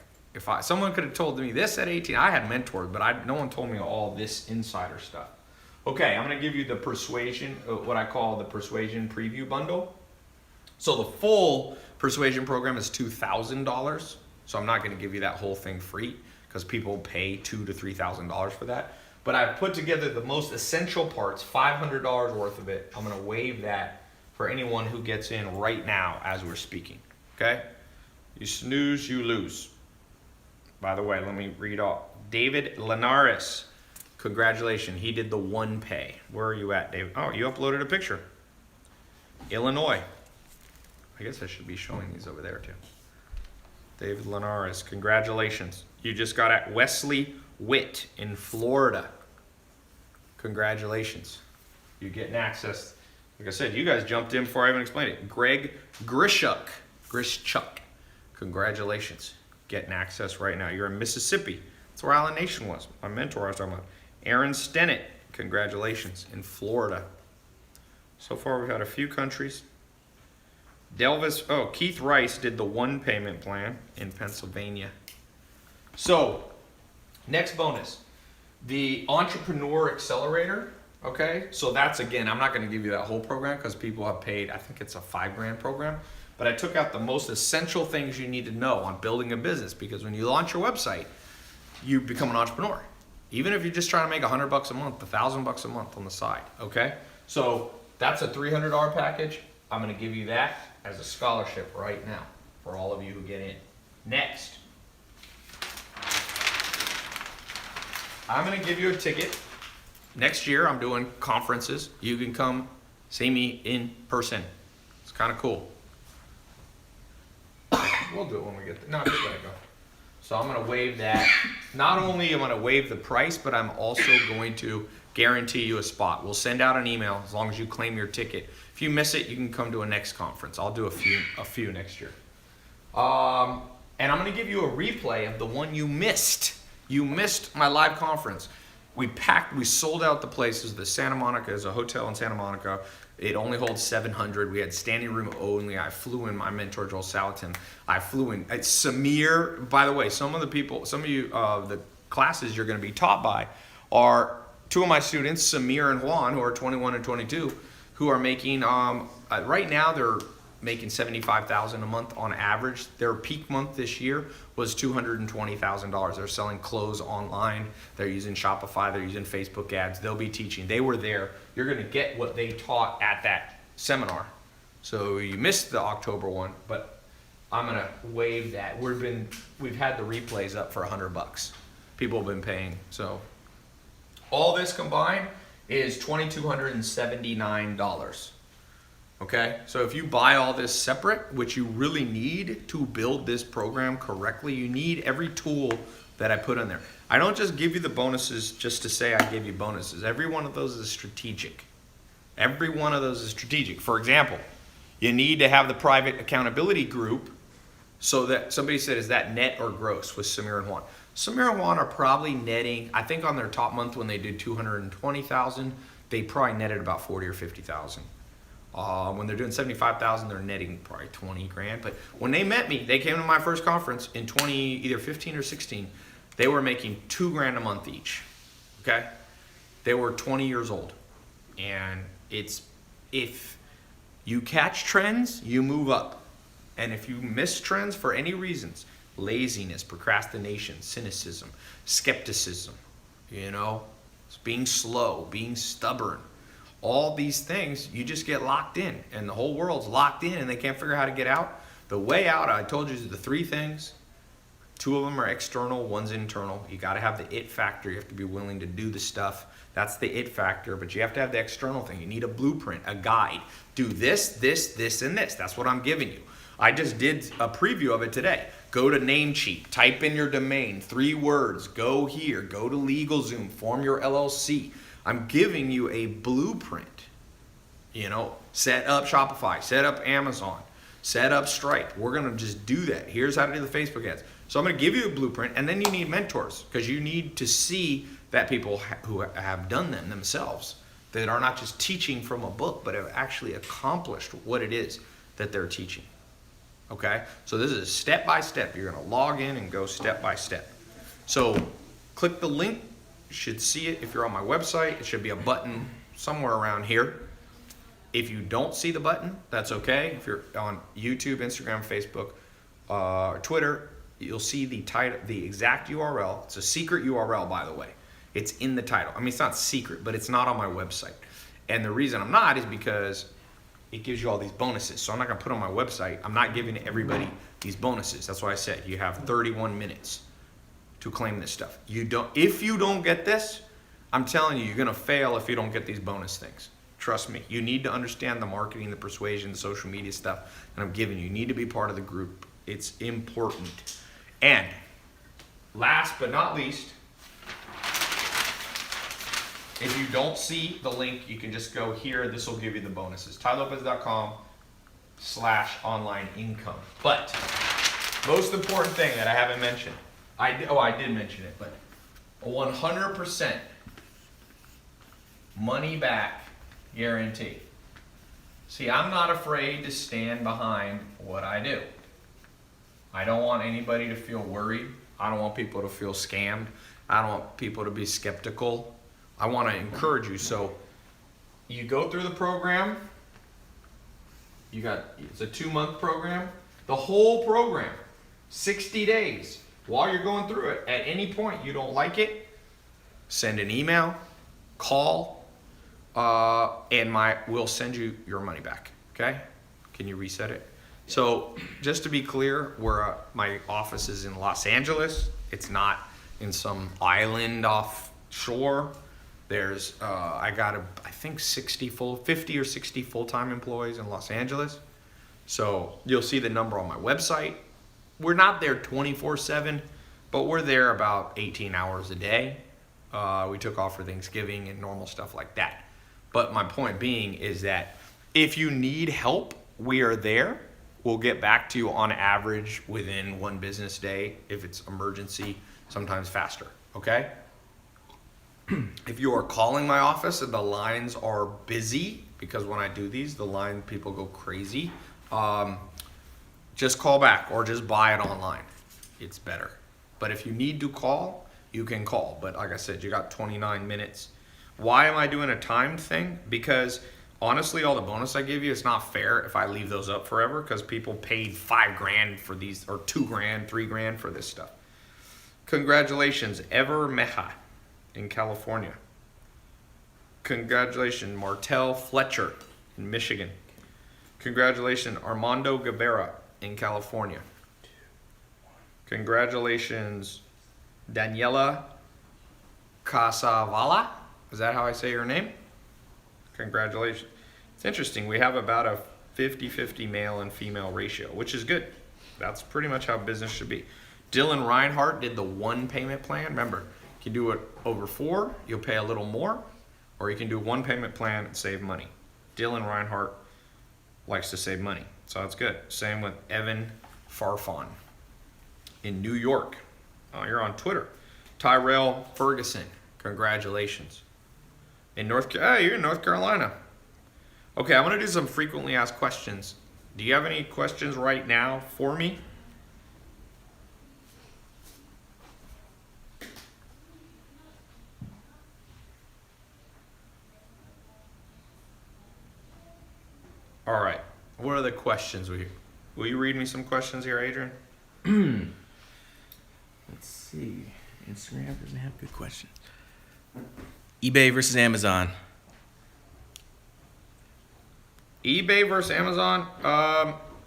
someone could have told me this at 18, I had mentors, but no one told me all this insider stuff. Okay, I'm gonna give you the persuasion, what I call the persuasion preview bundle. So the full persuasion program is $2,000. So I'm not gonna give you that whole thing free because people pay $2,000 to $3,000 for that. But I've put together the most essential parts, $500 worth of it. I'm gonna waive that for anyone who gets in right now as we're speaking, okay? You snooze, you lose. By the way, let me read off. David Linares, congratulations. He did the one pay. Where are you at, David? Oh, you uploaded a picture. Illinois. I guess I should be showing these over there too. David Linares, congratulations. You just got at Wesley Witt in Florida. Congratulations. You're getting access. Like I said, you guys jumped in before I even explained it. Greg Grishuk. Congratulations. Getting access right now. You're in Mississippi. That's where Island Nation was. My mentor I was talking about. Aaron Stennett, congratulations, in Florida. So far we've had a few countries. Keith Rice did the one payment plan in Pennsylvania. So Next bonus, the Entrepreneur Accelerator. Okay, so that's, again, I'm not going to give you that whole program because people have paid, I think it's a $5,000 program, but I took out the most essential things you need to know on building a business, because when you launch your website, you become an entrepreneur. Even if you're just trying to make $100 a month, $1,000 a month on the side. Okay, so that's a $300 package. I'm going to give you that as a scholarship right now for all of you who get in. Next, I'm going to give you a ticket. Next year, I'm doing conferences. You can come see me in person. It's kind of cool. We'll do it when we get there. No, just let it go. So I'm going to waive that. Not only am I going to waive the price, but I'm also going to guarantee you a spot. We'll send out an email as long as you claim your ticket. If you miss it, you can come to a next conference. I'll do a few next year. And I'm going to give you a replay of the one you missed. You missed my live conference. We sold out the places. The Santa Monica is a hotel in Santa Monica. It only holds 700. We had standing room only. I flew in my mentor, Joel Salatin. I flew in. It's Samir. By the way, some of you, the classes you're going to be taught by are two of my students, Samir and Juan, who are 21 and 22, who are making, right now they're making $75,000 a month on average. Their peak month this year was $220,000. They're selling clothes online. They're using Shopify. They're using Facebook ads. They'll be teaching. They were there. You're going to get what they taught at that seminar. So you missed the October one, but I'm going to waive that. We've had the replays up for $100. People have been paying. So all this combined is $2,279. Okay, so if you buy all this separate, which you really need to build this program correctly, you need every tool that I put in there. I don't just give you the bonuses just to say I give you bonuses. Every one of those is strategic. Every one of those is strategic. For example, you need to have the private accountability group so that somebody said, is that net or gross with Samir and Juan? Samir and Juan are probably netting, I think on their top month when they did 220,000, they probably netted about 40 or 50,000. When they're doing 75,000, they're netting probably 20 grand. But when they met me, they came to my first conference in either 15 or 16. They were making $2,000 a month each. Okay, they were 20 years old, and if you catch trends, you move up, and if you miss trends for any reasons, laziness, procrastination, cynicism, skepticism, being slow, being stubborn. All these things, you just get locked in, and the whole world's locked in and they can't figure out how to get out. The way out, I told you, is the three things. Two of them are external, one's internal. You got to have the it factor. You have to be willing to do the stuff. That's the it factor, but you have to have the external thing. You need a blueprint, a guide. Do this, this, this, and this. That's what I'm giving you. I just did a preview of it today. Go to Namecheap, type in your domain, 3 words, go here, go to LegalZoom, form your LLC. I'm giving you a blueprint. Set up Shopify, set up Amazon, set up Stripe. We're going to just do that. Here's how to do the Facebook ads. So I'm going to give you a blueprint, and then you need mentors because you need to see that people who have done them themselves, that are not just teaching from a book, but have actually accomplished what it is that they're teaching. Okay? So this is step by step. You're going to log in and go step by step. So click the link. You should see it if you're on my website. It should be a button somewhere around here. If you don't see the button, that's okay. If you're on YouTube, Instagram, Facebook, or Twitter, you'll see the title, the exact URL. It's a secret URL, by the way. It's in the title. I mean, it's not secret, but it's not on my website. And the reason I'm not is because it gives you all these bonuses. So I'm not going to put it on my website. I'm not giving everybody these bonuses. That's why I said you have 31 minutes to claim this stuff. If you don't get this, I'm telling you, you're going to fail if you don't get these bonus things. Trust me. You need to understand the marketing, the persuasion, the social media stuff that I'm giving you. You need to be part of the group. It's important. And last but not least, if you don't see the link, you can just go here. This will give you the bonuses. TiaLopez.com/online income. But most important thing that I haven't mentioned, I did mention it, but a 100% money back guarantee. See, I'm not afraid to stand behind what I do. I don't want anybody to feel worried. I don't want people to feel scammed. I don't want people to be skeptical. I want to encourage you. So you go through the program. It's a 2-month program. The whole program, 60 days. While you're going through it, at any point you don't like it, send an email, call, and we'll send you your money back. Okay? Can you reset it? So just to be clear, my office is in Los Angeles. It's not in some island offshore. There's I got I think 50 or 60 full-time employees in Los Angeles. So you'll see the number on my website. We're not there 24/7, but we're there about 18 hours a day. We took off for Thanksgiving and normal stuff like that. But my point being is that if you need help, we are there. We'll get back to you on average within 1 business day. If it's emergency, sometimes faster, okay? If you are calling my office and the lines are busy, because when I do these, people go crazy, just call back or just buy it online. It's better. But if you need to call, you can call. But like I said, you got 29 minutes. Why am I doing a timed thing? Because honestly, all the bonus I give you, it's not fair if I leave those up forever, because people paid $5,000 for these, or $2,000, $3,000 for this stuff. Congratulations, Ever Meha in California. Congratulations, Martell Fletcher in Michigan. Congratulations, Armando Guevara in California. Congratulations, Daniela Casavala. Is that how I say your name? Congratulations. It's interesting. We have about a 50-50 male and female ratio, which is good. That's pretty much how business should be. Dylan Reinhardt did the 1 payment plan. Remember, you can do it over 4, you'll pay a little more, or you can do 1 payment plan and save money. Dylan Reinhardt likes to save money, so that's good. Same with Evan Farfan in New York. Oh, you're on Twitter. Tyrell Ferguson, congratulations. You're in North Carolina. Okay, I'm going to do some frequently asked questions. Do you have any questions right now for me? All right. What are the questions? Will you read me some questions here, Adrian? Let's see. Instagram doesn't have good questions. eBay versus Amazon. eBay versus Amazon.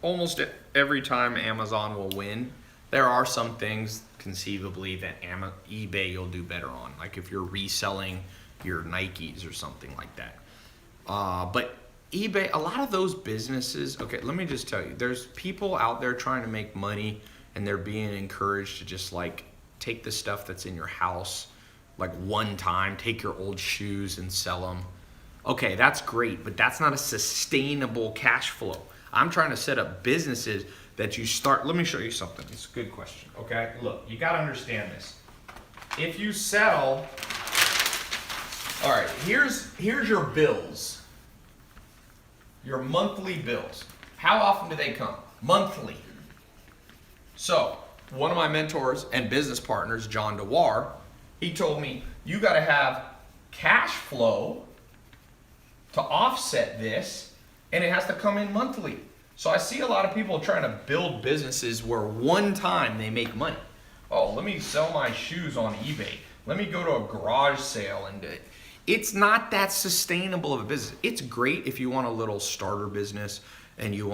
Almost every time Amazon will win. There are some things conceivably that eBay you'll do better on, like if you're reselling your Nikes or something like that. But eBay, a lot of those businesses, okay, let me just tell you, there's people out there trying to make money and they're being encouraged to just like take the stuff that's in your house, like one time, take your old shoes and sell them. Okay, that's great, but that's not a sustainable cash flow. I'm trying to set up businesses that you start. Let me show you something. It's a good question, okay? Look, you got to understand this. If you sell, all right, here's your bills. Your monthly bills. How often do they come? Monthly. So, one of my mentors and business partners, John DeWar, he told me, you got to have cash flow to offset this, and it has to come in monthly. So I see a lot of people trying to build businesses where one time they make money. Oh, let me sell my shoes on eBay. Let me go to a garage sale and it's not that sustainable of a business. It's great if you want a little starter business and you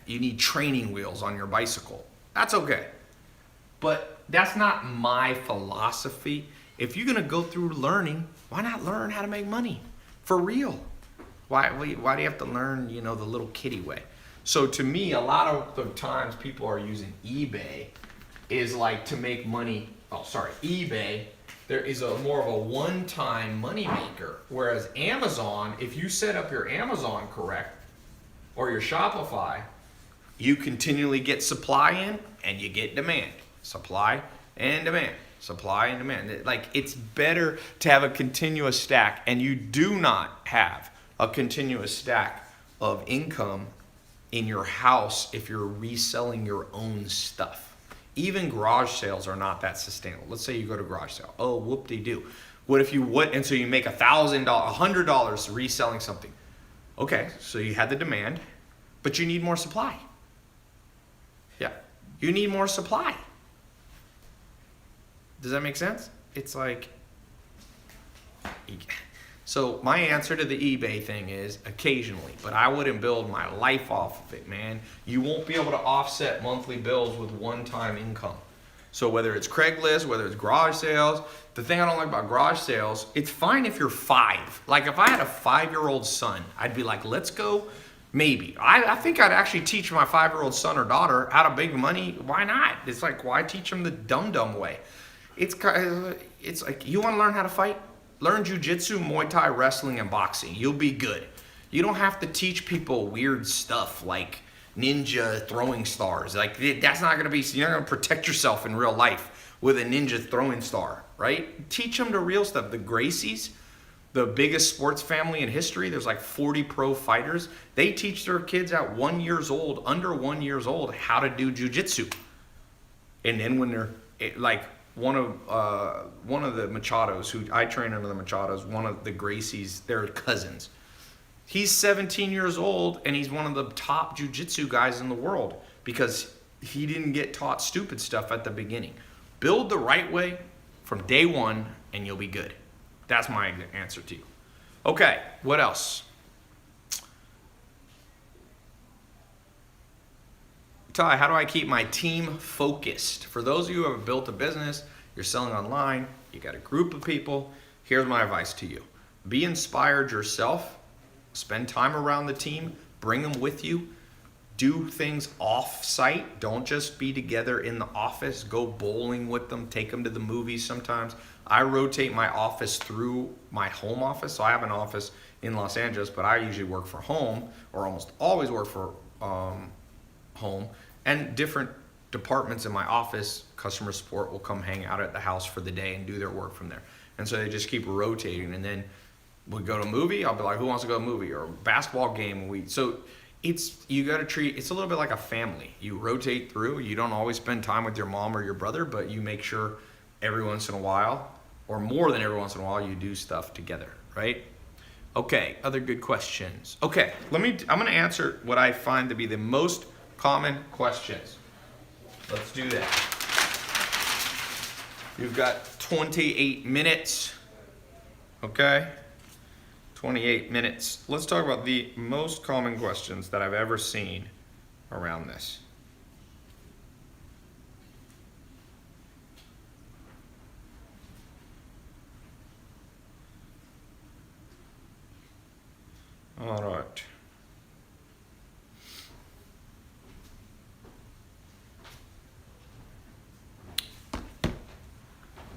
need training wheels on your bicycle. That's okay. But that's not my philosophy. If you're gonna go through learning, why not learn how to make money for real? Why do you have to learn, the little kiddie way? So to me, a lot of the times people are using eBay is like to make money. eBay, there is more of a one-time money maker. Whereas Amazon, if you set up your Amazon correct, or your Shopify, you continually get supply in and you get demand. Supply and demand. Supply and demand. Like, it's better to have a continuous stack, and you do not have a continuous stack of income in your house if you're reselling your own stuff. Even garage sales are not that sustainable. Let's say you go to garage sale. Oh, whoop-de-doo. What if you would, and so you make $1,000, $100 reselling something. Okay, so you had the demand, but you need more supply. Yeah, you need more supply. Does that make sense? It's like, so my answer to the eBay thing is occasionally, but I wouldn't build my life off of it, man. You won't be able to offset monthly bills with one-time income. So whether it's Craigslist, whether it's garage sales, the thing I don't like about garage sales, it's fine if you're 5. Like if I had a 5-year-old son, I'd be like, let's go. Maybe. I think I'd actually teach my 5-year-old son or daughter how to make money. Why not? It's like, why teach them the dumb way? It's like, you want to learn how to fight? Learn jujitsu, Muay Thai, wrestling, and boxing. You'll be good. You don't have to teach people weird stuff like ninja throwing stars. Like that's not gonna be. You're not gonna protect yourself in real life with a ninja throwing star, right? Teach them the real stuff. The Gracies, the biggest sports family in history. There's like 40 pro fighters. They teach their kids at 1 year old, under 1 year old, how to do jujitsu. And then when they're like one of the Machados, who I train under the Machados, one of the Gracies, they're cousins. He's 17 years old, and he's one of the top jiu-jitsu guys in the world because he didn't get taught stupid stuff at the beginning. Build the right way from day one, and you'll be good. That's my answer to you. Okay, what else? Ty, how do I keep my team focused? For those of you who have built a business, you're selling online, you got a group of people, here's my advice to you. Be inspired yourself. Spend time around the team, bring them with you, do things off-site. Don't just be together in the office. Go bowling with them, take them to the movies sometimes. I rotate my office through my home office. So I have an office in Los Angeles, but I usually work for home, or almost always work for home. And different departments in my office, customer support will come hang out at the house for the day and do their work from there. And so they just keep rotating, and then we go to a movie, I'll be like, who wants to go to a movie? Or a basketball game. So you got to treat, it's a little bit like a family. You rotate through. You don't always spend time with your mom or your brother, but you make sure every once in a while, or more than every once in a while, you do stuff together, right? Okay, other good questions. Okay, I'm going to answer what I find to be the most common questions. Let's do that. You've got 28 minutes, okay? 28 minutes. Let's talk about the most common questions that I've ever seen around this. All right.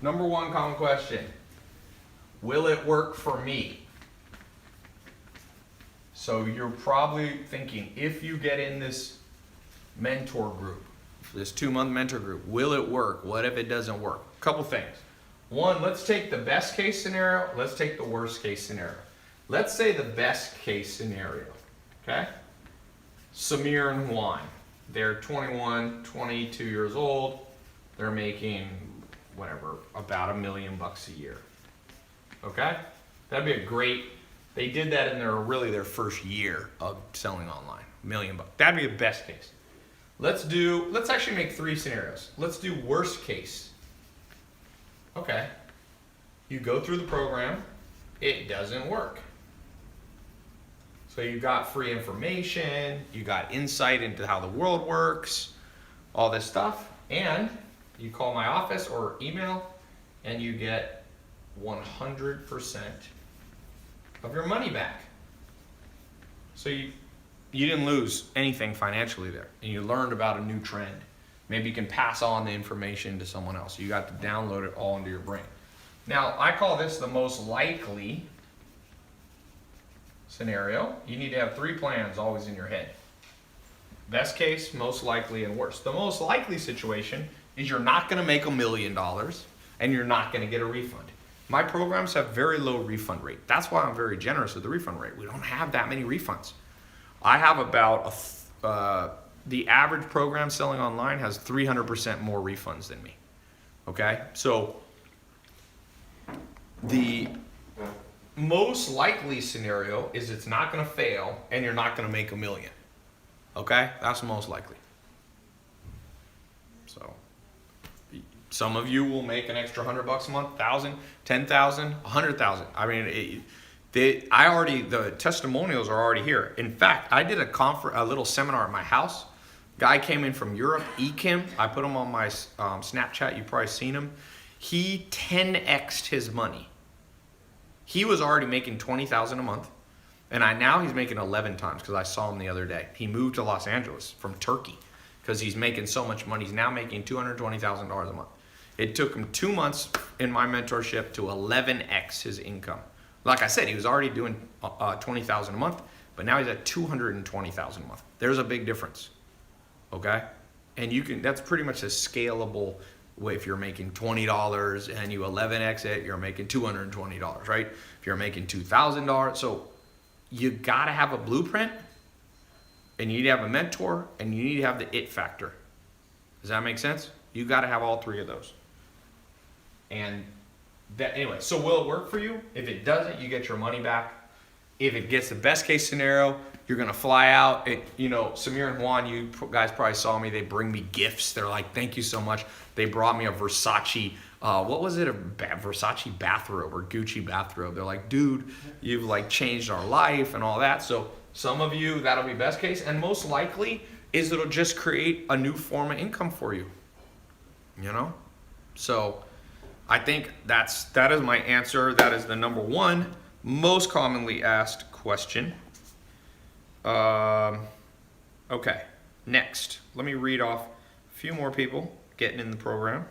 Number one common question. Will it work for me? So you're probably thinking, if you get in this mentor group, this 2-month mentor group, will it work? What if it doesn't work? Couple things. One, let's take the best case scenario. Let's take the worst case scenario. Let's say the best case scenario, okay? Samir and Juan, they're 21, 22 years old. They're making, whatever, about $1 million a year, okay? That'd be a great, they did that in their first year of selling online, $1 million. That'd be the best case. Let's actually make 3 scenarios. Let's do worst case. Okay. You go through the program, it doesn't work. So you got free information, you got insight into how the world works, all this stuff, and you call my office or email and you get 100% of your money back. So you didn't lose anything financially there, and you learned about a new trend. Maybe you can pass on the information to someone else. You got to download it all into your brain. Now, I call this the most likely scenario. You need to have 3 plans always in your head. Best case, most likely, and worst. The most likely situation is you're not going to make $1 million and you're not going to get a refund. My programs have very low refund rate. That's why I'm very generous with the refund rate. We don't have that many refunds. I have about the average program selling online has 300% more refunds than me. Okay? So the most likely scenario is it's not going to fail and you're not going to make $1 million. Okay? That's the most likely. So some of you will make an extra $100 a month, 1,000, 10,000, 100,000. I mean, the testimonials are already here. In fact, I did a little seminar at my house. Guy came in from Europe, Ekim. I put him on my Snapchat. You've probably seen him. He 10x'd his money. He was already making $20,000 a month, and now he's making 11 times because I saw him the other day. He moved to Los Angeles from Turkey because he's making so much money. He's now making $220,000 a month. It took him 2 months in my mentorship to 11x his income. Like I said, he was already doing $20,000 a month, but now he's at $220,000 a month. There's a big difference, okay? And that's pretty much a scalable way. If you're making $20 and you 11x it, you're making $220, right? If you're making $2,000, so you gotta have a blueprint, and you need to have a mentor, and you need to have the it factor. Does that make sense? You gotta have all three of those. And anyway, so will it work for you? If it doesn't, you get your money back. If it gets the best case scenario, you're gonna fly out. Samir and Juan, you guys probably saw me. They bring me gifts. They're like, "Thank you so much." They brought me a Versace, what was it? A Versace bathrobe or Gucci bathrobe. They're like, "Dude, you've like changed our life and all that." So some of you, that'll be best case, and most likely is it'll just create a new form of income for you. So I think that is my answer. That is the number one most commonly asked question. Okay, next. Let me read off a few more people getting in the program.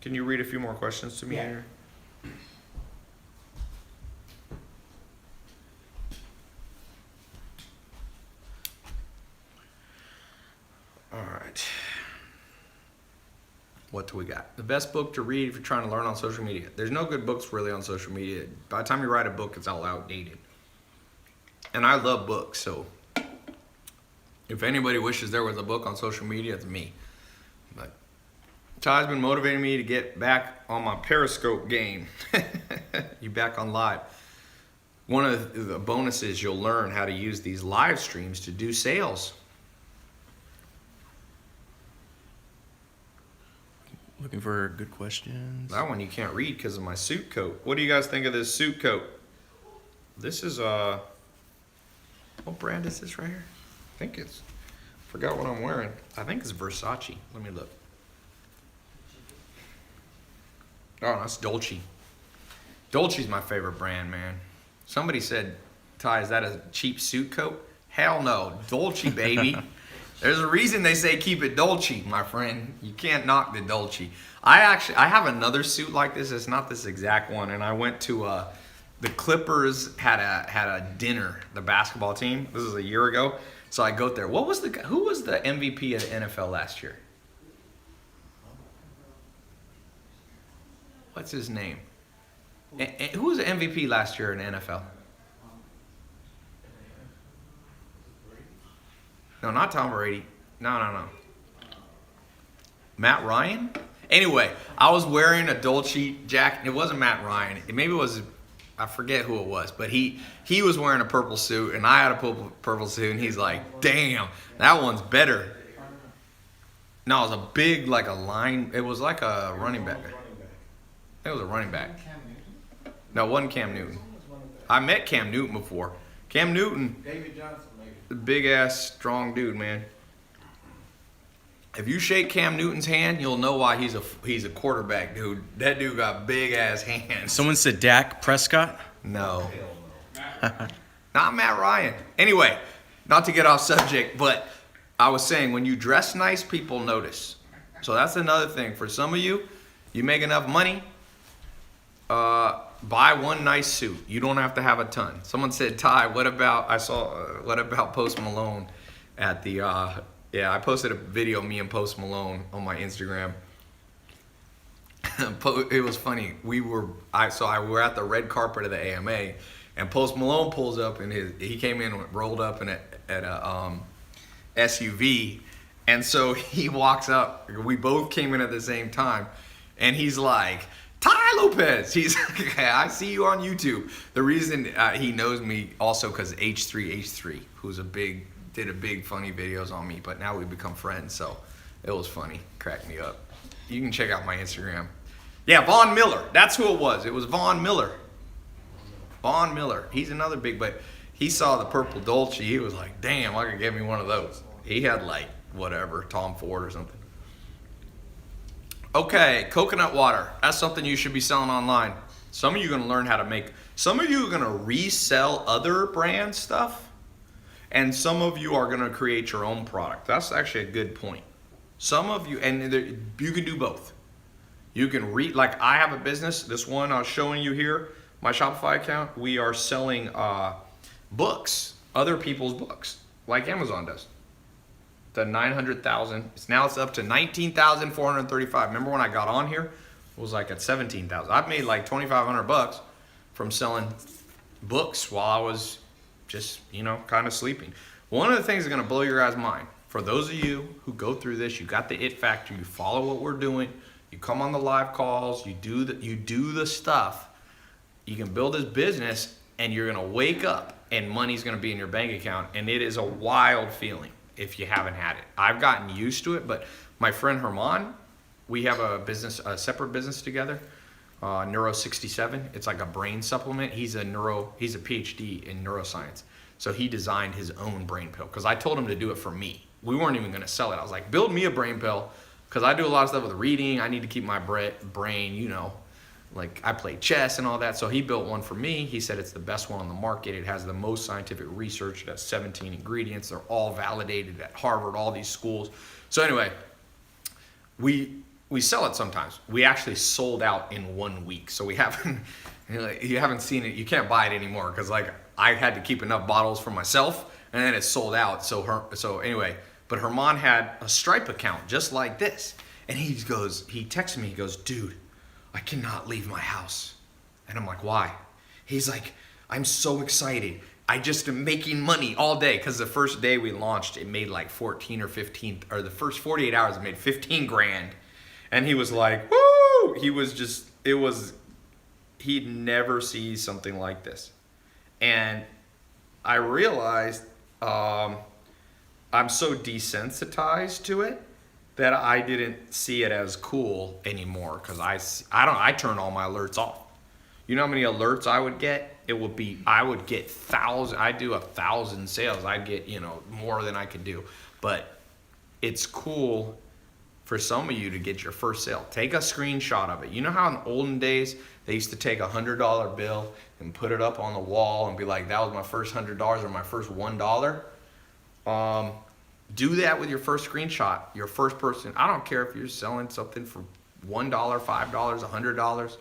Can you read a few more questions to me here? All right. What do we got? The best book to read if you're trying to learn on social media. There's no good books really on social media. By the time you write a book, it's all outdated. And I love books, so if anybody wishes there was a book on social media, it's me. But Ty's been motivating me to get back on my Periscope game. You back on live. One of the bonuses, you'll learn how to use these live streams to do sales. Looking for good questions. That one you can't read because of my suit coat. What do you guys think of this suit coat? This is what brand is this right here? I think forgot what I'm wearing. I think it's Versace. Let me look. Oh, that's Dolce. Dolce's my favorite brand, man. Somebody said, "Ty, is that a cheap suit coat?" Hell no, Dolce, baby. There's a reason they say keep it Dolce, my friend. You can't knock the Dolce. I have another suit like this. It's not this exact one. And I went to the Clippers had a dinner. The basketball team. This is a year ago. So I go there. Who was the MVP of the NFL last year? What's his name? Who was the MVP last year in the NFL? No, not Tom Brady. No. Matt Ryan? Anyway, I was wearing a Dolce jacket. It wasn't Matt Ryan. Maybe it was, I forget who it was. But he was wearing a purple suit, and I had a purple suit, and he's like, "Damn, that one's better." No, it was a big, like a line. It was like a running back. It was a running back. No, it wasn't Cam Newton. I met Cam Newton before. Cam Newton. David Johnson, maybe. Big ass strong dude, man. If you shake Cam Newton's hand, you'll know why he's a quarterback, dude. That dude got big ass hands. Someone said Dak Prescott? No. Not Matt Ryan. Anyway, not to get off subject, but I was saying when you dress nice, people notice. So that's another thing. For some of you, you make enough money, buy one nice suit. You don't have to have a ton. Someone said, "Ty, what about Post Malone at the I posted a video of me and Post Malone on my Instagram. It was funny. We were at the red carpet of the AMA. And Post Malone pulls up in he came in rolled up in a SUV, and so he walks up. We both came in at the same time, and he's like, Tia Lopaz. He's like, I see you on YouTube. The reason he knows me also because H3H3, who's did a big funny videos on me, but now we've become friends, so it was funny, cracked me up. You can check out my Instagram. Yeah, Von Miller. That's who it was. It was Von Miller. Von Miller. He's another big, but he saw the purple Dolce. He was like, damn, I could get me one of those. He had like, whatever, Tom Ford or something. Okay, coconut water. That's something you should be selling online. Some of you are going to learn how to make, some of you are going to resell other brand stuff, and some of you are going to create your own product. That's actually a good point. Some of you, and you can do both. You can like I have a business, this one I was showing you here, my Shopify account, we are selling books, other people's books, like Amazon does. The 900,000, it's up to 19,435. Remember when I got on here, it was like at 17,000. I've made like 2,500 bucks from selling books while I was just, kind of sleeping. One of the things that's gonna blow your guys' mind, for those of you who go through this, you got the it factor, you follow what we're doing, you come on the live calls, you do the stuff, you can build this business, and you're gonna wake up and money's gonna be in your bank account, and it is a wild feeling if you haven't had it. I've gotten used to it, but my friend Herman, we have a separate business together, Neuro 67. It's like a brain supplement. He's a PhD in neuroscience. So he designed his own brain pill because I told him to do it for me. We weren't even gonna sell it. I was like, build me a brain pill because I do a lot of stuff with reading. I need to keep my brain, like I play chess and all that. So he built one for me. He said it's the best one on the market. It has the most scientific research. It has 17 ingredients. They're all validated at Harvard, all these schools. So anyway, we sell it sometimes. We actually sold out in 1 week. So you haven't seen it. You can't buy it anymore because like I had to keep enough bottles for myself, and then it sold out. So anyway, but Herman had a Stripe account just like this, and he texted me. He goes, dude, I cannot leave my house. And I'm like, why? He's like, I'm so excited. I just am making money all day. Because the first day we launched, it made like 14 or 15, or the first 48 hours, it made 15 grand. And he was like, woo! He'd never see something like this. And I realized I'm so desensitized to it that I didn't see it as cool anymore because I turn all my alerts off. You know how many alerts I would get? I would get thousands. I do 1,000 sales. I'd get, more than I could do. But it's cool for some of you to get your first sale. Take a screenshot of it. You know how in olden days, they used to take a $100 bill and put it up on the wall and be like, that was my first $100 or my first $1? Do that with your first screenshot, your first person. I don't care if you're selling something for $1, $5, $100.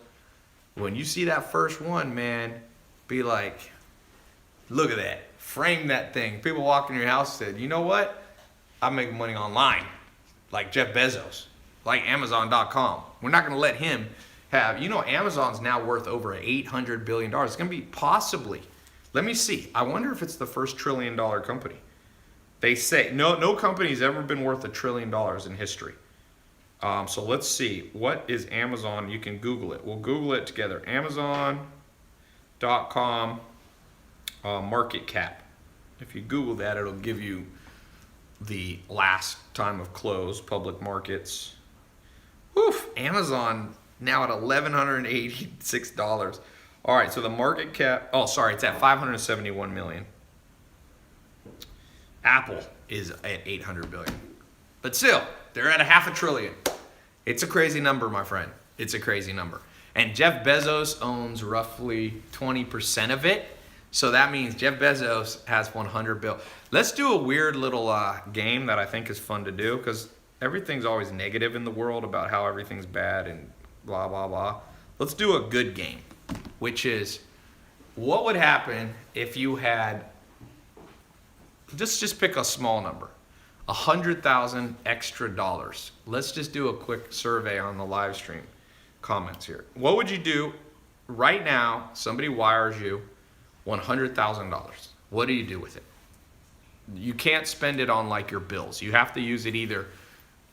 When you see that first one, man, be like, look at that. Frame that thing. People walk in your house and said, you know what? I'm making money online. Like Jeff Bezos, like Amazon.com. We're not going to let him have, Amazon's now worth over $800 billion. It's going to be possibly, let me see. I wonder if it's the first $1 trillion company. They say no company's ever been worth $1 trillion in history. So let's see. What is Amazon? You can Google it. We'll Google it together. Amazon.com market cap. If you Google that, it'll give you the last time of close, public markets. Woof, Amazon now at $1,186. All right, so the market cap, it's at 571 million. Apple is at 800 billion. But still, they're at $500 billion. It's a crazy number, my friend. It's a crazy number. And Jeff Bezos owns roughly 20% of it. So that means Jeff Bezos has 100 billion. Let's do a weird little game that I think is fun to do because everything's always negative in the world about how everything's bad and blah, blah, blah. Let's do a good game, which is what would happen if you had, just pick a small number, 100,000 extra dollars. Let's just do a quick survey on the live stream comments here. What would you do right now? Somebody wires you $100,000. What do you do with it? You can't spend it on like your bills. You have to use it either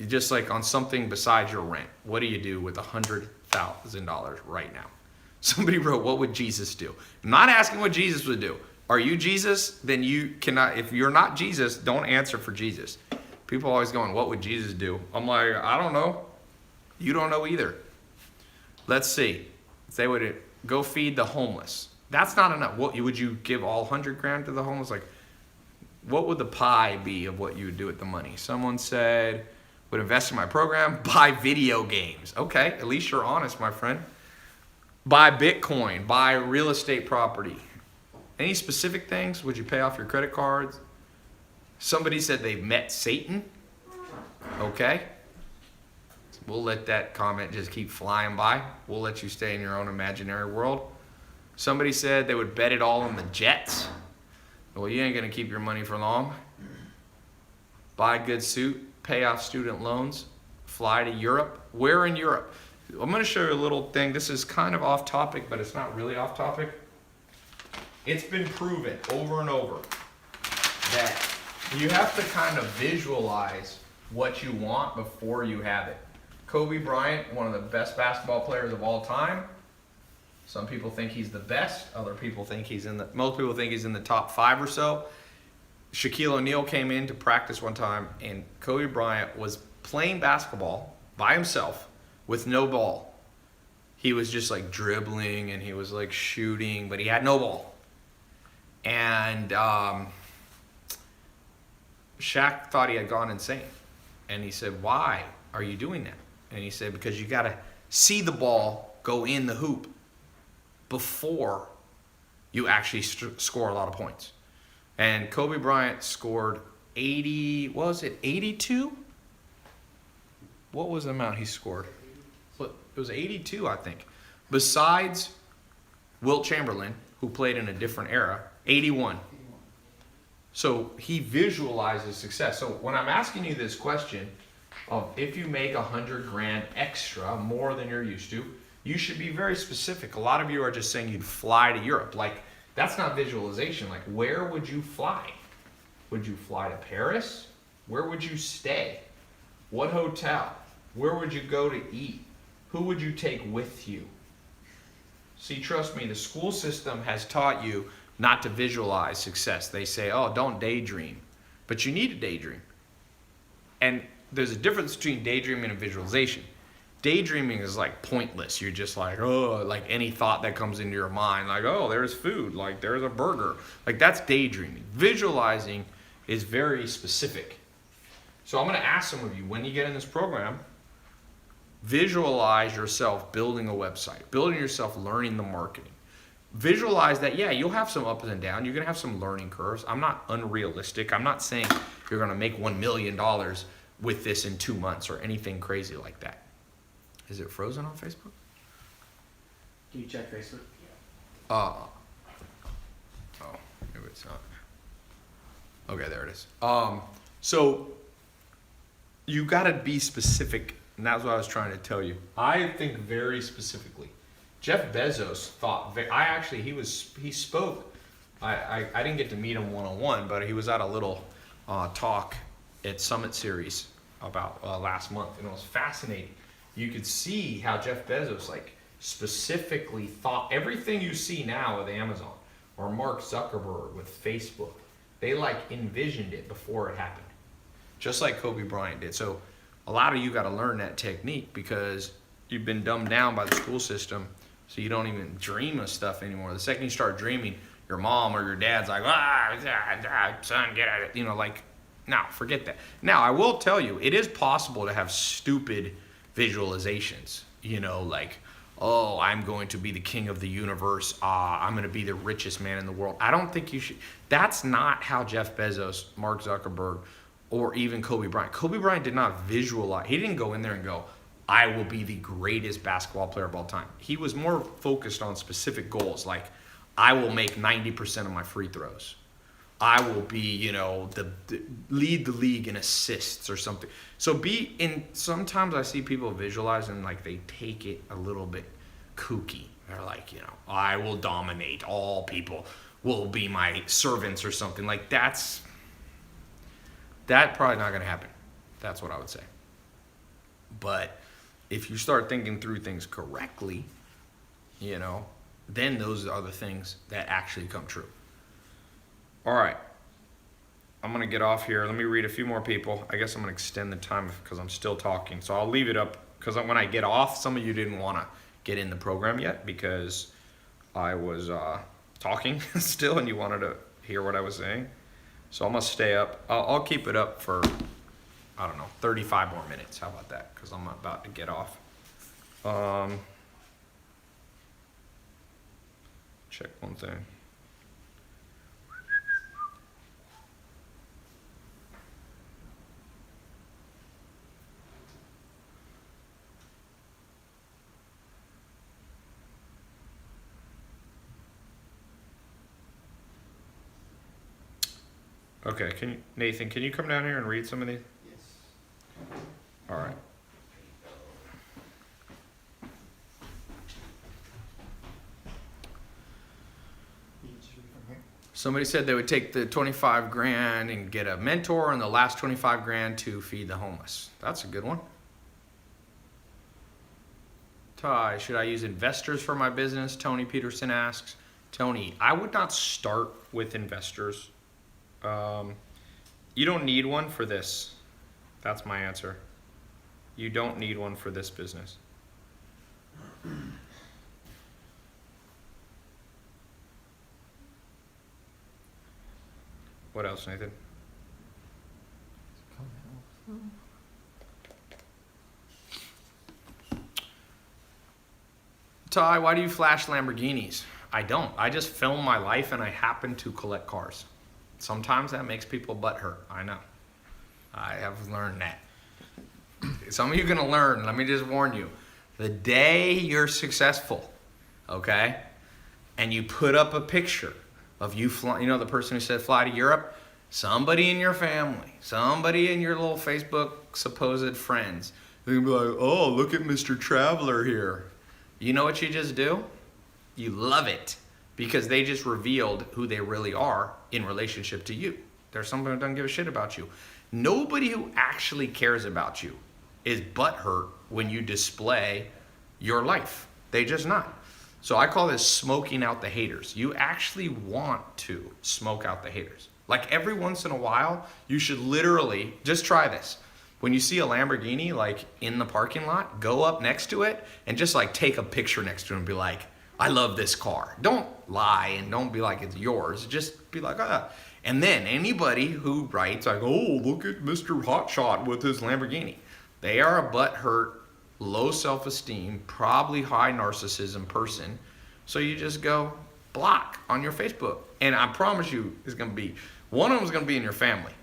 just like on something besides your rent. What do you do with $100,000 right now? Somebody wrote, what would Jesus do? I'm not asking what Jesus would do. Are you Jesus? Then you cannot, if you're not Jesus, don't answer for Jesus. People are always going, what would Jesus do? I'm like, I don't know. You don't know either. Let's see. If they would go feed the homeless. That's not enough. What would you give all 100 grand to the homeless? Like, what would the pie be of what you would do with the money? Someone said, would invest in my program, buy video games. Okay, at least you're honest, my friend. Buy Bitcoin, buy real estate property. Any specific things? Would you pay off your credit cards? Somebody said they met Satan. Okay. We'll let that comment just keep flying by. We'll let you stay in your own imaginary world. Somebody said they would bet it all on the Jets. Well, you ain't going to keep your money for long. Buy a good suit, pay off student loans, fly to Europe. Where in Europe? I'm going to show you a little thing. This is kind of off topic, but it's not really off topic. It's been proven over and over that you have to kind of visualize what you want before you have it. Kobe Bryant, one of the best basketball players of all time. Some people think he's the best. Other people think most people think he's in the top 5 or so. Shaquille O'Neal came in to practice one time, and Kobe Bryant was playing basketball by himself with no ball. He was just like dribbling and he was like shooting, but he had no ball. And Shaq thought he had gone insane. And he said, why are you doing that? And he said, because you got to see the ball go in the hoop before you actually score a lot of points. And Kobe Bryant scored 82? What was the amount he scored? It was 82, I think. Besides Wilt Chamberlain, who played in a different era, 81. So he visualizes success. So when I'm asking you this question of if you make 100 grand extra, more than you're used to, you should be very specific. A lot of you are just saying you'd fly to Europe. Like, that's not visualization. Like, where would you fly? Would you fly to Paris? Where would you stay? What hotel? Where would you go to eat? Who would you take with you? See, trust me, the school system has taught you not to visualize success. They say, oh, don't daydream. But you need to daydream. And there's a difference between daydreaming and visualization. Daydreaming is like pointless. You're just like, oh, like any thought that comes into your mind, like, oh, there's food, like there's a burger. Like, that's daydreaming. Visualizing is very specific. So I'm going to ask some of you, when you get in this program, visualize yourself building a website, building yourself learning the marketing. Visualize that, yeah, you'll have some ups and downs. You're going to have some learning curves. I'm not unrealistic. I'm not saying you're going to make $1 million with this in 2 months or anything crazy like that. Is it frozen on Facebook? Can you check Facebook? Oh, maybe it's not. Okay, there it is. So you got to be specific, and that's what I was trying to tell you. I think very specifically. Jeff Bezos thought. He spoke. I didn't get to meet him one-on-one, but he was at a little talk at Summit Series about last month, and it was fascinating. You could see how Jeff Bezos specifically thought everything you see now with Amazon or Mark Zuckerberg with Facebook. They envisioned it before it happened, just like Kobe Bryant did. So a lot of you got to learn that technique because you've been dumbed down by the school system, so you don't even dream of stuff anymore. The second you start dreaming, your mom or your dad's like, son, get at it. No, forget that. Now, I will tell you, it is possible to have stupid visualizations, oh, I'm going to be the king of the universe. I'm going to be the richest man in the world. I don't think you should. That's not how Jeff Bezos, Mark Zuckerberg, or even Kobe Bryant. Kobe Bryant did not visualize. He didn't go in there and go, I will be the greatest basketball player of all time. He was more focused on specific goals, like I will make 90% of my free throws. I will be, lead the league in assists or something. So sometimes I see people visualize and they take it a little bit kooky. They're like, I will dominate all people. will be my servants or something. Like that probably not going to happen. That's what I would say. But if you start thinking through things correctly, you know, then those are the things that actually come true. All right. I'm going to get off here. Let me read a few more people. I guess I'm going to extend the time because I'm still talking. So I'll leave it up because when I get off, some of you didn't want to get in the program yet because I was talking still and you wanted to hear what I was saying. So I'm going to stay up. I'll keep it up for, I don't know, 35 more minutes. How about that? Because I'm about to get off. Check one thing. Okay, Nathan, can you come down here and read some of these? Yes. All right. You can just read from here. Somebody said they would take the 25 grand and get a mentor and the last 25 grand to feed the homeless. That's a good one. Ty, should I use investors for my business? Tony Peterson asks. Tony, I would not start with investors. You don't need one for this. That's my answer. You don't need one for this business. What else, Nathan? Ty, why do you flash Lamborghinis? I don't. I just film my life and I happen to collect cars. Sometimes that makes people butthurt. I know. I have learned that. Some of you are going to learn. Let me just warn you. The day you're successful, okay, and you put up a picture of you flying, you know the person who said fly to Europe? Somebody in your family, somebody in your little Facebook supposed friends, they're going to be like, oh, look at Mr. Traveler here. You know what you just do? You love it because they just revealed who they really are in relationship to you. There's someone who doesn't give a shit about you. Nobody who actually cares about you is butthurt when you display your life. They just not. So I call this smoking out the haters. You actually want to smoke out the haters. Like every once in a while, you should literally just try this. When you see a Lamborghini like in the parking lot, go up next to it and just like take a picture next to it and be like, I love this car. Don't lie and don't be like it's yours. Just be like, ah. And then anybody who writes like, oh, look at Mr. Hotshot with his Lamborghini. They are a butthurt, low self-esteem, probably high narcissism person. So you just go block on your Facebook. And I promise you it's going to be, one of them is going to be in your family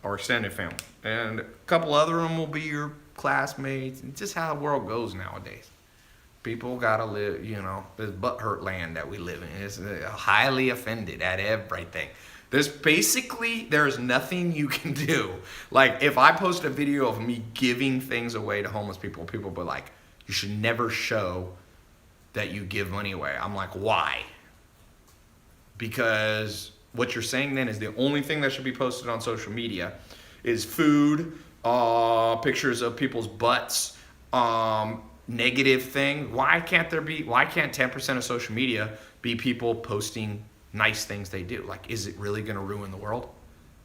or extended family. And a couple other of them will be your classmates. It's just how the world goes nowadays. People gotta live, you know, this butthurt land that we live in. It's highly offended at everything. There's nothing you can do. Like if I post a video of me giving things away to homeless people, people will be like, you should never show that you give money away. I'm like, why? Because what you're saying then is the only thing that should be posted on social media is food, pictures of people's butts, negative thing. Why can't 10% of social media be people posting nice things they do? Like, is it really going to ruin the world?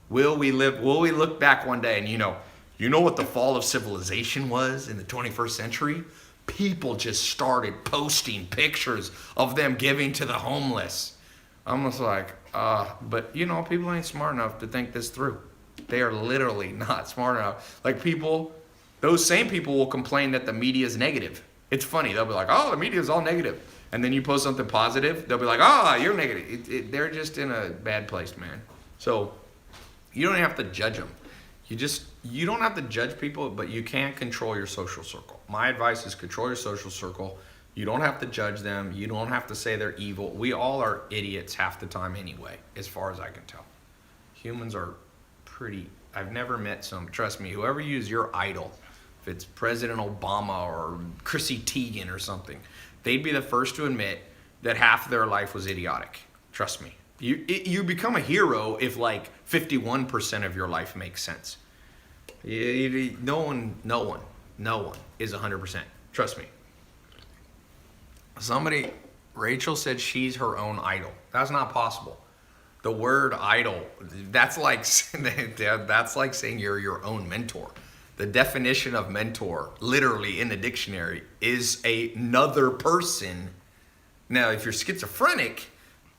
Will we look back one day and you know what the fall of civilization was in the 21st century? People just started posting pictures of them giving to the homeless. I'm just like, but people ain't smart enough to think this through. They are literally not smart enough. Like those same people will complain that the media is negative. It's funny. They'll be like, oh, the media is all negative. And then you post something positive, they'll be like, oh, you're negative. They're just in a bad place, man. So you don't have to judge them. You don't have to judge people, but you can control your social circle. My advice is control your social circle. You don't have to judge them. You don't have to say they're evil. We all are idiots half the time anyway, as far as I can tell. Humans are I've never met trust me, whoever you use your idol, if it's President Obama or Chrissy Teigen or something, they'd be the first to admit that half of their life was idiotic. Trust me. You become a hero if like 51% of your life makes sense. No one is 100%. Trust me. Rachel said she's her own idol. That's not possible. The word idol, that's like saying you're your own mentor. The definition of mentor, literally in the dictionary, is another person. Now, if you're schizophrenic,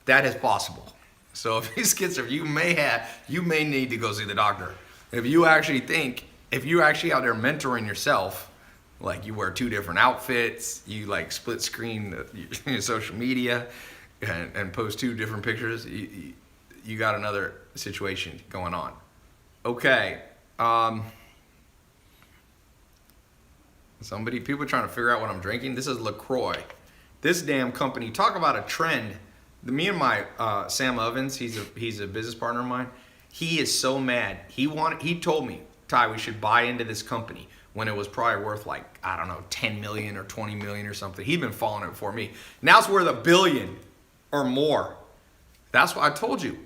that is possible. So if you're schizophrenic, you may need to go see the doctor. If you actually out there mentoring yourself, like you wear 2 different outfits, you like split screen your social media and post 2 different pictures, you got another situation going on. Okay. People are trying to figure out what I'm drinking. This is LaCroix. This damn company, talk about a trend. Me and my Sam Ovens, he's a business partner of mine. He is so mad. He told me, Ty, we should buy into this company when it was probably worth like, I don't know, 10 million or 20 million or something. He'd been following it before me. Now it's worth $1 billion or more. That's what I told you.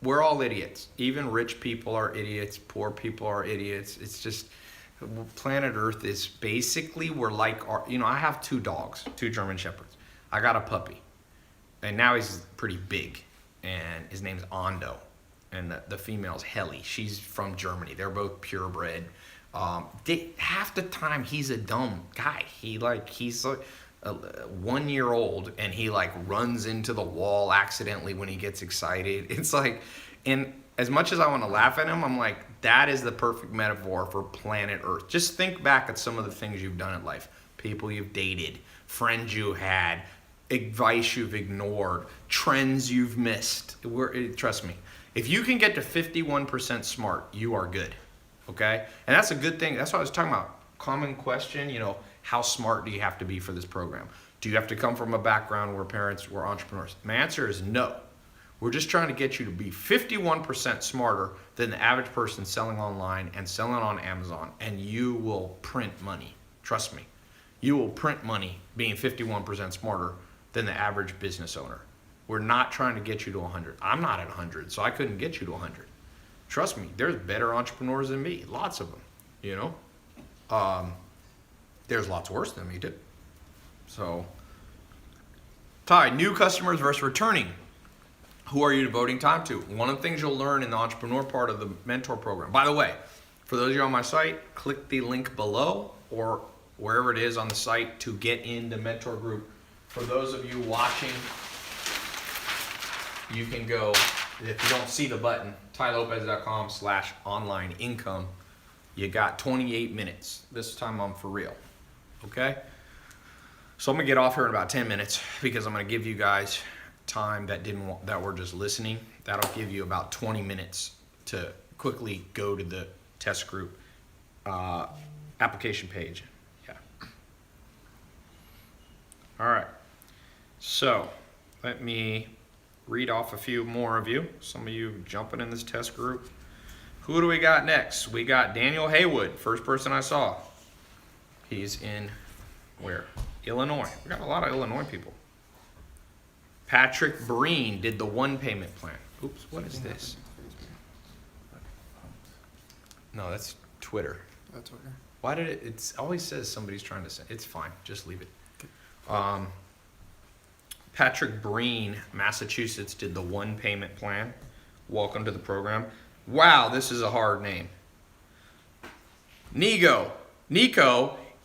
We're all idiots. Even rich people are idiots. Poor people are idiots. It's just, planet Earth is basically, we're like, I have 2 dogs, 2 German Shepherds. I got a puppy. And now he's pretty big. And his name's Ando. And the female's Helly. She's from Germany. They're both purebred. Half the time he's a dumb guy. He's like 1 year old and he like runs into the wall accidentally when he gets excited. It's like, and as much as I want to laugh at him, I'm like, that is the perfect metaphor for planet Earth. Just think back at some of the things you've done in life. People you've dated, friends you had, advice you've ignored, trends you've missed. Trust me, if you can get to 51% smart, you are good. Okay? And that's a good thing. That's what I was talking about. Common question, how smart do you have to be for this program? Do you have to come from a background where parents were entrepreneurs? My answer is no. We're just trying to get you to be 51% smarter than the average person selling online and selling on Amazon, and you will print money. Trust me. You will print money being 51% smarter than the average business owner. We're not trying to get you to 100. I'm not at 100, so I couldn't get you to 100. Trust me, there's better entrepreneurs than me. Lots of them, There's lots worse than me, too. So, Ty, new customers versus returning. Who are you devoting time to? One of the things you'll learn in the entrepreneur part of the mentor program. By the way, for those of you on my site, click the link below or wherever it is on the site to get in the mentor group. For those of you watching, you can go, if you don't see the button, tylopez.com/online income. You got 28 minutes. This time I'm for real. Okay? So I'm gonna get off here in about 10 minutes because I'm gonna give you guys time that were just listening. That'll give you about 20 minutes to quickly go to the test group application page. Yeah. All right. So let me read off a few more of you. Some of you jumping in this test group. Who do we got next? We got Daniel Haywood, first person I saw. He's in where? Illinois. We got a lot of Illinois people. Patrick Breen did the 1 payment plan. Oops, what is this? No, that's Twitter. That's Twitter. Why did it always says somebody's trying to say, it's fine, just leave it. Patrick Breen, Massachusetts, did the 1 payment plan. Welcome to the program. Wow, this is a hard name. Nico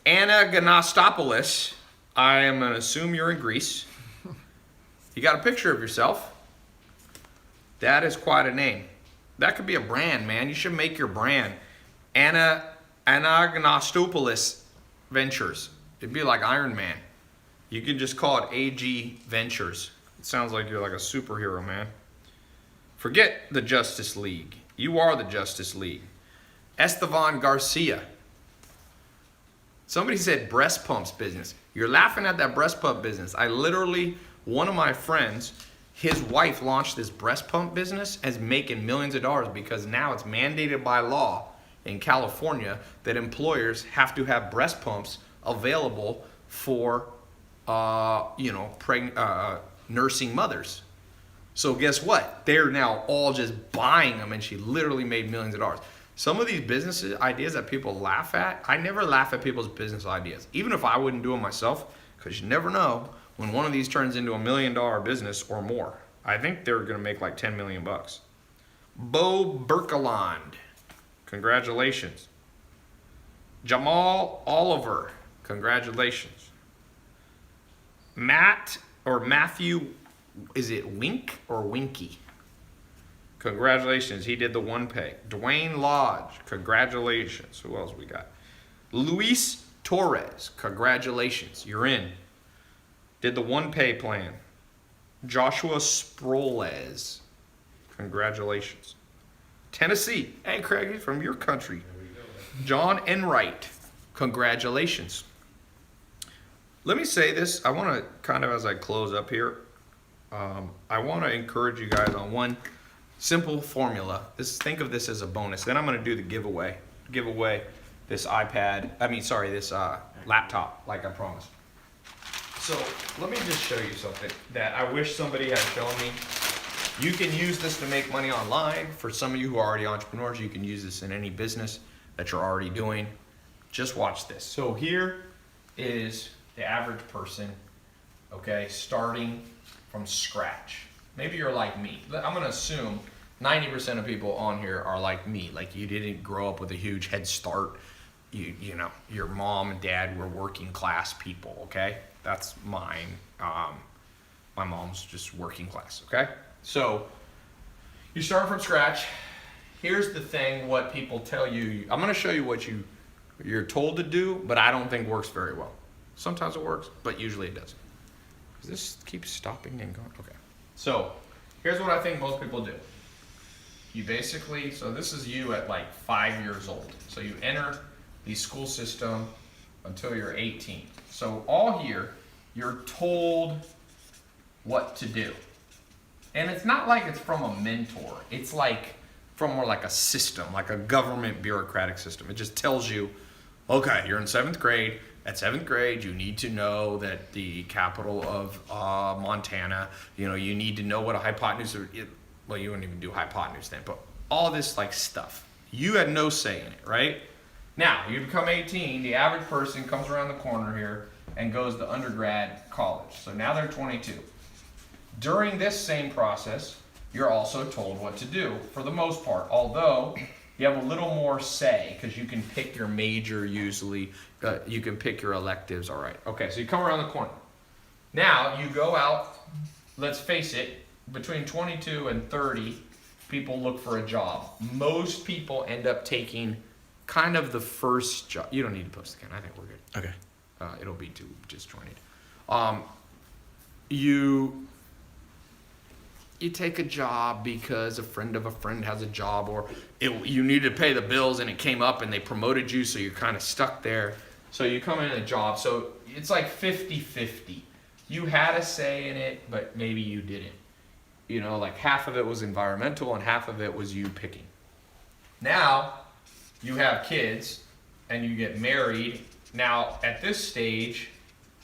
Anagastopoulos. I am going to assume you're in Greece. You got a picture of yourself. That is quite a name. That could be a brand, man. You should make your brand. Anagastopoulos Ventures. It'd be like Iron Man. You could just call it AG Ventures. It sounds like you're like a superhero, man. Forget the Justice League. You are the Justice League. Estevan Garcia. Somebody said breast pumps business. You're laughing at that breast pump business. One of my friends, his wife launched this breast pump business and is making millions of dollars because now it's mandated by law in California that employers have to have breast pumps available for nursing mothers. So guess what? They're now all just buying them, and she literally made millions of dollars. Some of these business ideas that people laugh at, I never laugh at people's business ideas, even if I wouldn't do them myself, because you never know when one of these turns into $1 million business or more. I think they're going to make like 10 million bucks. Bo Berkeland, congratulations. Jamal Oliver, congratulations. Matthew, is it Wink or Winky? Congratulations, he did the one pay. Dwayne Lodge, congratulations. Who else we got? Luis Torres, congratulations, you're in. Did the one pay plan. Joshua Sproles, congratulations. Tennessee, hey Craig, he's from your country. John Enright, congratulations. Let me say this, I want to kind of, as I close up here, I want to encourage you guys on one simple formula. Think of this as a bonus. Then I'm going to do the giveaway. Give away this this laptop, like I promised. So let me just show you something that I wish somebody had shown me. You can use this to make money online. For some of you who are already entrepreneurs, you can use this in any business that you're already doing. Just watch this. So here is the average person, okay, starting from scratch. Maybe you're like me. I'm going to assume 90% of people on here are like me. Like you didn't grow up with a huge head start. You know, your mom and dad were working class people, okay? That's mine. My mom's just working class, okay? So you start from scratch. Here's the thing, what people tell you. I'm going to show you what you're told to do, but I don't think works very well. Sometimes it works, but usually it doesn't. Does this keep stopping and going? Okay. So here's what I think most people do. You basically, so this is you at like 5 years old. So you enter the school system until you're 18. So all here, you're told what to do. And it's not like it's from a mentor. It's like from more like a system, like a government bureaucratic system. It just tells you, okay, you're in 7th grade. At 7th grade, you need to know that the capital of Montana, you need to know what a hypotenuse, well, you wouldn't even do hypotenuse then, but all this like stuff. You had no say in it, right? Now, you become 18, the average person comes around the corner here and goes to undergrad college. So now they're 22. During this same process, you're also told what to do for the most part, although you have a little more say because you can pick your major usually. You can pick your electives, all right. Okay, so you come around the corner. Now you go out, let's face it, between 22 and 30, people look for a job. Most people end up taking kind of the first job. You don't need to post again, I think we're good. Okay. It'll be too disjointed. You take a job because a friend of a friend has a job, or you needed to pay the bills and it came up and they promoted you, so you're kind of stuck there. So you come in a job, so it's like 50-50. You had a say in it, but maybe you didn't. Like half of it was environmental and half of it was you picking. Now, you have kids and you get married. Now, at this stage,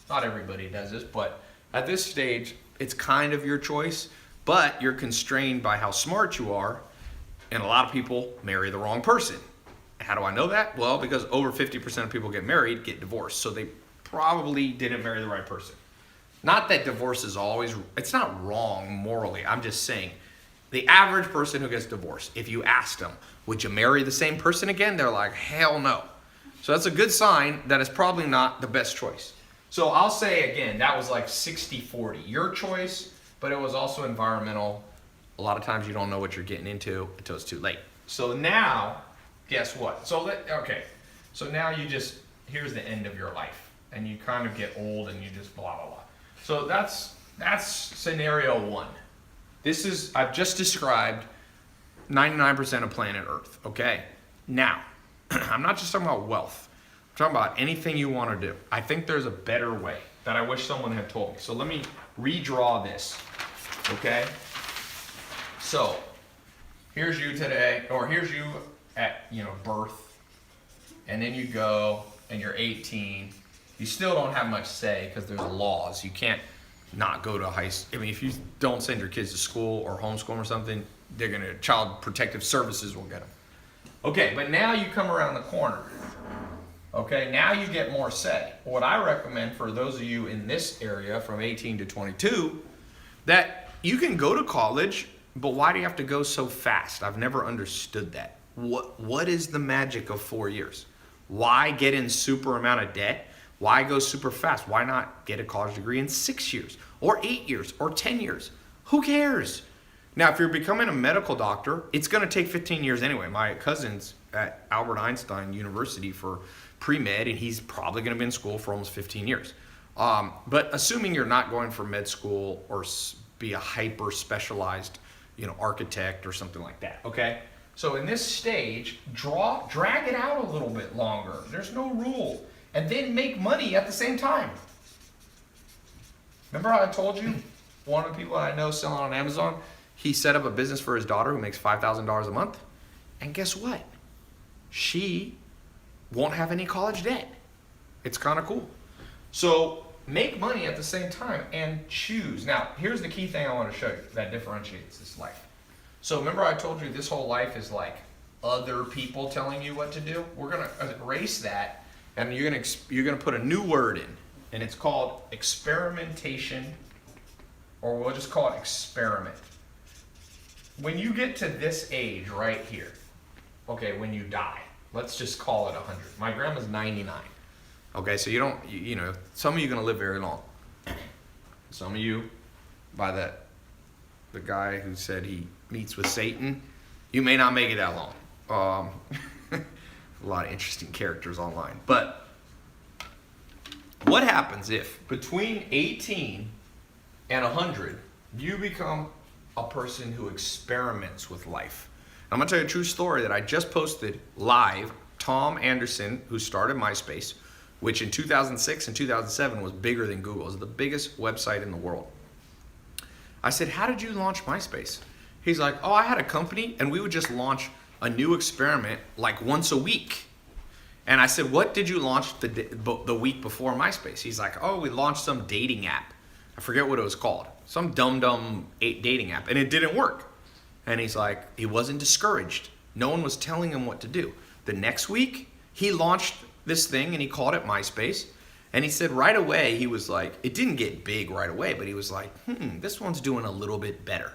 not everybody does this, but at this stage, it's kind of your choice, but you're constrained by how smart you are, and a lot of people marry the wrong person. How do I know that? Well, because over 50% of people get married, get divorced, so they probably didn't marry the right person. Not that divorce is always, it's not wrong morally, I'm just saying, the average person who gets divorced, if you asked them, would you marry the same person again? They're like, hell no. So that's a good sign that it's probably not the best choice. So I'll say again, that was like 60-40. Your choice, but it was also environmental. A lot of times you don't know what you're getting into until it's too late. So now, guess what? So now here's the end of your life. And you kind of get old and you just blah, blah, blah. So that's scenario one. I've just described 99% of planet Earth, okay? Now, I'm not just talking about wealth. I'm talking about anything you want to do. I think there's a better way that I wish someone had told me. So let me redraw this, okay? So here's you today, or here's you at birth, and then you go and you're 18. You still don't have much say because there's laws. You can't not go to high school. I mean, if you don't send your kids to school or homeschool them or something, they're gonna, Child Protective Services will get them. Okay, but now you come around the corner. Okay, now you get more say. What I recommend for those of you in this area from 18 to 22, that you can go to college, but why do you have to go so fast? I've never understood that. What is the magic of 4 years? Why get in super amount of debt? Why go super fast? Why not get a college degree in 6 years or 8 years or 10 years? Who cares? Now, if you're becoming a medical doctor, it's going to take 15 years anyway. My cousin's at Albert Einstein University for pre-med, and he's probably going to be in school for almost 15 years. But assuming you're not going for med school or be a hyper specialized, architect or something like that, okay? So in this stage, drag it out a little bit longer. There's no rule. And then make money at the same time. Remember how I told you, one of the people I know selling on Amazon, he set up a business for his daughter who makes $5,000 a month. And guess what? She won't have any college debt. It's kind of cool. So make money at the same time and choose. Now, here's the key thing I want to show you that differentiates this life. So remember I told you this whole life is like other people telling you what to do? We're going to erase that, and you're going to put a new word in, and it's called experimentation, or we'll just call it experiment. When you get to this age right here, okay, when you die, let's just call it 100. My grandma's 99. Okay, so some of you are going to live very long. Some of you, by the guy who said he meets with Satan, you may not make it that long. A lot of interesting characters online. But what happens if between 18 and 100, you become a person who experiments with life? I'm going to tell you a true story that I just posted live. Tom Anderson, who started MySpace, which in 2006 and 2007 was bigger than Google. It was the biggest website in the world. I said, how did you launch MySpace? He's like, oh, I had a company and we would just launch a new experiment like once a week. And I said, what did you launch the week before MySpace? He's like, oh, we launched some dating app. I forget what it was called. Some dumb dating app. And it didn't work. And he's like, he wasn't discouraged. No one was telling him what to do. The next week, he launched this thing and he called it MySpace. And he said right away, he was like, it didn't get big right away, but he was like, this one's doing a little bit better.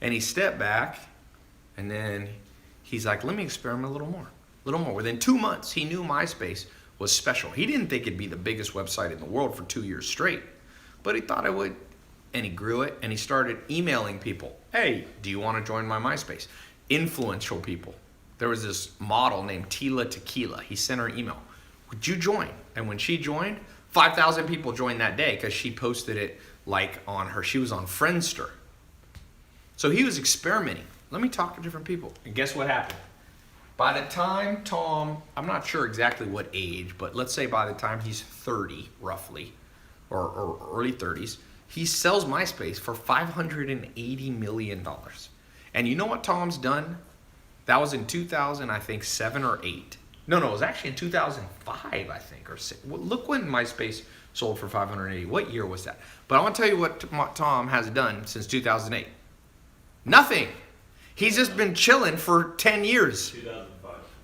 And he stepped back, and then he's like, let me experiment a little more. Within 2 months, he knew MySpace was special. He didn't think it'd be the biggest website in the world for 2 years straight, but he thought it would. And he grew it, and he started emailing people. Hey, do you want to join my MySpace? Influential people. There was this model named Tia Tequila. He sent her an email. Would you join? And when she joined, 5,000 people joined that day because she posted it she was on Friendster. So he was experimenting. Let me talk to different people. And guess what happened? By the time Tom, I'm not sure exactly what age, but let's say by the time he's 30 roughly, or early 30s, he sells MySpace for $580 million. And you know what Tom's done? That was in 2000, I think, 7 or 8. No, it was actually in 2005, I think, or 6. Well, look when MySpace sold for 580. What year was that? But I want to tell you what Tom has done since 2008. Nothing. He's just been chilling for 10 years.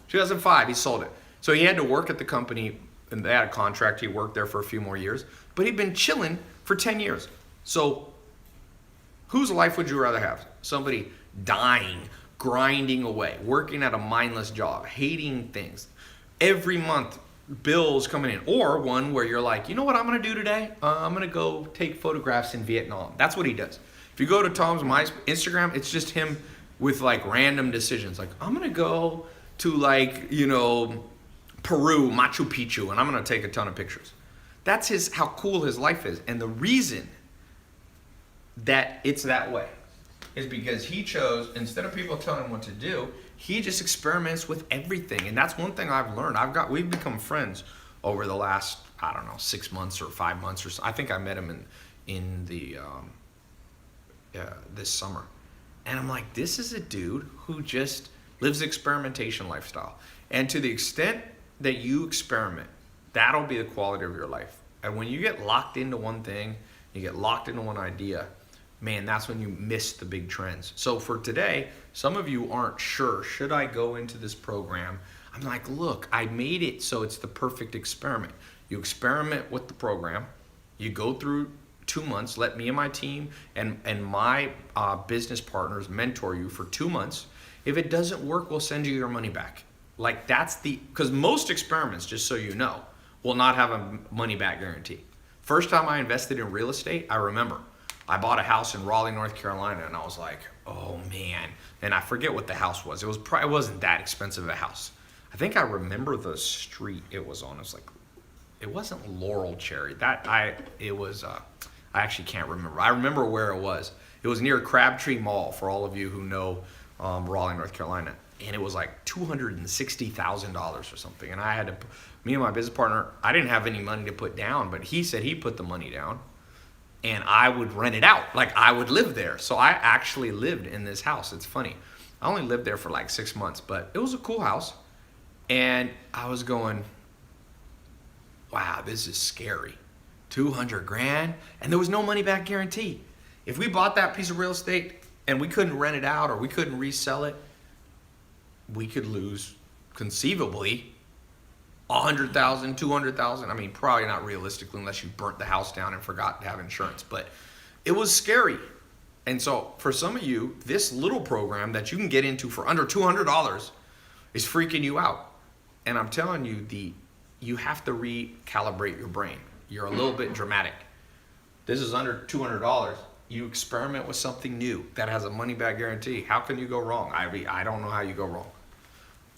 2005, he sold it. So he had to work at the company, and they had a contract. He worked there for a few more years. But he'd been chilling for 10 years. So whose life would you rather have? Somebody dying, grinding away, working at a mindless job, hating things, every month bills coming in, or one where you're like, you know what I'm going to do today? I'm going to go take photographs in Vietnam. That's what he does. If you go to Tom's Instagram, it's just him with like random decisions. Like, I'm going to go to Peru, Machu Picchu, and I'm going to take a ton of pictures. That's how cool his life is. And the reason that it's that way is because he chose, instead of people telling him what to do, he just experiments with everything. And that's one thing I've learned. We've become friends over the last, 6 months or 5 months or so. I think I met him in this summer. And I'm like, this is a dude who just lives the experimentation lifestyle. And to the extent that you experiment, that'll be the quality of your life. And when you get locked into one thing, you get locked into one idea, man, that's when you miss the big trends. So for today, some of you aren't sure, should I go into this program? I'm like, look, I made it so it's the perfect experiment. You experiment with the program, you go through 2 months, let me and my team and my business partners mentor you for 2 months. If it doesn't work, we'll send you your money back. Like because most experiments, just so you know, will not have a money back guarantee. First time I invested in real estate, I remember I bought a house in Raleigh, North Carolina, and I was like, oh man. And I forget what the house was. It wasn't that expensive of a house. I think I remember the street it was on. It was like, it wasn't Laurel Cherry. I actually can't remember. I remember where it was. It was near Crabtree Mall, for all of you who know Raleigh, North Carolina. And it was like $260,000 or something. And me and my business partner, I didn't have any money to put down, but he said he put the money down and I would rent it out. Like I would live there. So I actually lived in this house. It's funny. I only lived there for like 6 months, but it was a cool house. And I was going, wow, this is scary. 200 grand, and there was no money back guarantee. If we bought that piece of real estate and we couldn't rent it out or we couldn't resell it, we could lose conceivably 100,000, 200,000. I mean, probably not realistically unless you burnt the house down and forgot to have insurance, but it was scary. And so for some of you, this little program that you can get into for under $200 is freaking you out. And I'm telling you, you have to recalibrate your brain. You're a little bit dramatic. This is under $200. You experiment with something new that has a money back guarantee. How can you go wrong? I don't know how you go wrong.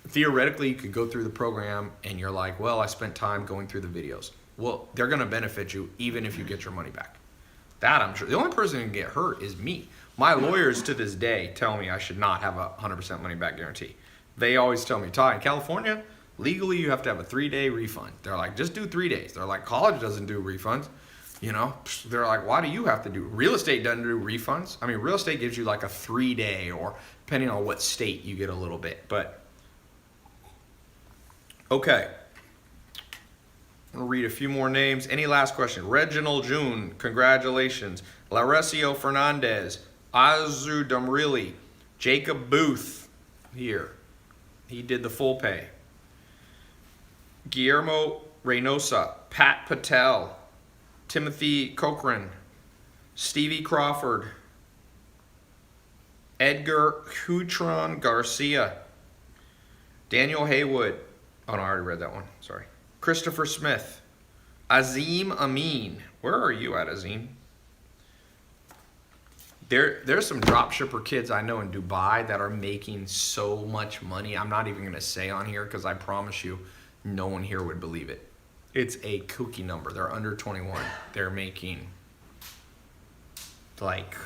Theoretically, you could go through the program and you're like, well, I spent time going through the videos. Well, they're going to benefit you even if you get your money back. That I'm sure. The only person who can get hurt is me. My lawyers to this day tell me I should not have a 100% money back guarantee. They always tell me, Ty, in California, legally you have to have a 3-day refund. They're like, just do 3 days. They're like, college doesn't do refunds. You know, they're like, why do you have to do? Real estate doesn't do refunds. I mean, real estate gives you like a 3-day, or depending on what state, you get a little bit. But okay, I'm gonna read a few more names. Any last question? Reginald June, congratulations. Laresio Fernandez, Azu Damrili, Jacob Booth, here. He did the full pay. Guillermo Reynosa, Pat Patel, Timothy Cochran, Stevie Crawford, Edgar Hutron Garcia, Daniel Haywood. Oh no, I already read that one. Sorry. Christopher Smith, Azim Amin. Where are you at, Azim? There's some drop shipper kids I know in Dubai that are making so much money. I'm not even going to say on here because I promise you no one here would believe it. It's a kooky number. They're under 21. They're making like,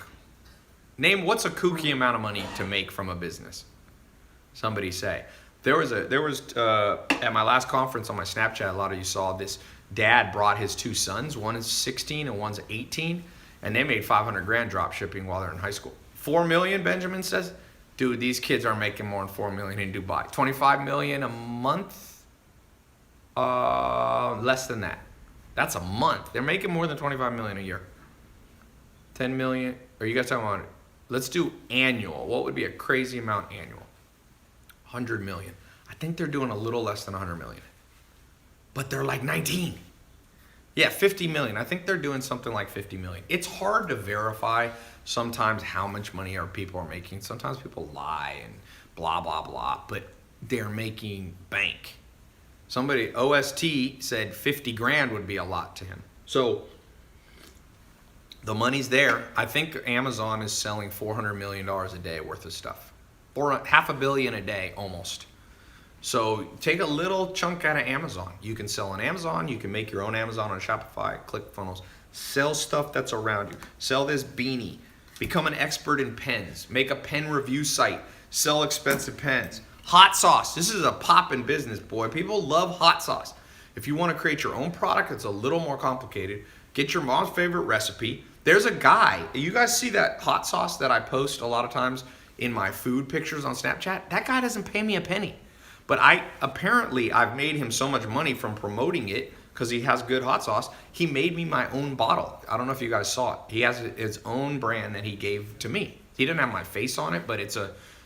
name what's a kooky amount of money to make from a business? Somebody say. There was at my last conference on my Snapchat, a lot of you saw this. Dad brought his 2 sons. One is 16 and one's 18. And they made 500 grand drop shipping while they're in high school. 4 million, Benjamin says. Dude, these kids are making more than 4 million in Dubai. 25 million a month? Less than that. That's a month. They're making more than 25 million a year. 10 million. Are you guys talking about it? Let's do annual. What would be a crazy amount annual? 100 million. I think they're doing a little less than 100 million. But they're like 19. Yeah, 50 million. I think they're doing something like 50 million. It's hard to verify sometimes how much money people are making. Sometimes people lie and blah, blah, blah. But they're making bank. Somebody, OST, said 50 grand would be a lot to him. So the money's there. I think Amazon is selling $400 million a day worth of stuff. $500 million a day almost. So take a little chunk out of Amazon. You can sell on Amazon. You can make your own Amazon on Shopify, ClickFunnels. Sell stuff that's around you. Sell this beanie. Become an expert in pens. Make a pen review site. Sell expensive pens. Hot sauce. This is a poppin' business, boy. People love hot sauce. If you want to create your own product, it's a little more complicated. Get your mom's favorite recipe. There's a guy. You guys see that hot sauce that I post a lot of times in my food pictures on Snapchat? That guy doesn't pay me a penny. But I've made him so much money from promoting it because he has good hot sauce. He made me my own bottle. I don't know if you guys saw it. He has his own brand that he gave to me. He didn't have my face on it, but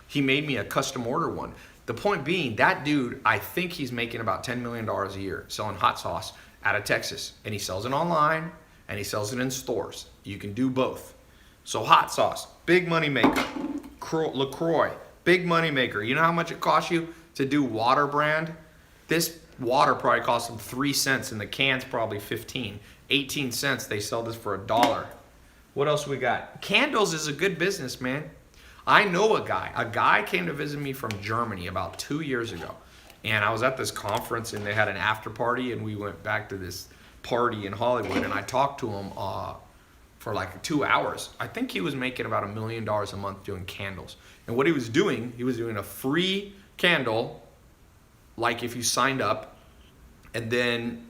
he made me a custom order one. The point being, that dude, I think he's making about $10 million a year selling hot sauce out of Texas. And he sells it online and he sells it in stores. You can do both. So hot sauce, big money maker. LaCroix, big money maker. You know how much it costs you to do water brand? This water probably costs them 3 cents and the can's probably 15. 18 cents, they sell this for $1. What else we got? Candles is a good business, man. I know a guy. A guy came to visit me from Germany about 2 years ago. And I was at this conference and they had an after party and we went back to this party in Hollywood and I talked to him for like 2 hours. I think he was making about $1 million a month doing candles. And what he was doing a free candle, like if you signed up, and then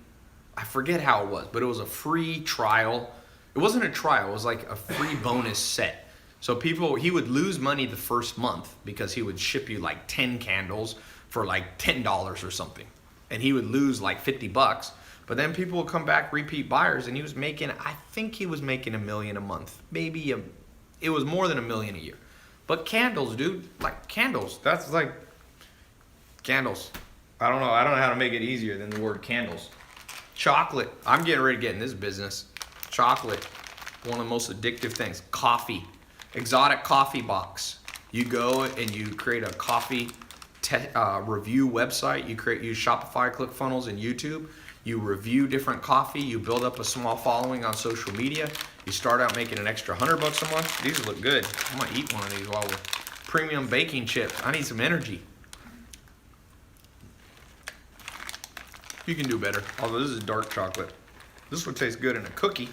I forget how it was, but it was a free trial. It wasn't a trial, it was like a free bonus set. So he would lose money the first month because he would ship you like 10 candles for like $10 or something. And he would lose like $50. But then people would come back, repeat buyers, and I think he was making $1 million a month. It was more than $1 million a year. But candles, dude, like candles, that's like candles. I don't know how to make it easier than the word candles. Chocolate, I'm getting ready to get in this business. Chocolate, one of the most addictive things. Coffee, exotic coffee box. You go and you create a coffee review website. You use Shopify, ClickFunnels, and YouTube. You review different coffee. You build up a small following on social media. You start out making an extra $100 a month. These look good. I'm gonna eat one of these while we're premium baking chips. I need some energy. You can do better. Although this is dark chocolate. This would taste good in a cookie.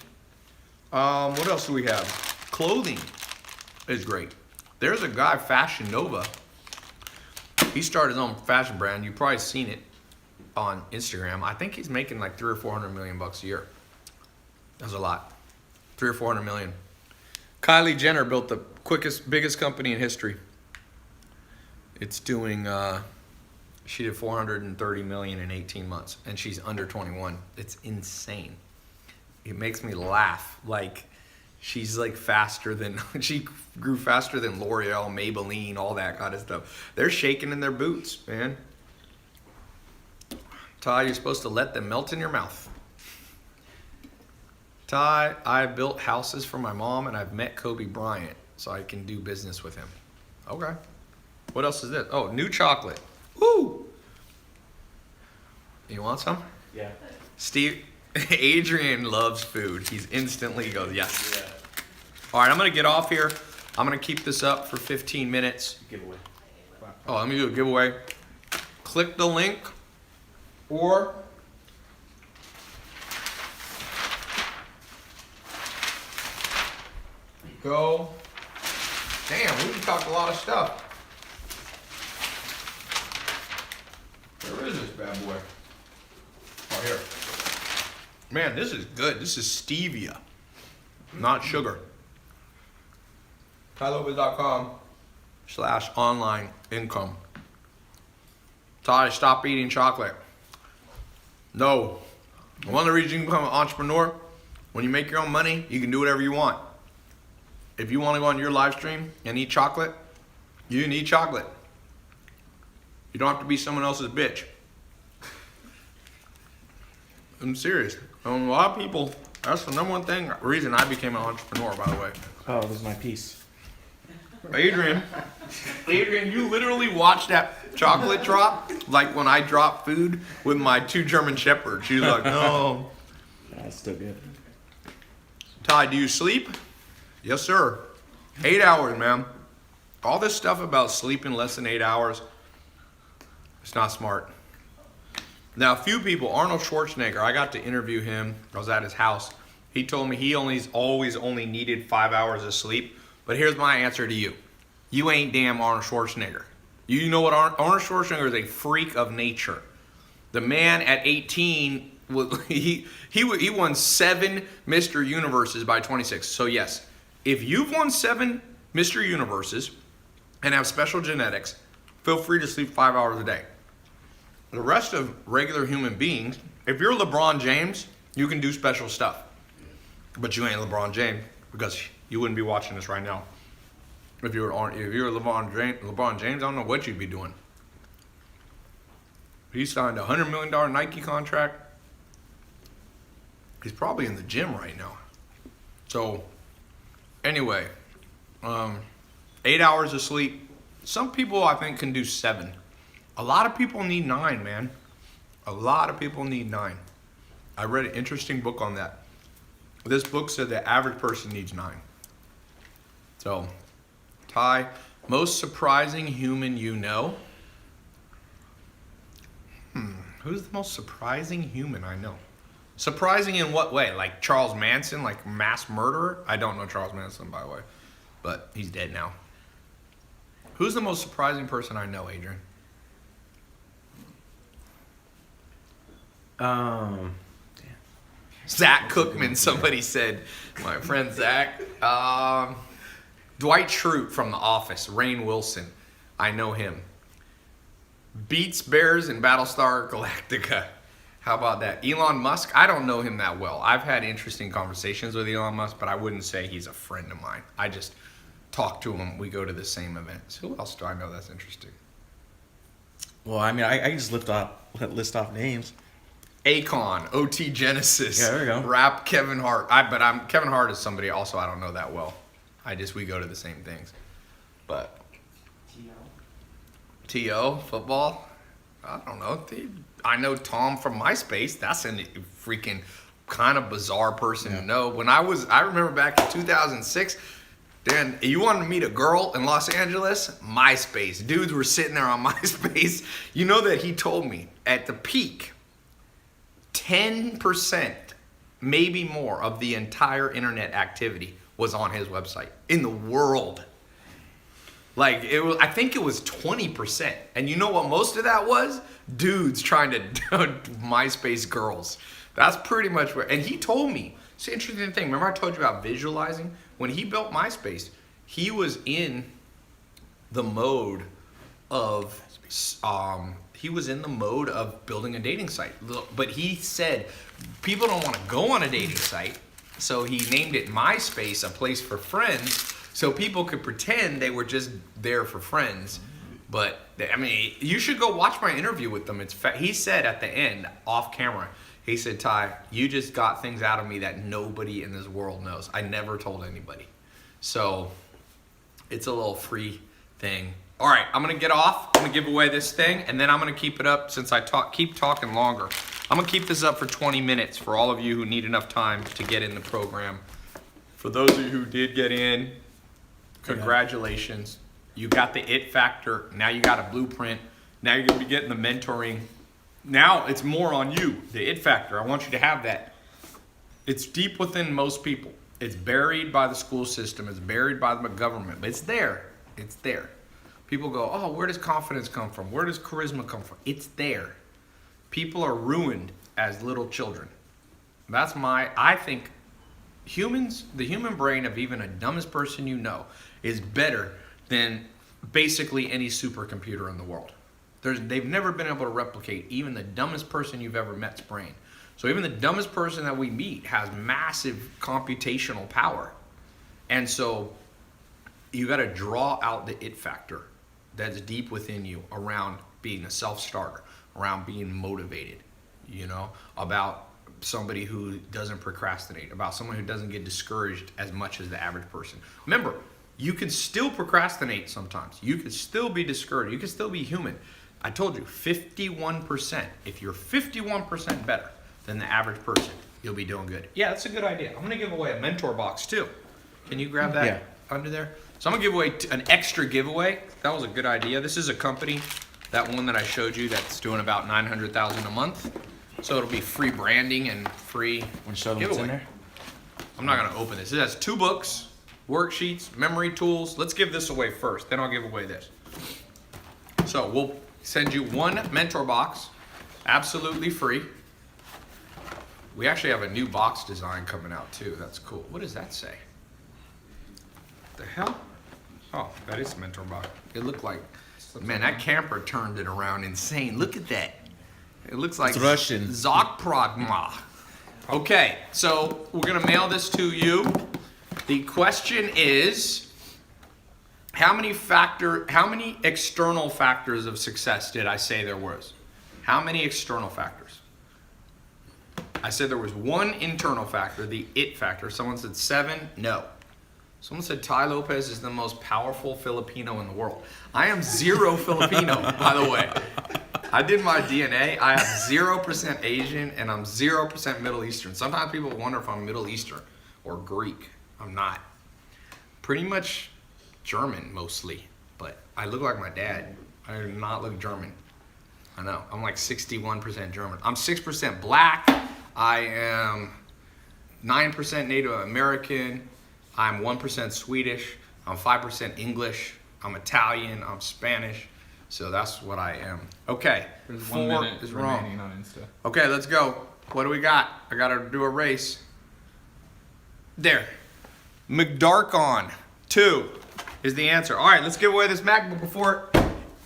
What else do we have? Clothing is great. There's a guy, Fashion Nova. He started his own fashion brand. You've probably seen it on Instagram. I think he's making like 300 or 400 million bucks a year. That's a lot. 300 or 400 million. Kylie Jenner built the biggest company in history. It's doing, she did 430 million in 18 months and she's under 21. It's insane. It makes me laugh. Like, she's like she grew faster than L'Oreal, Maybelline, all that kind of stuff. They're shaking in their boots, man. Ty, you're supposed to let them melt in your mouth. Ty, I built houses for my mom and I've met Kobe Bryant, so I can do business with him. Okay. What else is this? Oh, new chocolate. Woo! You want some? Yeah. Adrian loves food. He's instantly goes, yes. Yeah. All right, I'm going to get off here. I'm going to keep this up for 15 minutes. Giveaway. Oh, let me do a giveaway. Click the link or go. Damn, we can talk a lot of stuff. Where is this bad boy? Oh, here. Man, this is good. This is stevia, not sugar. TiaLopaz.com/online income. Ty, stop eating chocolate. No. One of the reasons you can become an entrepreneur, when you make your own money, you can do whatever you want. If you want to go on your live stream and eat chocolate, you can eat chocolate. You don't have to be someone else's bitch. I'm serious. A lot of people, that's the number one reason I became an entrepreneur, by the way. Oh, this is my piece. Adrian, you literally watched that chocolate drop like when I drop food with my 2 German Shepherds. She's like, no. That's still good. Ty, do you sleep? Yes, sir. 8 hours, man. All this stuff about sleeping less than 8 hours, it's not smart. Now, a few people, Arnold Schwarzenegger, I got to interview him. I was at his house. He told me he always only needed 5 hours of sleep. But here's my answer to you. You ain't damn Arnold Schwarzenegger. You know what? Arnold Schwarzenegger is a freak of nature. The man at 18, he won 7 Mr. Universes by 26. So yes, if you've won 7 Mr. Universes and have special genetics, feel free to sleep 5 hours a day. The rest of regular human beings, if you're LeBron James, you can do special stuff. But you ain't LeBron James because you wouldn't be watching this right now. If you're LeBron James, I don't know what you'd be doing. He signed a $100 million Nike contract. He's probably in the gym right now. So, anyway, 8 hours of sleep. Some people I think can do 7. A lot of people need 9, man. A lot of people need 9. I read an interesting book on that. This book said the average person needs 9. So, Ty, most surprising human you know? Who's the most surprising human I know? Surprising in what way? Like Charles Manson, like mass murderer? I don't know Charles Manson, by the way, but he's dead now. Who's the most surprising person I know, Adrian? Zach Cookman, somebody said. My friend Zach. Dwight Schrute from The Office. Rainn Wilson. I know him. Beats Bears and Battlestar Galactica. How about that? Elon Musk, I don't know him that well. I've had interesting conversations with Elon Musk, but I wouldn't say he's a friend of mine. I just talk to him. We go to the same events. Who else do I know that's interesting? Well, I mean, I just list off names. Akon, OT Genesis. Yeah, there we go. Rap Kevin Hart. Kevin Hart is somebody also I don't know that well. We go to the same things. But T.O. football? I don't know. I know Tom from MySpace. That's a freaking kind of bizarre person to know. I remember back in 2006, Dan, you wanted to meet a girl in Los Angeles? MySpace. Dudes were sitting there on MySpace. You know that he told me at the peak, 10%, maybe more, of the entire internet activity was on his website in the world. Like, I think it was 20%. And you know what most of that was? Dudes trying to MySpace girls. That's pretty much where, and he told me, it's an interesting thing. Remember I told you about visualizing? When he built MySpace, he was in the mode of, building a dating site. But he said, people don't want to go on a dating site. So he named it MySpace, a place for friends. So people could pretend they were just there for friends. But, I mean, you should go watch my interview with them. He said at the end, off camera, he said, Ty, you just got things out of me that nobody in this world knows. I never told anybody. So, it's a little free thing. All right, I'm going to get off. I'm going to give away this thing, and then I'm going to keep it up since I keep talking longer. I'm going to keep this up for 20 minutes for all of you who need enough time to get in the program. For those of you who did get in, congratulations. You got the it factor. Now you got a blueprint. Now you're going to be getting the mentoring. Now it's more on you, the it factor. I want you to have that. It's deep within most people. It's buried by the school system. It's buried by the government. But it's there. It's there. People go, oh, where does confidence come from? Where does charisma come from? It's there. People are ruined as little children. I think the human brain of even a dumbest person you know is better than basically any supercomputer in the world. They've never been able to replicate even the dumbest person you've ever met's brain. So even the dumbest person that we meet has massive computational power. And so you got to draw out the it factor that's deep within you around being a self-starter, around being motivated, about somebody who doesn't procrastinate, about someone who doesn't get discouraged as much as the average person. Remember, you can still procrastinate sometimes. You can still be discouraged. You can still be human. I told you, 51%. If you're 51% better than the average person, you'll be doing good. Yeah, that's a good idea. I'm going to give away a mentor box too. Can you grab that under there? So I'm going to give away an extra giveaway. That was a good idea. This is a company, that one that I showed you, that's doing about $900,000 a month. So it'll be free branding and free giveaway. In there? I'm not going to open this. It has 2 books, worksheets, memory tools. Let's give this away first. Then I'll give away this. So we'll send you 1 mentor box, absolutely free. We actually have a new box design coming out too. That's cool. What does that say? The hell? Oh, that is a mentor box. It looked like, man, that camper turned it around insane. Look at that. It looks like It's Russian. Zakpradma. Okay, so we're gonna mail this to you. The question is, how many external factors of success did I say there was? How many external factors? I said there was one internal factor, the it factor. Someone said 7. No. Someone said Tia Lopaz is the most powerful Filipino in the world. I am 0 Filipino, by the way. I did my DNA. I have 0% Asian and I'm 0% Middle Eastern. Sometimes people wonder if I'm Middle Eastern or Greek. I'm not. Pretty much German mostly, but I look like my dad. I do not look German. I know. I'm like 61% German. I'm 6% black. I am 9% Native American. I'm 1% Swedish. I'm 5% English. I'm Italian. I'm Spanish. So that's what I am. Okay. There's 4 1 minute is remaining wrong. on Insta. Okay, let's go. What do we got? I gotta do a race. There. McDarkon 2 is the answer. All right, let's give away this MacBook before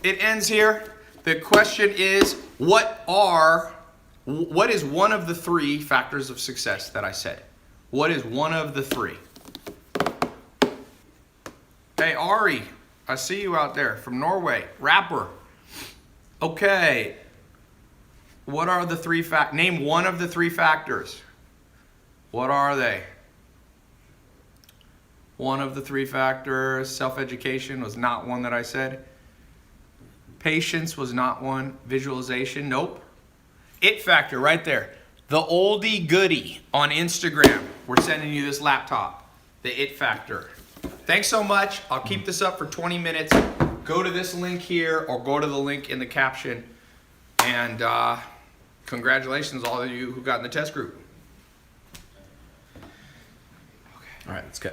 it ends here. The question is, what is one of the 3 factors of success that I said? What is one of the 3? Hey, Ari, I see you out there from Norway, rapper. Okay. What are the 3 name one of the 3 factors. What are they? One of the 3 factors. Self-education was not one that I said. Patience was not one. Visualization, nope. It factor right there. The oldie goodie on Instagram. We're sending you this laptop. The it factor. Thanks so much. I'll keep this up for 20 minutes. Go to this link here or go to the link in the caption. And congratulations all of you who got in the test group. All right, let's go.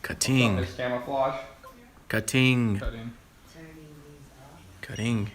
Cutting. This camouflage. Cutting. Cut in. Turning these off. Cutting.